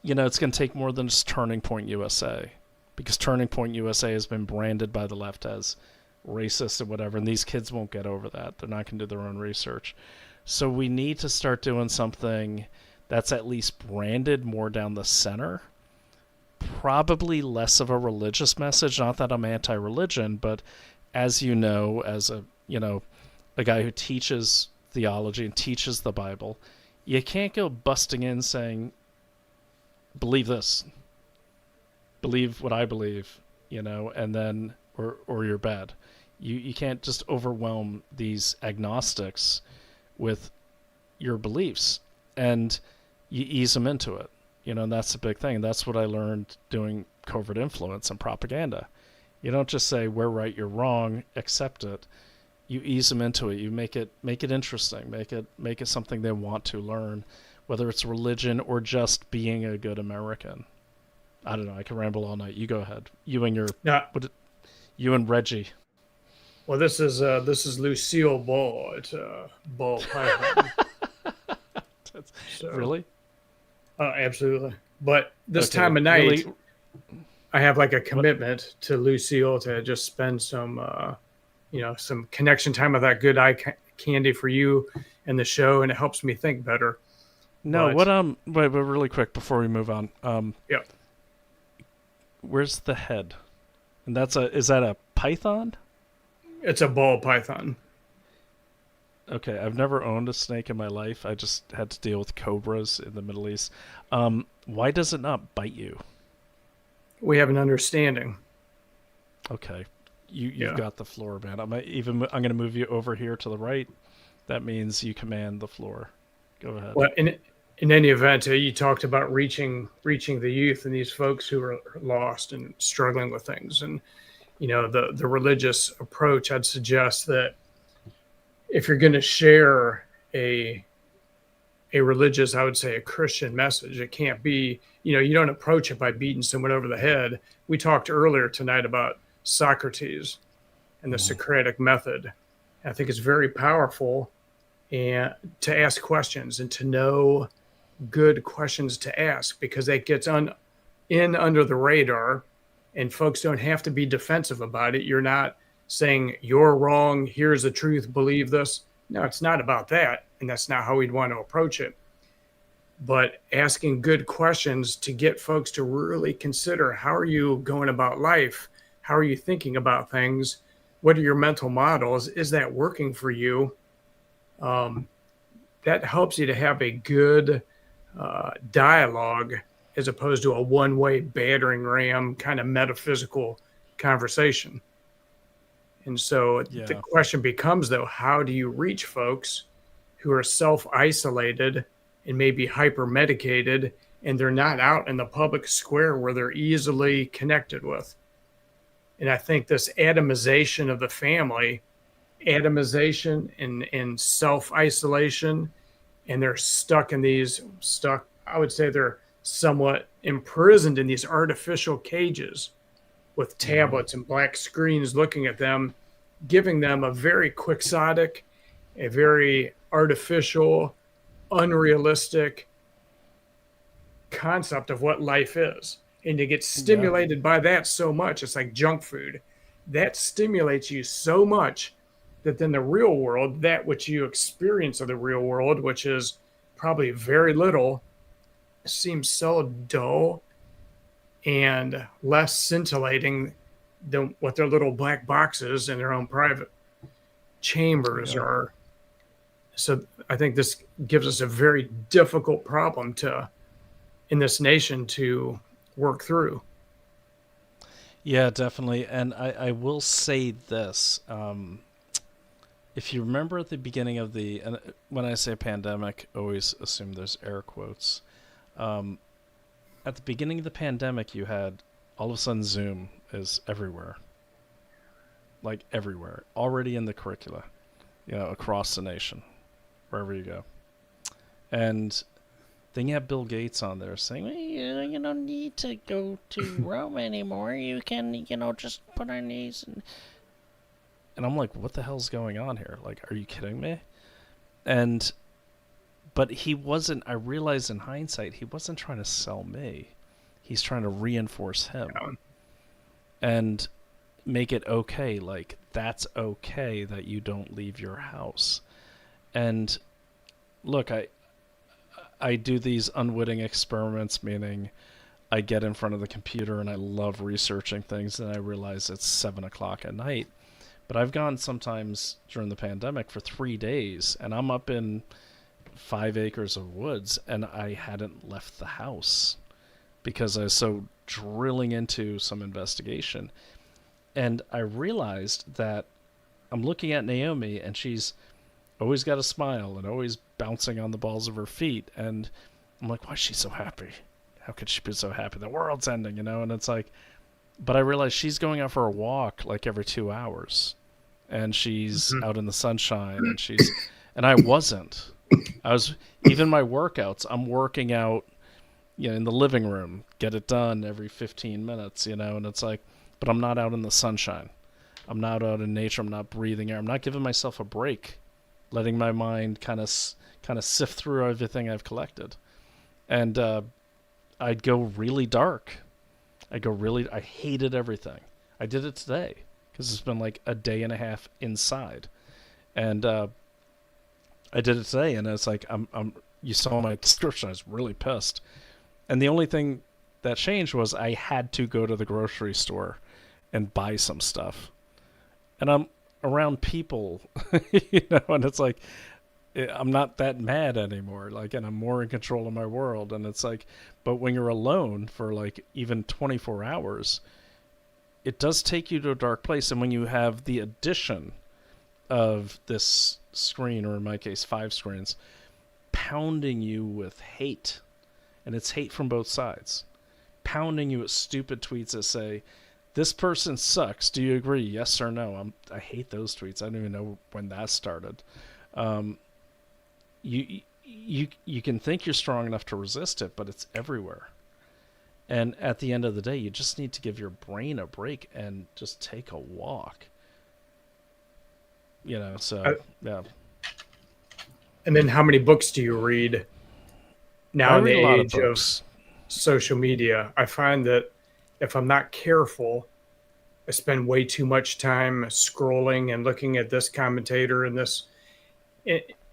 it's going to take more than just Turning Point USA, because Turning Point USA has been branded by the left as racist or whatever, and these kids won't get over that. They're not going to do their own research. So we need to start doing something that's at least branded more down the center. Probably less of a religious message. Not that I'm anti-religion, but as you know, as a guy who teaches theology and teaches the Bible, you can't go busting in saying, believe this, believe what I believe, and then or you're bad. You can't just overwhelm these agnostics with your beliefs, and you ease them into it. And that's the big thing. That's what I learned doing covert influence and propaganda. You don't just say we're right, you're wrong, accept it. You ease them into it. You make it interesting. Make it something they want to learn, whether it's religion or just being a good American. I don't know. I can ramble all night. You go ahead. You and you and Reggie. Well, this is Lucille Ball at Ball Python. Really? Absolutely. But this time of night, I have like a commitment to Lucille to just spend some, some connection time with that good candy for you and the show, and it helps me think better. No, But wait, but really quick before we move on. yeah, Where's the head? And is that a python? it's a ball python. Okay, I've never owned a snake in my life. I just had to deal with cobras in the Middle East. Why does it not bite you? We have an understanding. Okay, you've got the floor, man. I'm going to move you over here to the right. That means you command the floor. Go ahead. Well, in any event, you talked about reaching the youth and these folks who are lost and struggling with things, and the religious approach. I'd suggest that if you're going to share a religious, I would say a Christian message, it can't be, you don't approach it by beating someone over the head. We talked earlier tonight about Socrates and the Socratic method. I think it's very powerful, and to ask questions and to know good questions to ask, because that gets in under the radar, and folks don't have to be defensive about it. You're not saying you're wrong, here's the truth, believe this. No, it's not about that, and that's not how we'd want to approach it. But asking good questions to get folks to really consider, how are you going about life? How are you thinking about things? What are your mental models? Is that working for you? That helps you to have a good dialogue, as opposed to a one-way battering ram kind of metaphysical conversation. And so the question becomes, though, how do you reach folks who are self-isolated and maybe hyper-medicated, and they're not out in the public square where they're easily connected with? And I think this atomization of the family, atomization and self-isolation, and they're I would say they're somewhat imprisoned in these artificial cages with tablets and black screens looking at them, giving them a very quixotic, a very artificial, unrealistic concept of what life is. And to get stimulated by that so much, it's like junk food. That stimulates you so much that then the real world, that which you experience of the real world, which is probably very little, seems so dull and less scintillating than what their little black boxes in their own private chambers are. So I think this gives us a very difficult problem in this nation to work through. Yeah, definitely. And I will say this. If you remember at the beginning of and when I say pandemic, always assume there's air quotes. At the beginning of the pandemic, you had all of a sudden Zoom is everywhere. Like everywhere. Already in the curricula, across the nation, wherever you go. And then you have Bill Gates on there saying, well, you don't need to go to Rome anymore. You can, just put on these. And I'm like, what the hell's going on here? Like, are you kidding me? But he wasn't, I realized in hindsight, he wasn't trying to sell me. He's trying to reinforce him. And make it okay. Like, that's okay that you don't leave your house. And look, I do these unwitting experiments, meaning I get in front of the computer and I love researching things, and I realize it's 7 o'clock at night. But I've gone sometimes during the pandemic for 3 days, and I'm up in 5 acres of woods, and I hadn't left the house because I was so drilling into some investigation. And I realized that I'm looking at Naomi, and she's always got a smile and always bouncing on the balls of her feet. And I'm like, why is she so happy? How could she be so happy? The world's ending, And it's like, but I realized she's going out for a walk like every 2 hours. And she's out in the sunshine, and I wasn't. I was, even my workouts, I'm working out, in the living room, get it done every 15 minutes, and it's like, but I'm not out in the sunshine. I'm not out in nature. I'm not breathing air. I'm not giving myself a break, letting my mind kind of sift through everything I've collected. And I'd go really dark. I go, really? I hated everything. I did it today because it's been like a day and a half inside. And I did it today, and it's like, you saw my description. I was really pissed. And the only thing that changed was I had to go to the grocery store and buy some stuff. And I'm around people, and it's like, I'm not that mad anymore. Like, and I'm more in control of my world. And it's like, but when you're alone for like even 24 hours, it does take you to a dark place. And when you have the addition of this screen, or in my case, 5 screens, pounding you with hate, and it's hate from both sides, pounding you with stupid tweets that say, this person sucks. Do you agree? Yes or no? I hate those tweets. I don't even know when that started. You can think you're strong enough to resist it, but it's everywhere. And at the end of the day, you just need to give your brain a break and just take a walk. So yeah. And then how many books do you read now in the age of social media? I find that if I'm not careful, I spend way too much time scrolling and looking at this commentator and this.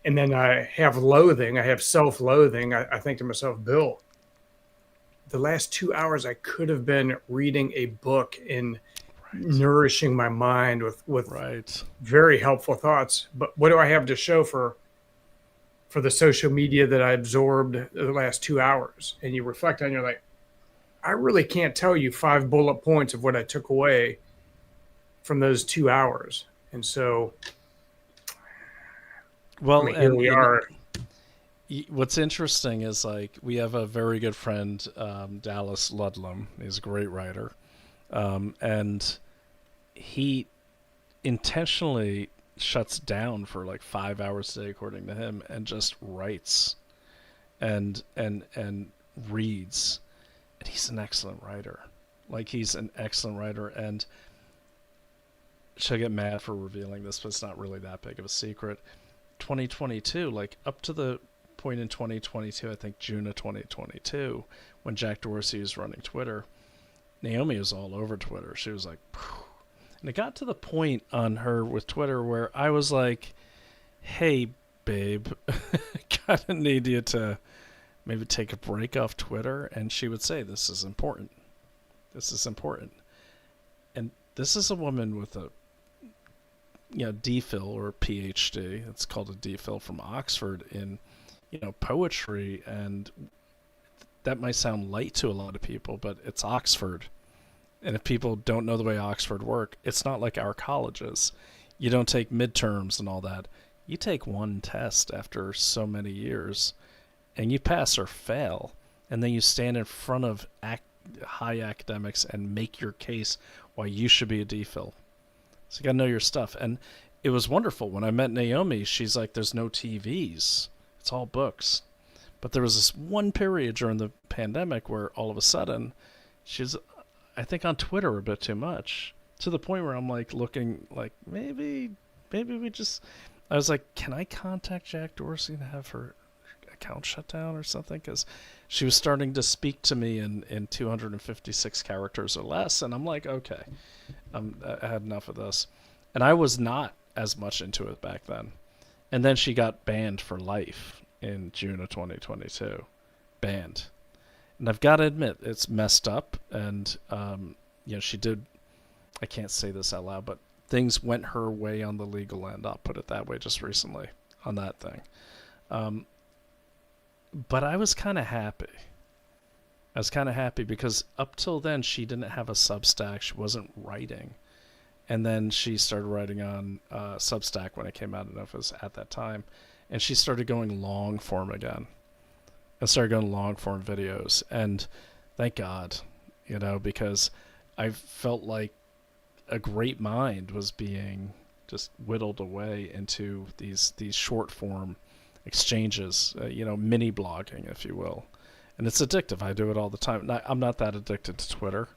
And then I have loathing. I have self-loathing. I think to myself, Bill, the last 2 hours I could have been reading a book and nourishing my mind with very helpful thoughts. But what do I have to show for the social media that I absorbed the last 2 hours? And you reflect on, you're like, I really can't tell you 5 bullet points of what I took away from those 2 hours. And so, well, here we are. What's interesting is, like, we have a very good friend, Dallas Ludlam. He's a great writer. And he intentionally shuts down for like 5 hours a day, according to him, and just writes and reads. And he's an excellent writer. Like, he's an excellent writer. And she'll get mad for revealing this, but it's not really that big of a secret. 2022, like up to the point in 2022, I think June of 2022, when Jack Dorsey was running Twitter, Naomi was all over Twitter. She was like, phew. And it got to the point on her with Twitter where I was like, hey, babe, kind of need you to maybe take a break off Twitter. And she would say, this is important. This is important. And this is a woman with a DPhil or PhD. It's called a DPhil from Oxford in, poetry. And that might sound light to a lot of people, but it's Oxford. And if people don't know the way Oxford work, it's not like our colleges. You don't take midterms and all that. You take one test after so many years, and you pass or fail. And then you stand in front of high academics and make your case why you should be a DPhil. So you got to know your stuff. And it was wonderful. When I met Naomi, she's like, there's no TVs. It's all books. But there was this one period during the pandemic where all of a sudden she's, I think, on Twitter a bit too much, to the point where I'm like looking like maybe we just, I was like, can I contact Jack Dorsey and have her account shut down or something? Because she was starting to speak to me in 256 characters or less. And I'm like, okay, I had enough of this. And I was not as much into it back then. And then she got banned for life in June of 2022. Banned. And I've got to admit, it's messed up. And, she did, I can't say this out loud, but things went her way on the legal end. I'll put it that way, just recently on that thing. But I was kind of happy. I was kind of happy because up till then, she didn't have a Substack. She wasn't writing. And then she started writing on Substack when it came out. I don't know if it was at that time. And she started going long form again. And started going long form videos. And thank God, because I felt like a great mind was being just whittled away into these short form exchanges, mini blogging, if you will. And it's addictive. I do it all the time. I'm not that addicted to Twitter,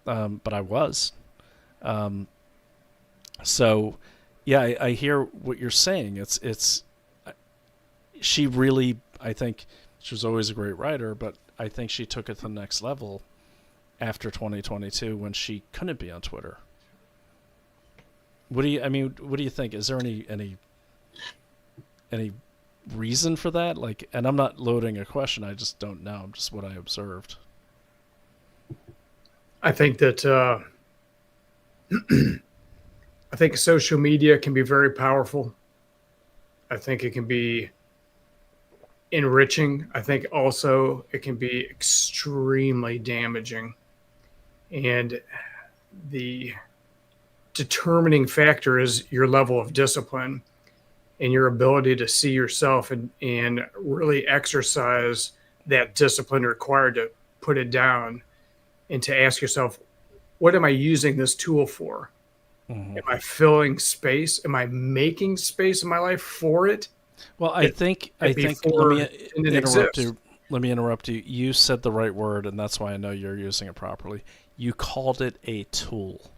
but I was. So, yeah, I hear what you're saying. It's she really, I think, she was always a great writer, but I think she took it to the next level after 2022 when she couldn't be on Twitter. What do you think? Is there any reason for that? Like, and I'm not loading a question. I just don't know. Just what I observed. I think that I think social media can be very powerful. I think it can be enriching. I think also it can be extremely damaging. And the determining factor is your level of discipline and your ability to see yourself and really exercise that discipline required to put it down and to ask yourself, what am I using this tool for? Am I filling space? Am I making space in my life for it? Well, I think let me interrupt you. Let me interrupt you. You said the right word, and that's why I know you're using it properly. You called it a tool,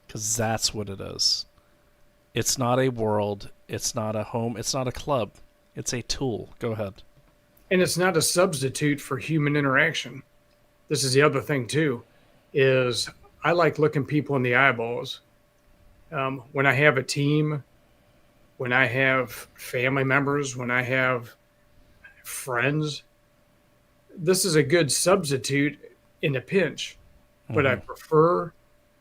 because that's what it is. It's not a world. It's not a home. It's not a club. It's a tool. Go ahead. And it's not a substitute for human interaction. This is the other thing too, is I like looking people in the eyeballs. When I have a team, when I have family members, when I have friends, this is a good substitute in a pinch. But I prefer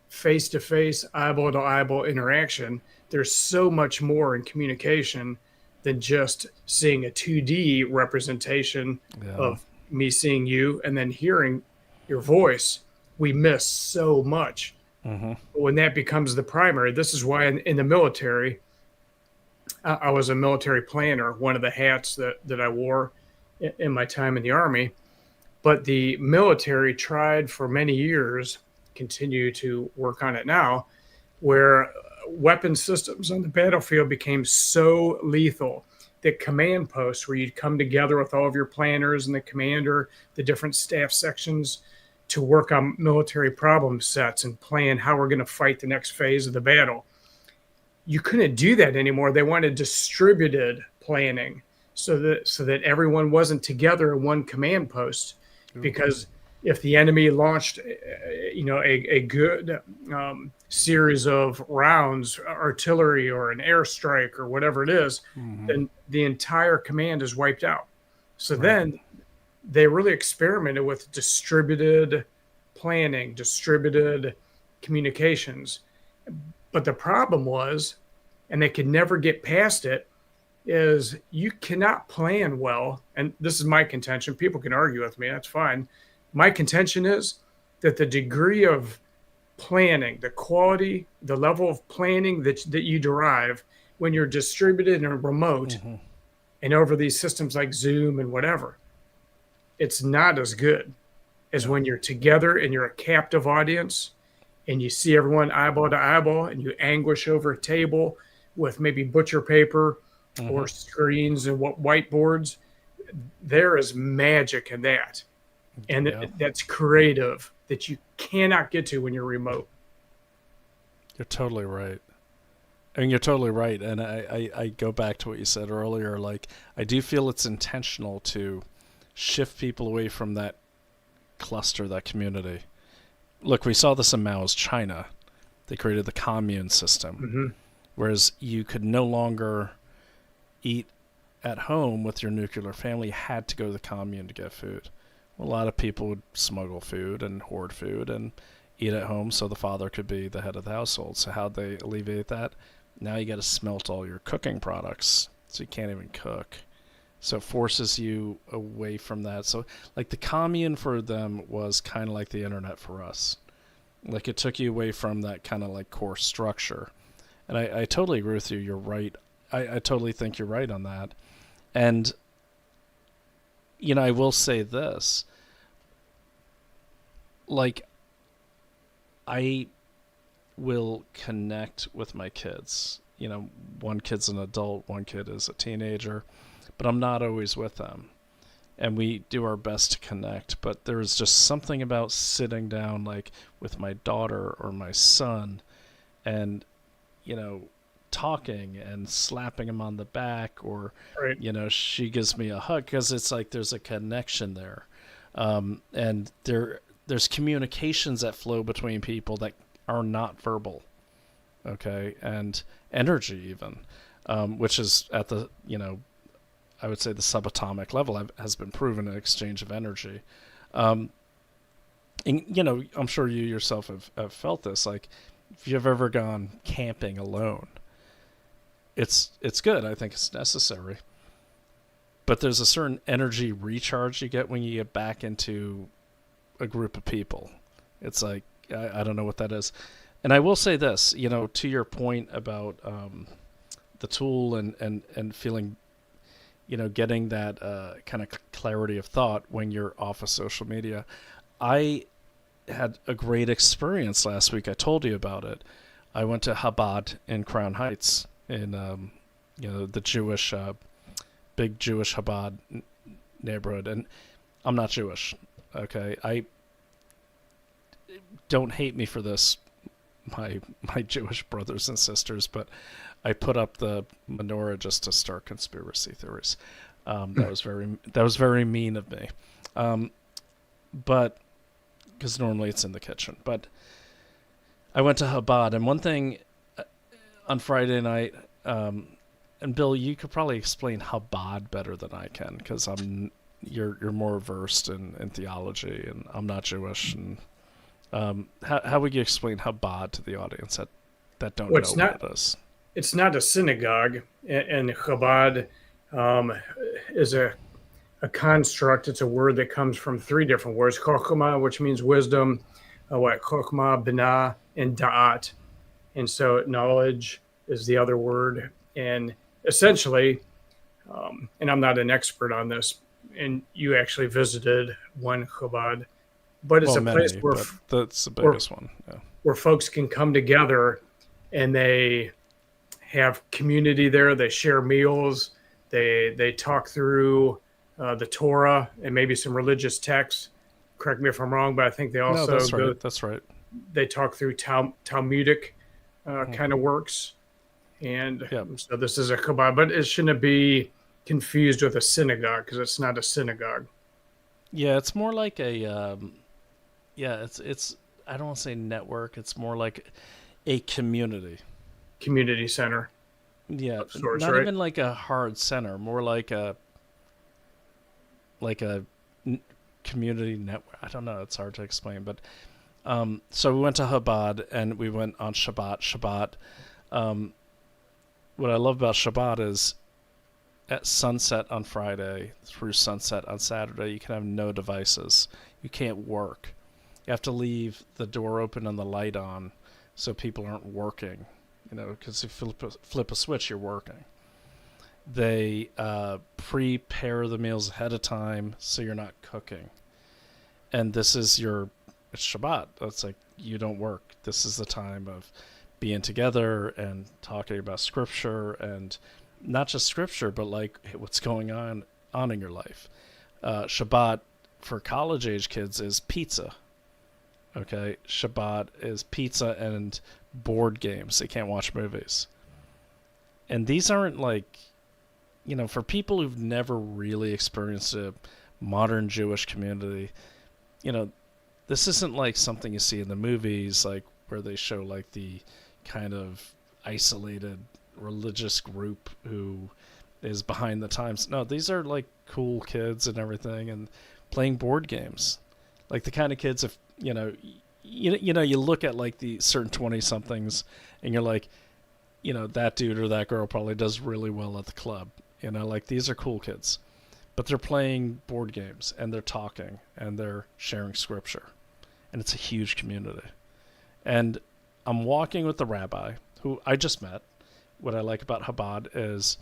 face-to-face, eyeball-to-eyeball interaction. There's so much more in communication than just seeing a 2D representation of me seeing you and then hearing your voice. We miss so much. But when that becomes the primary, this is why in the military, I was a military planner, one of the hats that I wore in my time in the Army. But the military tried for many years, continue to work on it now, where weapon systems on the battlefield became so lethal that command posts where you'd come together with all of your planners and the commander, the different staff sections, to work on military problem sets and plan how we're going to fight the next phase of the battle. You couldn't do that anymore. They wanted distributed planning so that everyone wasn't together in one command post. Because if the enemy launched, a good series of rounds, artillery or an airstrike or whatever it is, then the entire command is wiped out. So then they really experimented with distributed planning, distributed communications. But the problem was, and they could never get past it, is you cannot plan well. And this is my contention. People can argue with me. That's fine. My contention is that the degree of planning, the quality, the level of planning that you derive when you're distributed and remote and over these systems like Zoom and whatever, it's not as good as when you're together and you're a captive audience and you see everyone eyeball to eyeball and you anguish over a table with maybe butcher paper or screens and whiteboards. There is magic in that. And that's creative that you cannot get to when you're remote. You're totally right. And you're totally right. And I go back to what you said earlier. Like, I do feel it's intentional to shift people away from that cluster, that community. Look, we saw this in Mao's China. They created the commune system, whereas you could no longer eat at home with your nuclear family. You had to go to the commune to get food. Well, a lot of people would smuggle food and hoard food and eat at home so the father could be the head of the household. So how'd they alleviate that? Now you got to smelt all your cooking products, so you can't even cook. So it forces you away from that. So like the commune for them was kind of like the internet for us. Like it took you away from that kind of like core structure. And I totally agree with you. You're right. I totally think you're right on that. And, I will say this. Like, I will connect with my kids. One kid's an adult, one kid is a teenager, but I'm not always with them. And we do our best to connect, but there's just something about sitting down, like, with my daughter or my son and, talking and slapping him on the back, or she gives me a hug, because it's like there's a connection there, and there's communications that flow between people that are not verbal, okay, and energy even, which is at the, I would say the subatomic level has been proven, an exchange of energy. And, I'm sure you yourself have felt this. Like, if you've ever gone camping alone, it's good. I think it's necessary. But there's a certain energy recharge you get when you get back into a group of people. It's like, I don't know what that is. And I will say this, to your point about the tool and feeling, getting that kind of clarity of thought when you're off of social media. I had a great experience last week. I told you about it. I went to Chabad in Crown Heights in, the Jewish, big Jewish Chabad neighborhood. And I'm not Jewish, okay? I don't hate me for this, my Jewish brothers and sisters, but I put up the menorah just to start conspiracy theories. That was very mean of me. But because normally it's in the kitchen. But I went to Chabad, and one thing on Friday night, and Bill, you could probably explain Chabad better than I can, because you're more versed in theology, and I'm not Jewish. And how would you explain Chabad to the audience that don't know what it is? It's not a synagogue, and Chabad is a construct. It's a word that comes from three different words: chokhmah, which means wisdom, chokhmah, binah, and da'at. And so knowledge is the other word. And essentially, and I'm not an expert on this, and you actually visited one Chabad, but it's place where that's the biggest one. Yeah. Where folks can come together and they have community there. They share meals. They talk through the Torah and maybe some religious texts. Correct me if I'm wrong, but I think they also that's right. They talk through Talmudic kind of works. And so this is a Chabad, but it shouldn't be confused with a synagogue, because it's not a synagogue. Yeah, it's more like a it's I don't want to say network. It's more like a community Center. Yeah, sorts, not right? even like a hard center, more like a community network. I don't know, it's hard to explain, but so we went to Chabad and we went on Shabbat. What I love about Shabbat is at sunset on Friday through sunset on Saturday, you can have no devices. You can't work. You have to leave the door open and the light on so people aren't working, because if you flip a switch, you're working. They prepare the meals ahead of time so you're not cooking. And this is it's Shabbat. It's like, you don't work. This is the time of being together and talking about scripture, and not just scripture, but like what's going on in your life. Shabbat for college age kids is pizza. Okay, Shabbat is pizza and board games. They can't watch movies. And these aren't like, for people who've never really experienced a modern Jewish community, this isn't like something you see in the movies, like where they show like the kind of isolated religious group who is behind the times. No, these are like cool kids and everything, and playing board games. Like the kind of kids, if you look at like the certain 20-somethings and you're like, that dude or that girl probably does really well at the club. Like these are cool kids, but they're playing board games and they're talking and they're sharing scripture, and it's a huge community. And I'm walking with the rabbi who I just met. What I like about Chabad is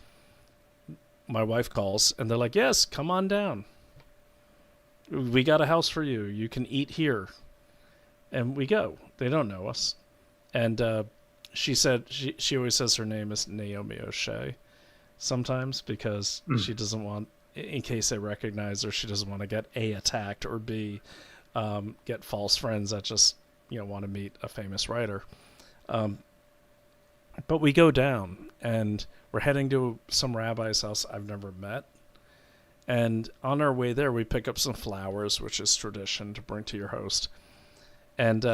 my wife calls and they're like, yes, come on down. We got a house for you. You can eat here. And we go. They don't know us. And she said, she always says her name is Naomi O'Shea sometimes, because she doesn't want, in case they recognize her, she doesn't want to get A, attacked, or B, get false friends that just, want to meet a famous writer. But we go down and we're heading to some rabbi's house I've never met. And on our way there, we pick up some flowers, which is tradition to bring to your host. And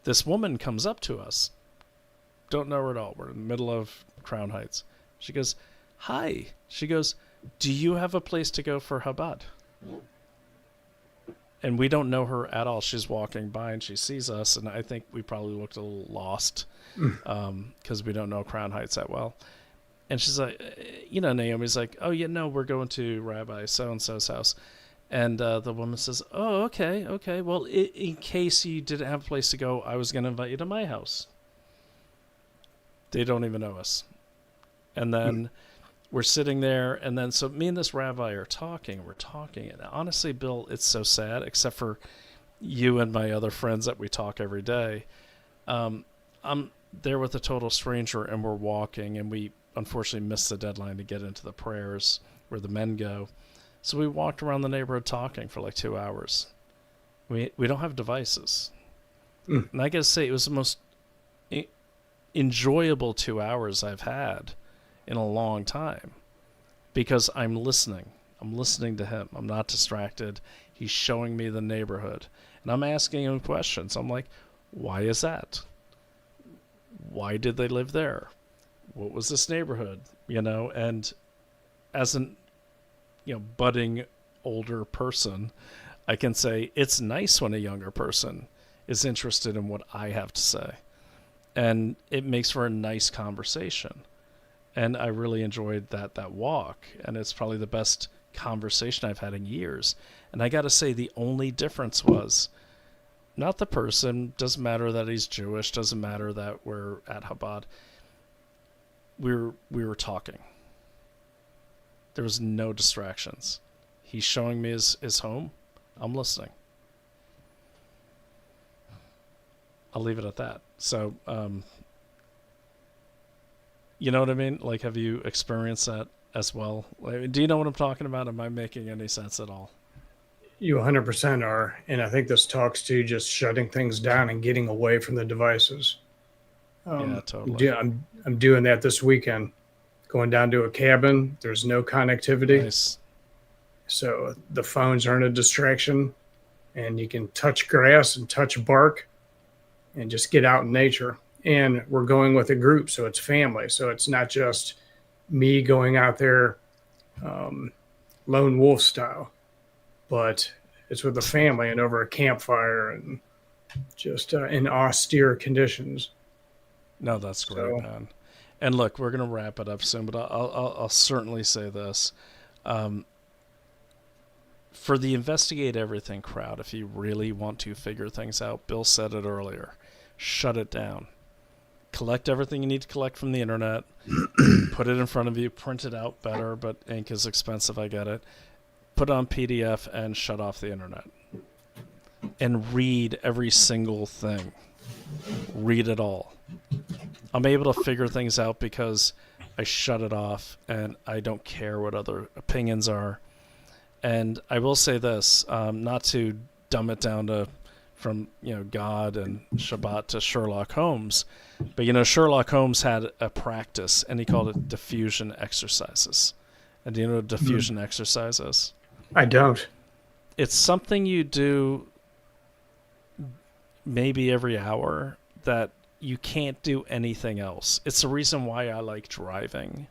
this woman comes up to us. Don't know her at all. We're in the middle of Crown Heights. She goes, "Hi." She goes, "Do you have a place to go for Chabad?" And we don't know her at all. She's walking by and she sees us, and I think we probably looked a little lost because we don't know Crown Heights that well. And she's like, Naomi's like, "Oh, yeah, no, we're going to Rabbi so-and-so's house." And the woman says, "Oh, okay. Well, in case you didn't have a place to go, I was going to invite you to my house." They don't even know us. And then we're sitting there, and then so me and this rabbi are talking. We're talking. And honestly, Bill, it's so sad, except for you and my other friends that we talk every day. I'm there with a total stranger, and we're walking, and we unfortunately missed the deadline to get into the prayers where the men go. So we walked around the neighborhood talking for like 2 hours. We don't have devices. And I gotta say, it was the most enjoyable 2 hours I've had in a long time, because I'm listening. I'm listening to him. I'm not distracted. He's showing me the neighborhood, and I'm asking him questions. I'm like, why is that? Why did they live there? What was this neighborhood? And as an budding older person, I can say it's nice when a younger person is interested in what I have to say, and it makes for a nice conversation. And I really enjoyed that walk, and it's probably the best conversation I've had in years. And I got to say, the only difference was not the person. Doesn't matter that he's Jewish. Doesn't matter that we're at Chabad. We were talking. There was no distractions. He's showing me his home. I'm listening. I'll leave it at that. So, you know what I mean? Like, have you experienced that as well? Like, do you know what I'm talking about? Am I making any sense at all? You 100% are. And I think this talks to just shutting things down and getting away from the devices. Yeah, totally. I'm doing that this weekend. Going down to a cabin. There's no connectivity. Nice. So the phones aren't a distraction. And you can touch grass and touch bark and just get out in nature. And we're going with a group, so it's family. So it's not just me going out there lone wolf style, but it's with a family and over a campfire and just in austere conditions. No, that's great, man. And look, we're going to wrap it up soon, but I'll certainly say this. For the Investigate Everything crowd, if you really want to figure things out, Bill said it earlier, shut it down. Collect everything you need to collect from the internet, put it in front of you, print it out better, but ink is expensive, I get it. Put it on PDF and shut off the internet. And read every single thing. Read it all. I'm able to figure things out because I shut it off and I don't care what other opinions are. And I will say this, not to dumb it down to from God and Shabbat to Sherlock Holmes, but Sherlock Holmes had a practice and he called it diffusion exercises. And do you know what diffusion exercise is? I don't. It's something you do maybe every hour that you can't do anything else. It's the reason why I like driving,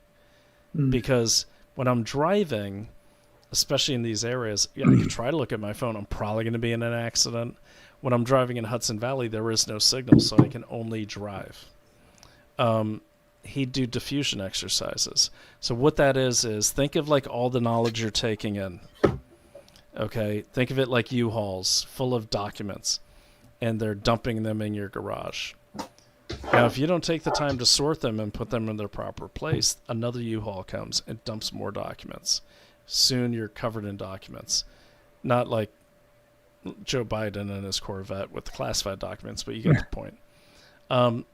because when I'm driving, especially in these areas, I can try to look at my phone. I'm probably going to be in an accident. When I'm driving in Hudson Valley, there is no signal, so I can only drive. He'd do diffusion exercises. So what that is think of like all the knowledge you're taking in. Okay? Think of it like U-Hauls full of documents, and they're dumping them in your garage. Now, if you don't take the time to sort them and put them in their proper place, another U-Haul comes and dumps more documents. Soon you're covered in documents. Not like Joe Biden and his Corvette with the classified documents, but you get the point.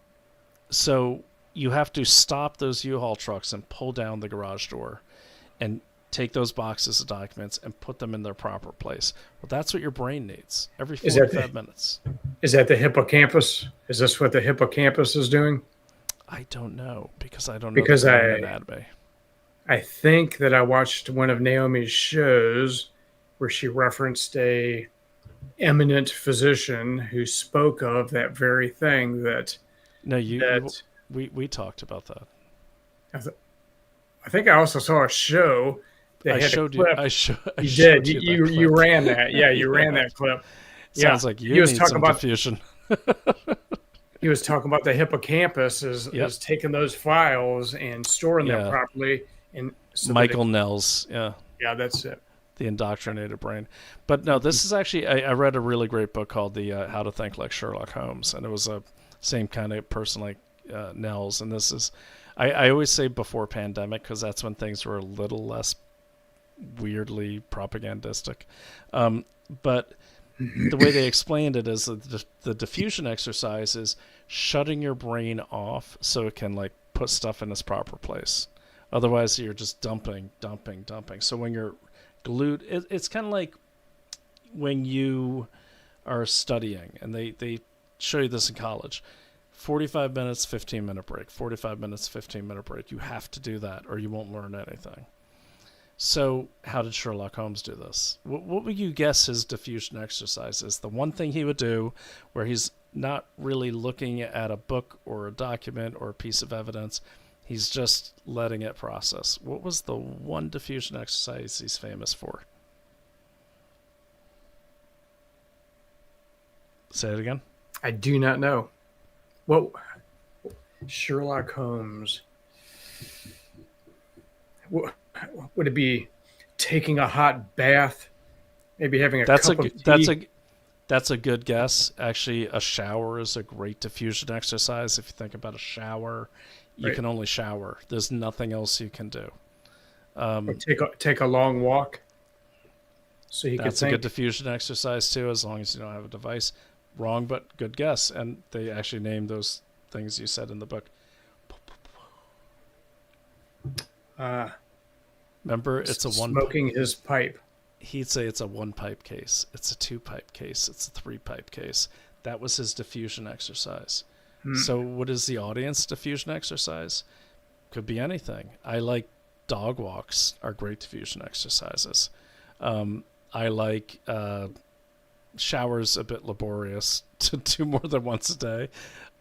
So you have to stop those U-Haul trucks and pull down the garage door and take those boxes of documents and put them in their proper place. Well, that's what your brain needs every 45 minutes. Is that the hippocampus? Is this what the hippocampus is doing? I don't know because I don't know because anatomy. I think that I watched one of Naomi's shows where she referenced a eminent physician who spoke of that very thing that No, that we talked about that. I, th- I think I also saw a show that I had a showed you. clip. I You showed did. you that You clip. ran that. Yeah, you ran Yeah. that clip. Yeah. Sounds like He you was need talking some about diffusion. he was talking about the hippocampus Yep. is taking those files and storing them Yeah. properly and so that Michael Nell's. Yeah. yeah, that's it. The indoctrinated brain. But no, this is actually, I read a really great book called the How to Think Like Sherlock Holmes, and it was a same kind of person like Nell's. And this is, I always say before pandemic because that's when things were a little less weirdly propagandistic. But the way they explained it is that the diffusion exercise is shutting your brain off so it can like put stuff in its proper place. Otherwise, you're just dumping. So when you're glued, it's kind of like when you are studying, and they show you this in college. 45 minutes, 15-minute break. 45 minutes, 15-minute break. You have to do that, or you won't learn anything. So how did Sherlock Holmes do this? What would you guess his diffusion exercise is? The one thing he would do where he's not really looking at a book or a document or a piece of evidence, he's just letting it process. What was the one diffusion exercise he's famous for? Say it again. I do not know. What Sherlock Holmes? What, would it be taking a hot bath? Maybe having a cup of tea? That's a good guess. Actually, a shower is a great diffusion exercise. If you think about a shower, you Right. can only shower. There's nothing else you can do. Or take a long walk. So he could That's a think. good diffusion exercise too, as long as you don't have a device. Wrong, but good guess. And they actually named those things you said in the book. Remember, it's a one. Smoking his pipe. He'd say it's a one pipe case. It's a two pipe case. It's a three pipe case. That was his diffusion exercise. So, what is the audience diffusion exercise? Could be anything. I like dog walks are great diffusion exercises. I like showers a bit laborious to do more than once a day.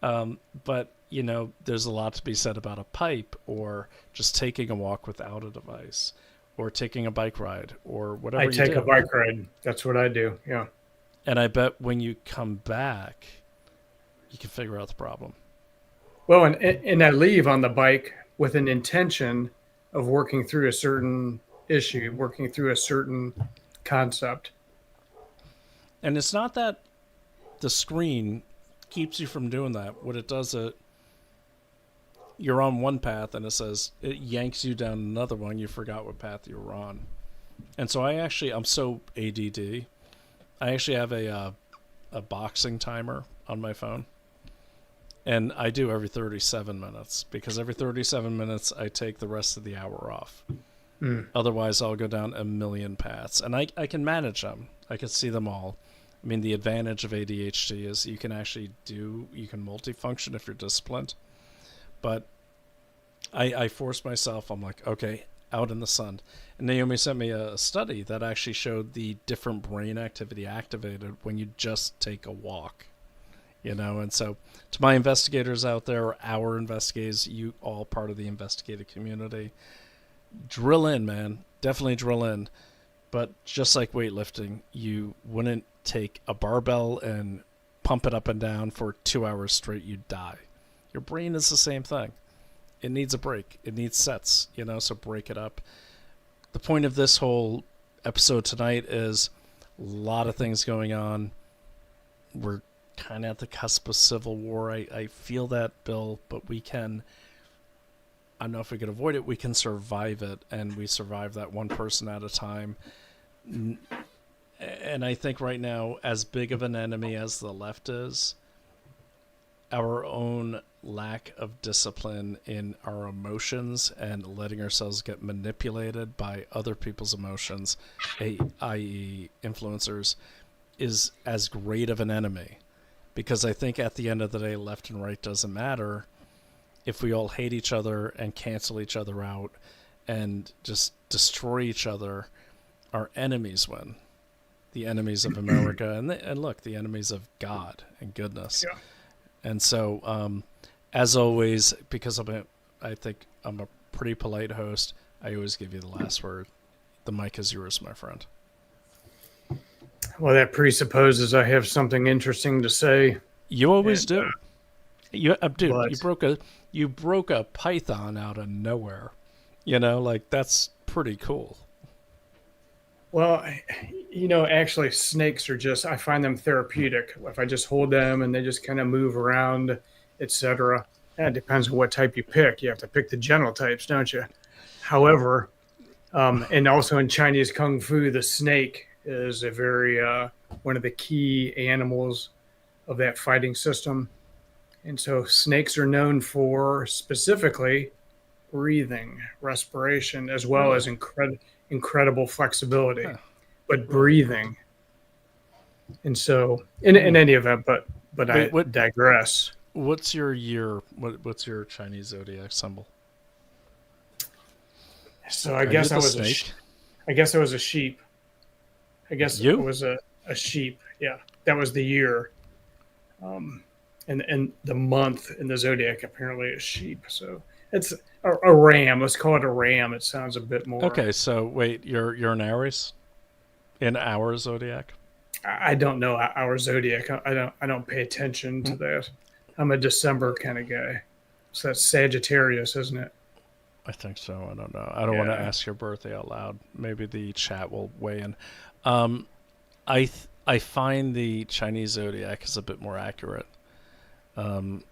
But, you know, there's a lot to be said about a pipe or just taking a walk without a device or taking a bike ride or whatever I you take do. a bike ride. That's what I do. Yeah. And I bet when you come back, you can figure out the problem. Well, and I leave on the bike with an intention of working through a certain issue, working through a certain concept. And it's not that the screen keeps you from doing that. What it does, you're on one path and it yanks you down another one. You forgot what path you were on. And so I'm so ADD. I actually have a boxing timer on my phone. And I do every 37 minutes because every 37 minutes I take the rest of the hour off. Otherwise, I'll go down a million paths. And I can manage them. I can see them all. I mean, the advantage of ADHD is you can multifunction if you're disciplined. But I force myself. I'm like, okay, out in the sun. And Naomi sent me a study that actually showed the different brain activity activated when you just take a walk. You know, and so to my investigators out there, or our investigators, you all part of the investigative community, drill in, man. Definitely drill in. But just like weightlifting, you wouldn't take a barbell and pump it up and down for 2 hours straight. You'd die. Your brain is the same thing. It needs a break. It needs sets, you know, so break it up. The point of this whole episode tonight is a lot of things going on. We're kind of at the cusp of civil war. I feel that, Bill, but we can, I don't know if we could avoid it, we can survive it, and we survive that one person at a time. And I think right now, as big of an enemy as the left is, our own lack of discipline in our emotions and letting ourselves get manipulated by other people's emotions, i.e. influencers, is as great of an enemy. Because I think at the end of the day, left and right doesn't matter if we all hate each other and cancel each other out and just destroy each other, our enemies win. The enemies of America and look, the enemies of God and goodness. Yeah. And so, as always, because I think I'm a pretty polite host, I always give you the last word. The mic is yours, my friend. Well, that presupposes I have something interesting to say. You always do. Dude, but- you broke a python out of nowhere. You know, like that's pretty cool. Well, actually, snakes are I find them therapeutic. If I just hold them and they just kind of move around, etc. It depends on what type you pick. You have to pick the gentle types, don't you? However, and also in Chinese Kung Fu, the snake is a very one of the key animals of that fighting system. And so snakes are known for specifically breathing, respiration, as well as incredible flexibility, but breathing. And so, in any event, but I digress. What's your year? What's your Chinese zodiac symbol? So I guess I was I guess I was a sheep. I guess it was a sheep. Yeah, that was the year. And the month in the zodiac apparently is sheep. So it's a ram. Let's call it a ram. It sounds a bit more. Okay, so wait, you're an Aries in our zodiac? I don't know our zodiac. I don't pay attention to that. I'm a December kind of guy. So that's Sagittarius, isn't it? I think so. I don't know. I don't want to ask your birthday out loud. Maybe the chat will weigh in. I find the Chinese zodiac is a bit more accurate. I'm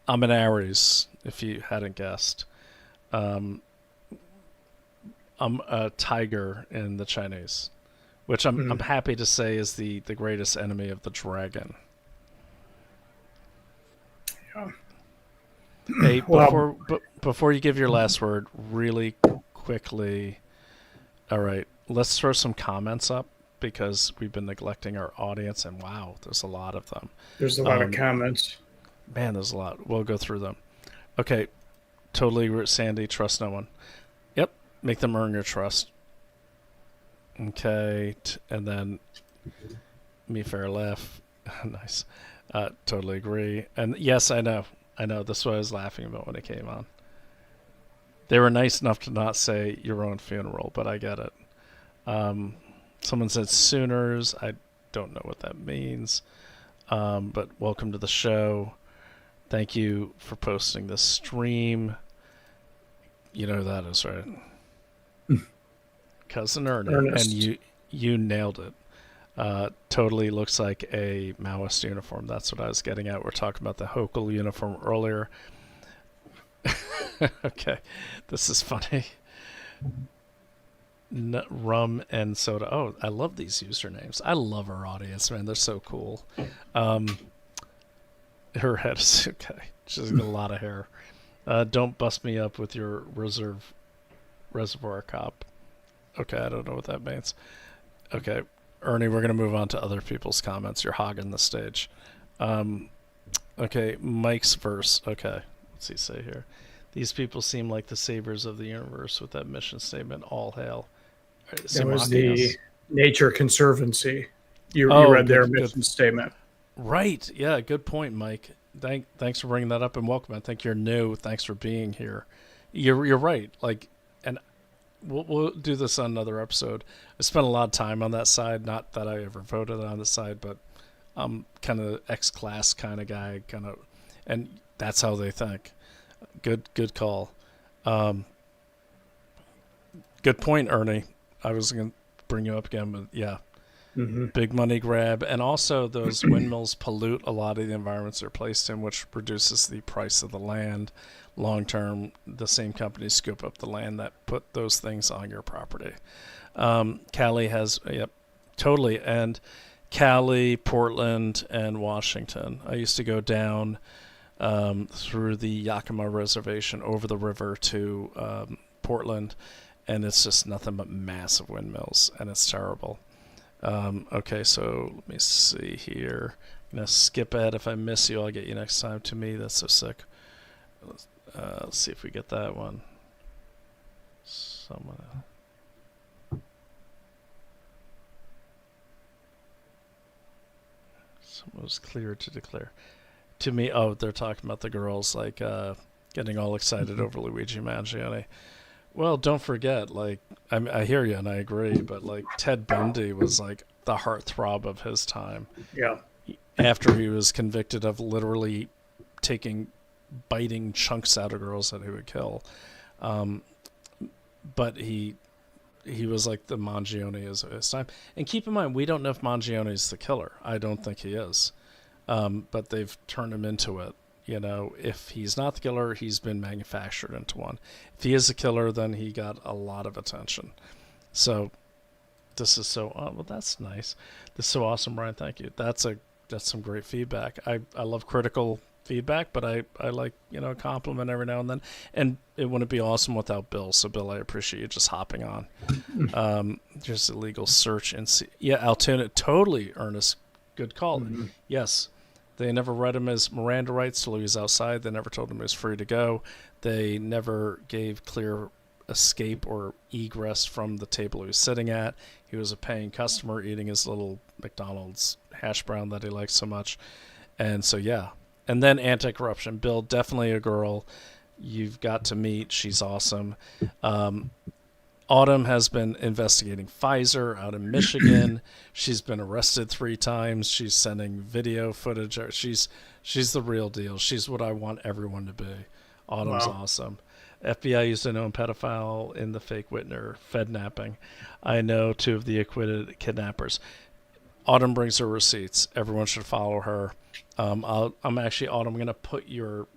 an Aries, if you hadn't guessed. I'm a tiger in the Chinese, which I'm happy to say is the greatest enemy of the dragon. Yeah. Hey, before you give your last word, really quickly, all right, let's throw some comments up because we've been neglecting our audience, and wow, there's a lot of them. There's a lot of comments. Man, there's a lot. We'll go through them. Okay, totally, Sandy, trust no one. Yep, make them earn your trust. Okay, and then me fair laugh. Nice. Totally agree. And yes, I know, this is what I was laughing about when it came on. They were nice enough to not say your own funeral, but I get it. Someone said Sooners. I don't know what that means. But welcome to the show. Thank you for posting this stream. You know who that is, right? Cousin Ernest. And you nailed it. Totally looks like a Maoist uniform. That's what I was getting at. We're talking about the Hokel uniform earlier. Okay, this is funny. Rum and soda. Oh, I love these usernames. I love our audience, man. They're so cool. Her head is okay. She's got a lot of hair. Don't bust me up with your reservoir cop. Okay, I don't know what that means. Okay, Ernie, we're going to move on to other people's comments. You're hogging the stage. Okay, Mike's verse. Okay, what's he say here? These people seem like the saviors of the universe with that mission statement, all hail. That was the Nature Conservancy. You read their mission statement. Right. Yeah, good point, Mike. Thanks for bringing that up, and welcome. I think you're new. Thanks for being here. You're right. Like, and we'll do this on another episode. I spent a lot of time on that side. Not that I ever voted on the side, but I'm kind of X-class kind of guy, and that's how they think. Good call. Good point, Ernie. I was going to bring you up again, but yeah. Mm-hmm. Big money grab. And also those windmills pollute a lot of the environments they're placed in, which reduces the price of the land. Long term, the same companies scoop up the land that put those things on your property. Cali has, yep, totally. And Cali, Portland, and Washington. I used to go down through the Yakima Reservation over the river to Portland, and it's just nothing but massive windmills, and it's terrible. Okay, so let me see here. I'm going to skip ahead. If I miss you, I'll get you next time. To me, that's so sick. Let's see if we get that one. Someone was clear to declare. To me, oh, they're talking about the girls, like, getting all excited over Luigi Mangione. Well, don't forget, like, I hear you and I agree, but, like, Ted Bundy was, like, the heartthrob of his time. Yeah. After he was convicted of literally biting chunks out of girls that he would kill. But he was like the Mangione of his time. And keep in mind, we don't know if Mangione is the killer. I don't think he is. But they've turned him into it. You know, if he's not the killer, he's been manufactured into one. If he is the killer, then he got a lot of attention. So this is so, well, that's nice. This is so awesome, Brian. Thank you. That's some great feedback. I love critical feedback, but I like, you know, a compliment every now and then. And it wouldn't be awesome without Bill. So Bill, I appreciate you just hopping on. Just illegal search and see. Yeah, Altoona, totally, Ernest. Good call. Mm-hmm. Yes. They never read him as Miranda rights till he was outside. They never told him he was free to go. They never gave clear escape or egress from the table he was sitting at. He was a paying customer eating his little McDonald's hash brown that he likes so much. And so, yeah. And then anti-corruption. Bill, definitely a girl you've got to meet. She's awesome. Autumn has been investigating Pfizer out in Michigan. She's been arrested 3 times. She's sending video footage. She's the real deal. She's what I want everyone to be. Autumn's awesome. FBI used a known pedophile in the fake Whitner Fednapping. I know 2 of the acquitted kidnappers. Autumn brings her receipts. Everyone should follow her. I'm actually, Autumn, I'm going to put your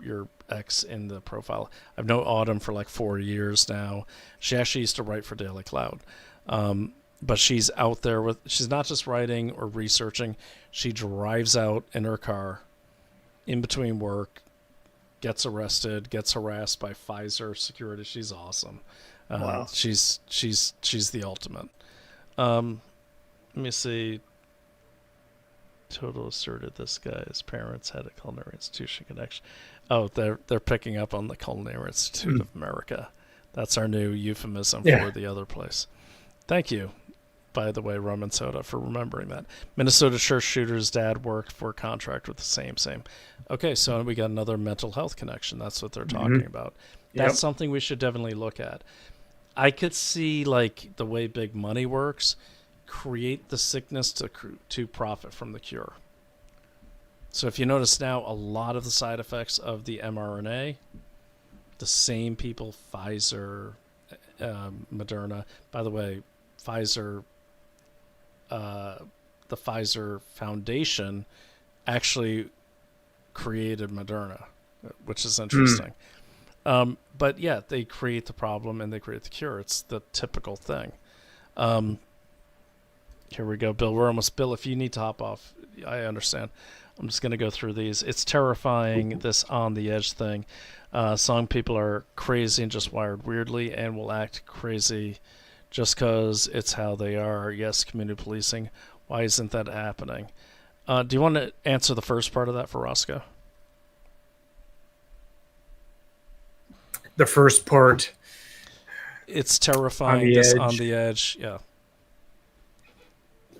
ex in the profile. I've known Autumn for like 4 years now. She actually used to write for Daily Cloud. But she's out there she's not just writing or researching. She drives out in her car in between work, gets arrested, gets harassed by Pfizer security. She's awesome. Wow. She's the ultimate. Let me see. Total asserted this guy's parents had a culinary institution connection. Oh, they're picking up on the Culinary Institute of America. That's our new euphemism for the other place. Thank you, by the way, Rum and Soda, for remembering that. Minnesota church shooter's dad worked for a contract with the same. Okay, so we got another mental health connection. That's what they're talking about. That's something we should definitely look at. I could see, like, the way big money works, create the sickness to profit from the cure. So if you notice now, a lot of the side effects of the mRNA, the same people, Pfizer, Moderna. By the way, Pfizer, the Pfizer Foundation actually created Moderna, which is interesting. But yeah, they create the problem and they create the cure. It's the typical thing. Here we go, Bill. We're almost, Bill, if you need to hop off, I understand. I'm just going to go through these. It's terrifying, this on the edge thing. Some people are crazy and just wired weirdly and will act crazy just because it's how they are. Yes, community policing. Why isn't that happening? Do you want to answer the first part of that for Roscoe? The first part. It's terrifying, this on the edge. Yeah.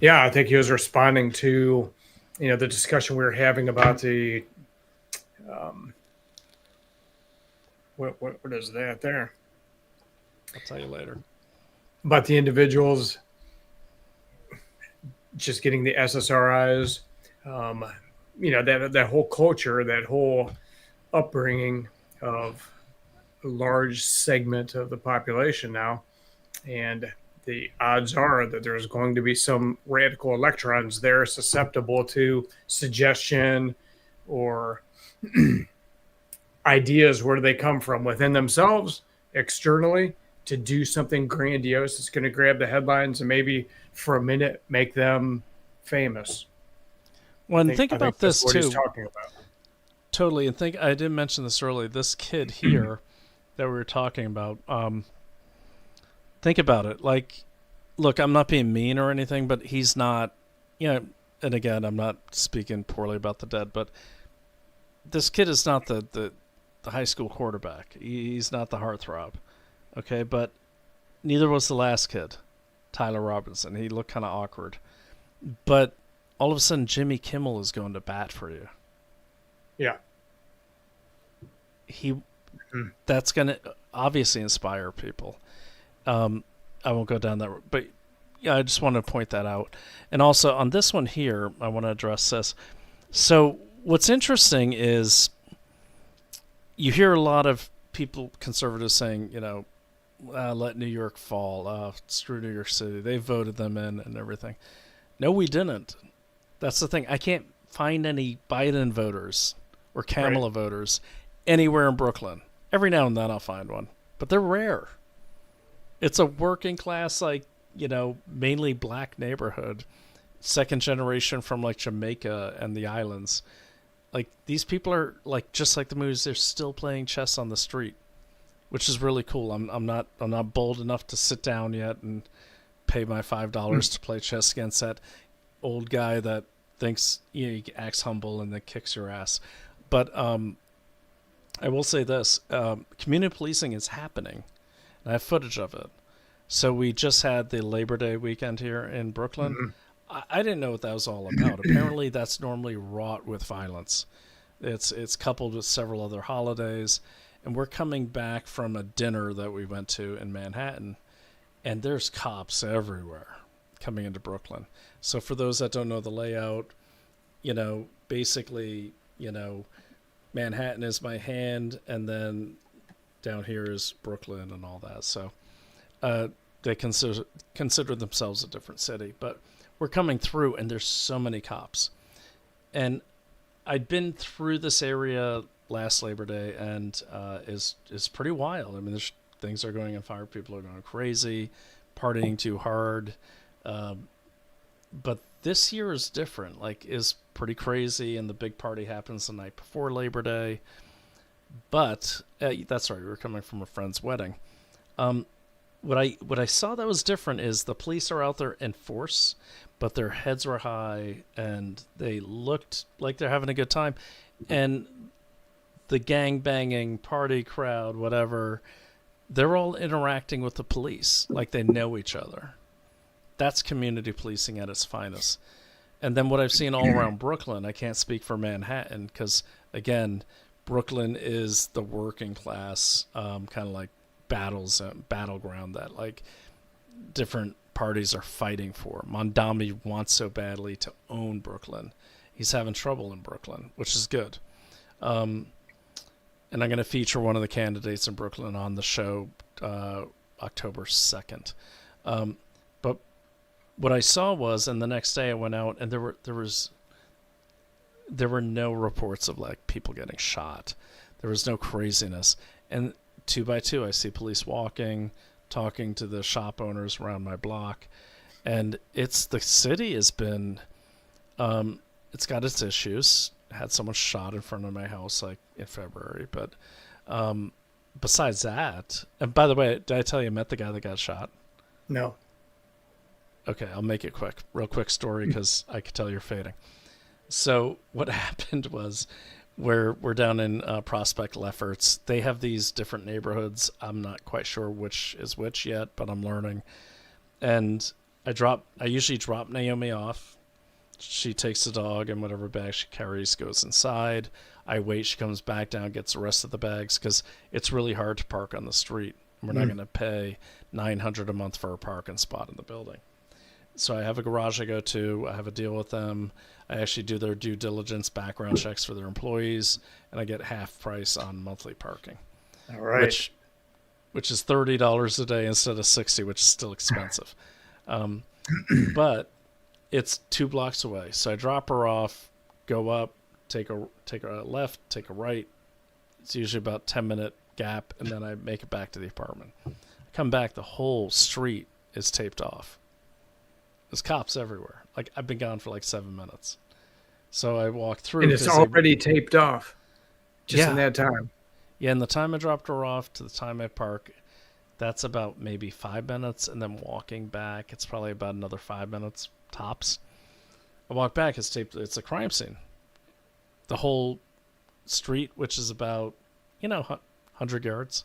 Yeah, I think he was responding to, the discussion we were having about the, what is that there? I'll tell you later. About the individuals just getting the SSRIs, that whole culture, that whole upbringing of a large segment of the population now, and the odds are that there's going to be some radical electrons there susceptible to suggestion or ideas. Where do they come from? Within themselves, externally, to do something grandiose that's going to grab the headlines and maybe for a minute make them famous. Well, and think about this what too. He's talking about. Totally. And I did mention this earlier. This kid here that we were talking about, think about it. Like, look, I'm not being mean or anything, but he's not, and again, I'm not speaking poorly about the dead, but this kid is not the high school quarterback. He's not the heartthrob. Okay, but neither was the last kid, Tyler Robinson. He looked kind of awkward. But all of a sudden, Jimmy Kimmel is going to bat for you. Yeah. That's going to obviously inspire people. I won't go down that road, but yeah, I just want to point that out. And also on this one here, I want to address this. So what's interesting is you hear a lot of people, conservatives, saying, let New York fall. Screw New York City. They voted them in and everything. No, we didn't. That's the thing. I can't find any Biden voters or Kamala voters anywhere in Brooklyn. Every now and then I'll find one, but they're rare. It's a working class, mainly black neighborhood, second generation from like Jamaica and the islands. Like these people are just like the movies. They're still playing chess on the street, which is really cool. I'm not bold enough to sit down yet and pay my $5 to play chess against that old guy that thinks he acts humble and then kicks your ass. But I will say this: community policing is happening. I have footage of it. So we just had the Labor Day weekend here in Brooklyn. Mm-hmm. I didn't know what that was all about. Apparently, that's normally wrought with violence. It's coupled with several other holidays. And we're coming back from a dinner that we went to in Manhattan, and there's cops everywhere coming into Brooklyn. So for those that don't know the layout, basically, Manhattan is my hand, and then down here is Brooklyn and all that. So they consider themselves a different city. But we're coming through, and there's so many cops. And I'd been through this area last Labor Day, and is pretty wild. I mean, things are going on fire. People are going crazy, partying too hard. But this year is different. Is pretty crazy, and the big party happens the night before Labor Day. But that's right. We were coming from a friend's wedding. What I saw that was different is the police are out there in force, but their heads were high and they looked like they're having a good time. And the gang banging party crowd, whatever, they're all interacting with the police like they know each other. That's community policing at its finest. And then what I've seen all around Brooklyn, I can't speak for Manhattan because, again, Brooklyn is the working class kind of like battleground that different parties are fighting for. Mondami wants so badly to own Brooklyn. He's having trouble in Brooklyn, which is good. And I'm going to feature one of the candidates in Brooklyn on the show October 2nd. But what I saw was, and the next day I went out, and there were no reports of people getting shot. There was no craziness. And 2 by 2, I see police walking, talking to the shop owners around my block. And the city has been, it's got its issues. Had someone shot in front of my house in February. But besides that, and by the way, did I tell you I met the guy that got shot? No. Okay, I'll make it quick. Real quick story because I could tell you're fading. So what happened was we're down in Prospect Lefferts. They have these different neighborhoods. I'm not quite sure which is which yet, but I'm learning. And I usually drop Naomi off. She takes the dog and whatever bag she carries goes inside. I wait. She comes back down, gets the rest of the bags because it's really hard to park on the street. We're not going to pay $900 a month for a parking spot in the building. So I have a garage I go to. I have a deal with them. I actually do their due diligence background checks for their employees, and I get half price on monthly parking. All right. Which is $30 a day instead of $60, which is still expensive. But it's 2 blocks away. So I drop her off, go up, take a left, take a right. It's usually about 10-minute gap, and then I make it back to the apartment. I come back, the whole street is taped off. There's cops everywhere. I've been gone for 7 minutes. So I walk through. And it's already taped off in that time. Yeah, and the time I dropped her off to the time I park, that's about maybe 5 minutes. And then walking back, it's probably about another 5 minutes tops. I walk back, it's taped. It's a crime scene. The whole street, which is about, 100 yards.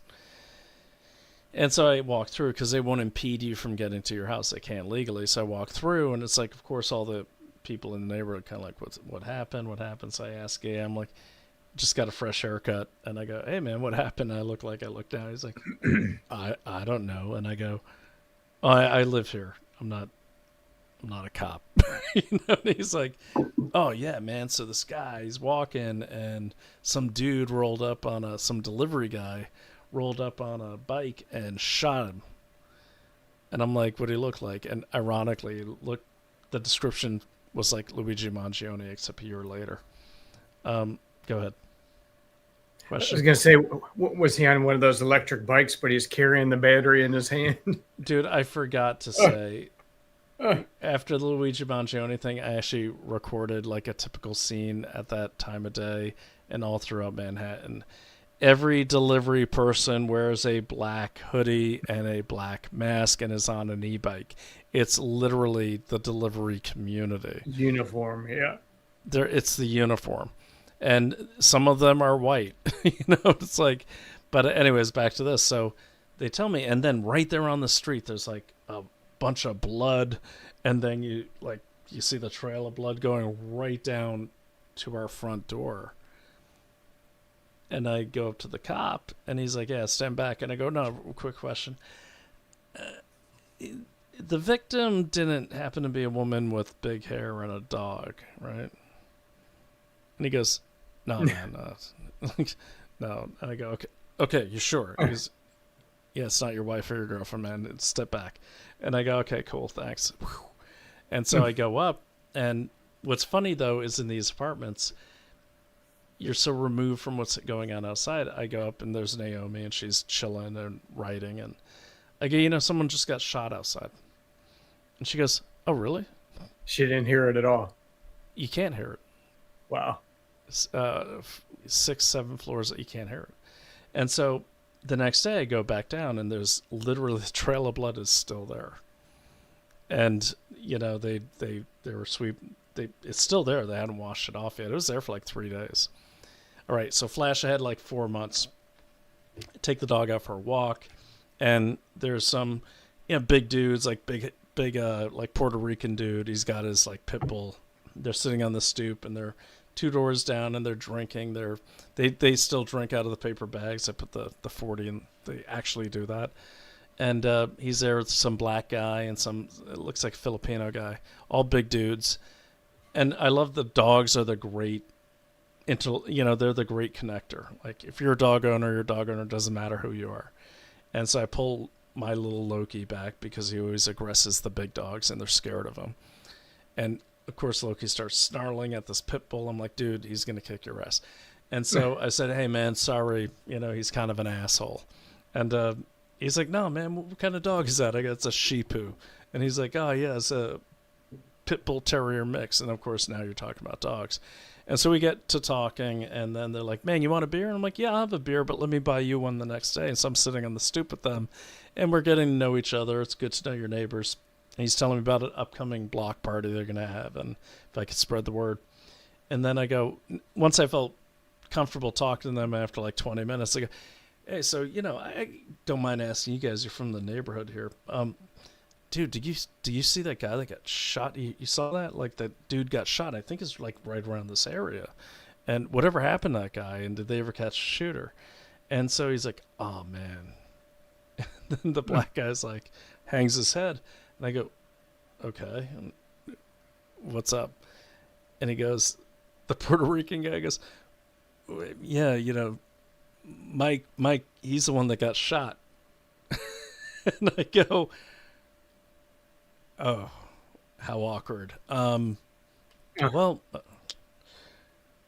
And so I walk through because they won't impede you from getting to your house. They can't legally. So I walk through, and it's like, of course, all the people in the neighborhood kind of like, what happened? What happened? So I ask Gay, I'm like, just got a fresh haircut. And I go, hey, man, what happened? And I look down. He's like, I don't know. And I go, oh, I live here. I'm not a cop. And he's like, oh, yeah, man. So this guy, he's walking, and some dude some delivery guy rolled up on a bike and shot him. And I'm like, what do he look like? And ironically, the description was like Luigi Mangione, except a year later. Go ahead. Question. I was going to say, was he on one of those electric bikes, but he's carrying the battery in his hand? Dude, I forgot to say, after the Luigi Mangione thing, I actually recorded like a typical scene at that time of day and all throughout Manhattan. Every delivery person wears a black hoodie and a black mask and is on an e-bike. It's literally the delivery community. Uniform, yeah. It's the uniform. And some of them are white. It's like, but anyways, back to this. So they tell me, and then right there on the street, there's like a bunch of blood. And then you see the trail of blood going right down to our front door. And I go up to the cop, and he's like, yeah, stand back. And I go, no, quick question. The victim didn't happen to be a woman with big hair and a dog, right? And he goes, no, man, no. No. And I go, okay, you sure? He goes, yeah, it's not your wife or your girlfriend, man. Step back. And I go, okay, cool, thanks. And so I go up, and what's funny, though, is in these apartments, you're so removed from what's going on outside. I go up, and there's Naomi, and she's chilling and writing, and I go, someone just got shot outside. And she goes, oh, really? She didn't hear it at all. You can't hear it. Wow. 6, 7 floors that you can't hear it. And so the next day I go back down, and there's literally the trail of blood is still there. And, they were it's still there. They hadn't washed it off yet. It was there for like 3 days. All right, so flash ahead like 4 months. Take the dog out for a walk, and there's some big dudes, like big like Puerto Rican dude. He's got his like pit bull. They're sitting on the stoop, and they're 2 doors down, and they're drinking. They still drink out of the paper bags. I put the 40 in. They actually do that. And he's there with some black guy and it looks like a Filipino guy, all big dudes. And I love the dogs are the great they're the great connector. Like if you're a dog owner, your dog owner doesn't matter who you are. And so I pull my little Loki back because he always aggresses the big dogs and they're scared of him. And of course Loki starts snarling at this pit bull. I'm like, dude, he's going to kick your ass. And so I said, hey man, sorry. He's kind of an asshole. And he's like, no man, what kind of dog is that? I go, it's a Shih Tzu. And he's like, oh yeah, it's a pit bull terrier mix. And of course now you're talking about dogs. And so we get to talking, and then they're like, man, you want a beer? And I'm like, yeah, I'll have a beer, but let me buy you one the next day. And so I'm sitting on the stoop with them, and we're getting to know each other. It's good to know your neighbors. And he's telling me about an upcoming block party they're going to have, and if I could spread the word. And then I go, once I felt comfortable talking to them after like 20 minutes, I go, hey, so, I don't mind asking you guys, you're from the neighborhood here. Dude, do you see that guy that got shot? You saw that? Like that dude got shot. I think it's like right around this area. And whatever happened to that guy? And did they ever catch a shooter? And so he's like, oh man. And then the black guy's like, hangs his head. And I go, okay, and what's up? And he goes, the Puerto Rican guy goes, yeah, Mike, he's the one that got shot. And I go, oh, how awkward. Well,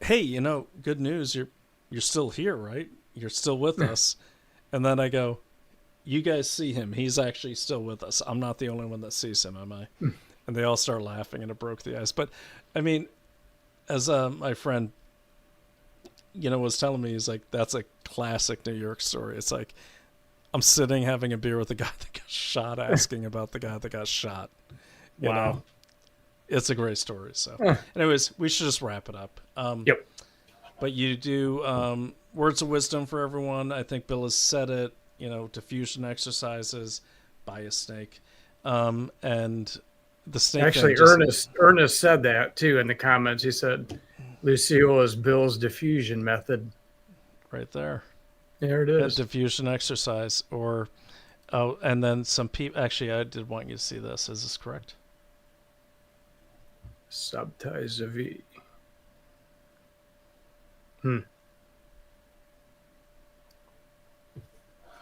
hey, good news. You're still here, right? You're still with us. And then I go, you guys see him. He's actually still with us. I'm not the only one that sees him, am I? And they all start laughing, and it broke the ice. But, I mean, as my friend, was telling me, he's like, that's a classic New York story. It's like, I'm sitting having a beer with the guy that got shot, asking about the guy that got shot. You know? It's a great story. So, anyways, we should just wrap it up. Yep. But you do words of wisdom for everyone. I think Bill has said it. diffusion exercises by a snake. And the snake Actually, thing just, Ernest said that too in the comments. He said Lucille is Bill's diffusion method. right there. There it A is. diffusion exercise. Or, oh, and then some people, actually, I did want you to see this. Is this correct? Subtize of V.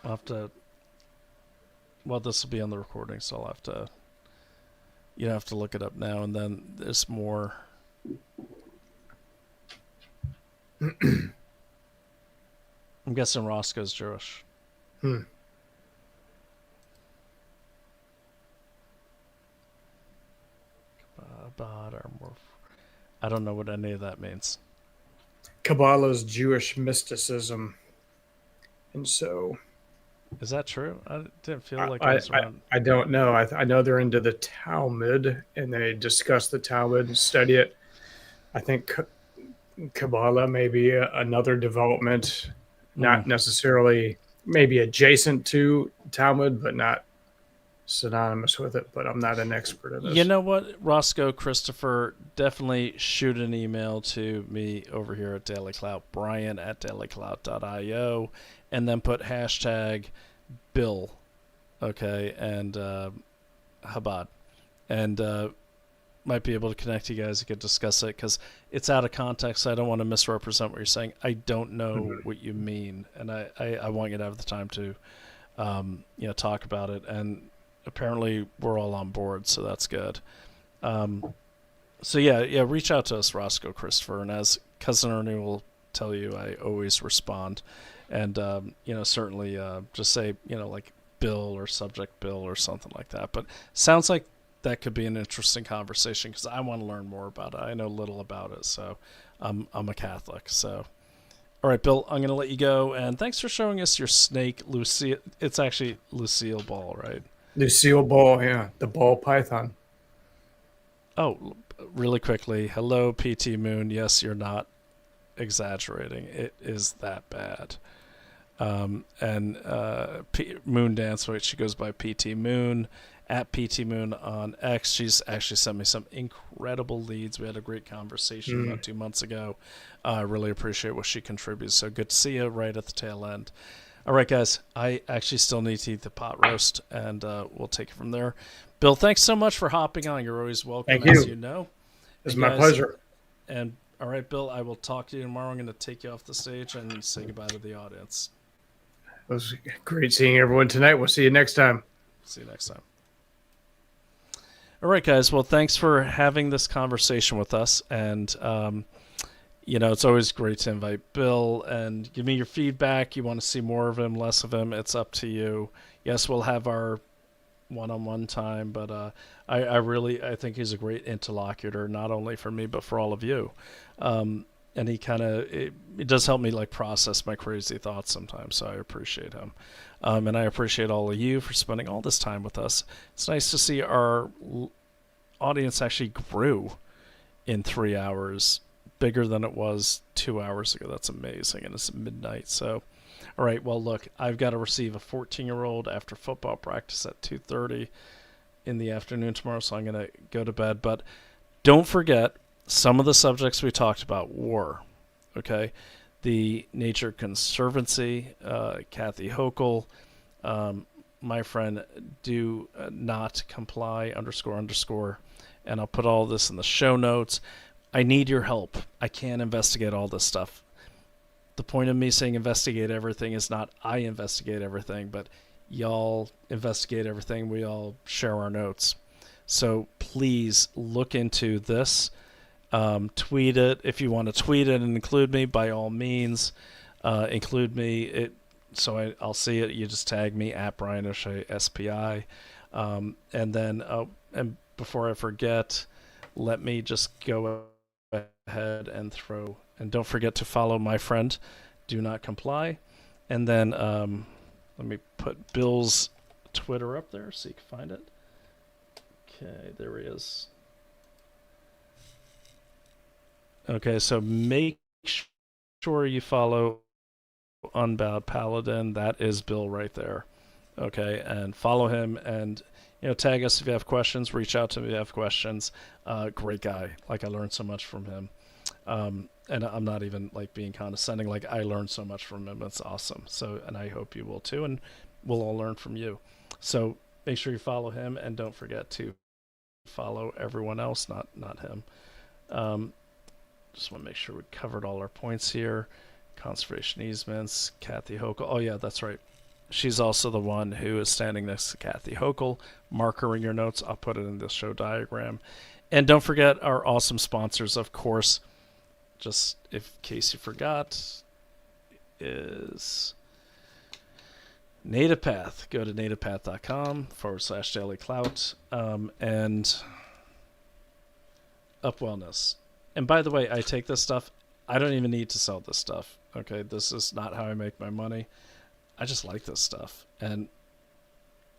I'll have to, well, this will be on the recording, so I'll have to, have to look it up now, and then there's more. I'm guessing Roscoe's Jewish. I don't know what any of that means. Kabbalah's Jewish mysticism. And so... Is that true? I didn't feel like I was around. I don't know. I know they're into the Talmud, and they discuss the Talmud and study it. I think Kabbalah may be another development, not necessarily maybe adjacent to Talmud, but not synonymous with it. But I'm not an expert in this. You know what, Roscoe, Christopher, definitely shoot an email to me over here at Daily Clout, Brian at dailyclout.io, and then put hashtag Bill, okay, and Chabad, and might be able to connect you guys. You could discuss it because it's out of context. I don't want to misrepresent what you're saying. I don't know what you mean, and I want you to have the time to talk about it. And apparently we're all on board, so that's good. So yeah, reach out to us, Roscoe, Christopher, and as Cousin Ernie will tell you, I always respond. And certainly just say like Bill or subject Bill or something like that. But sounds like that could be an interesting conversation because I want to learn more about it. I know little about it, so I'm a Catholic. So, all right, Bill, I'm going to let you go, and thanks for showing us your snake, Lucille. It's actually Lucille ball, right? Lucille ball, yeah, the ball python. Oh, really quickly, hello, PT Moon. Yes, you're not exaggerating. It is that bad. Moon Dance, which she goes by PT Moon, at PT Moon on X. She's actually sent me some incredible leads. We had a great conversation about 2 months ago. I really appreciate what she contributes. So good to see you right at the tail end. All right, guys, I actually still need to eat the pot roast, and we'll take it from there. Bill, thanks so much for hopping on. You're always welcome, Thank as you. you know. It's my pleasure. And all right, Bill, I will talk to you tomorrow. I'm going to take you off the stage and say goodbye to the audience. It was great seeing everyone tonight. We'll see you next time. See you next time. All right, guys. Well, thanks for having this conversation with us. And, it's always great to invite Bill and give me your feedback. You want to see more of him, less of him. It's up to you. Yes, we'll have our one-on-one time, but I think he's a great interlocutor, not only for me, but for all of you. And he it does help me like process my crazy thoughts sometimes. So I appreciate him. And I appreciate all of you for spending all this time with us. It's nice to see our audience actually grew in 3 hours, bigger than it was 2 hours ago. That's amazing. And it's midnight. So, all right. Well, look, I've got to receive a 14-year-old after football practice at 2:30 in the afternoon tomorrow. So I'm going to go to bed, but don't forget, some of the subjects we talked about were, okay, the Nature Conservancy, Kathy Hochul, my friend, do not comply, __, and I'll put all this in the show notes. I need your help. I can't investigate all this stuff. The point of me saying investigate everything is not I investigate everything, but y'all investigate everything. We all share our notes. So please look into this. Tweet it if you want to tweet it and include me. By all means, include me. I'll see it. You just tag me at Brian O'Shea SPI, and then and before I forget, let me just go ahead and don't forget to follow my friend. Do not comply, and then let me put Bill's Twitter up there so you can find it. Okay, there he is. Okay, so make sure you follow Unbowed Paladin. That is Bill right there. Okay, and follow him, and tag us if you have questions. Reach out to me if you have questions. Great guy. Like, I learned so much from him. And I'm not even like being condescending. Like, I learned so much from him. It's awesome. So, and I hope you will too, and we'll all learn from you. So make sure you follow him, and don't forget to follow everyone else, not him. Just want to make sure we covered all our points here. Conservation easements, Kathy Hochul. Oh yeah, that's right. She's also the one who is standing next to Kathy Hochul. Mark her in your notes. I'll put it in the show diagram. And don't forget our awesome sponsors, of course. Just in case you forgot, is Native Path. Go to nativepath.com/daily clout and Up Wellness. And by the way, I take this stuff. I don't even need to sell this stuff. Okay, this is not how I make my money. I just like this stuff. And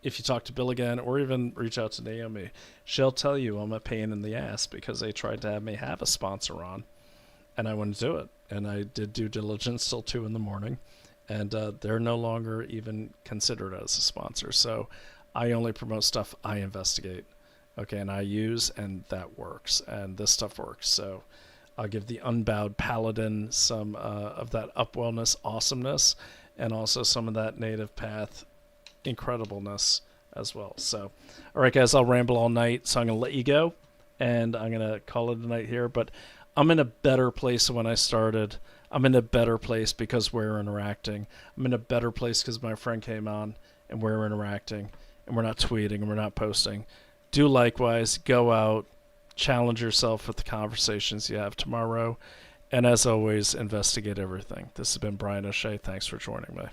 if you talk to Bill again, or even reach out to Naomi, she'll tell you I'm a pain in the ass because they tried to have me have a sponsor on, and I wouldn't do it. And I did due diligence till 2 a.m, and they're no longer even considered as a sponsor. So I only promote stuff I investigate, okay, and I use, and that works, and this stuff works. So I'll give the Unbowed Paladin some of that Up Wellness awesomeness, and also some of that Native Path incredibleness as well. So, all right, guys, I'll ramble all night, so I'm going to let you go, and I'm going to call it a night here. But I'm in a better place than when I started. I'm in a better place because we're interacting. I'm in a better place because my friend came on, and we're interacting, and we're not tweeting, and we're not posting. Do likewise. Go out, challenge yourself with the conversations you have tomorrow. And as always, investigate everything. This has been Brian O'Shea. Thanks for joining me.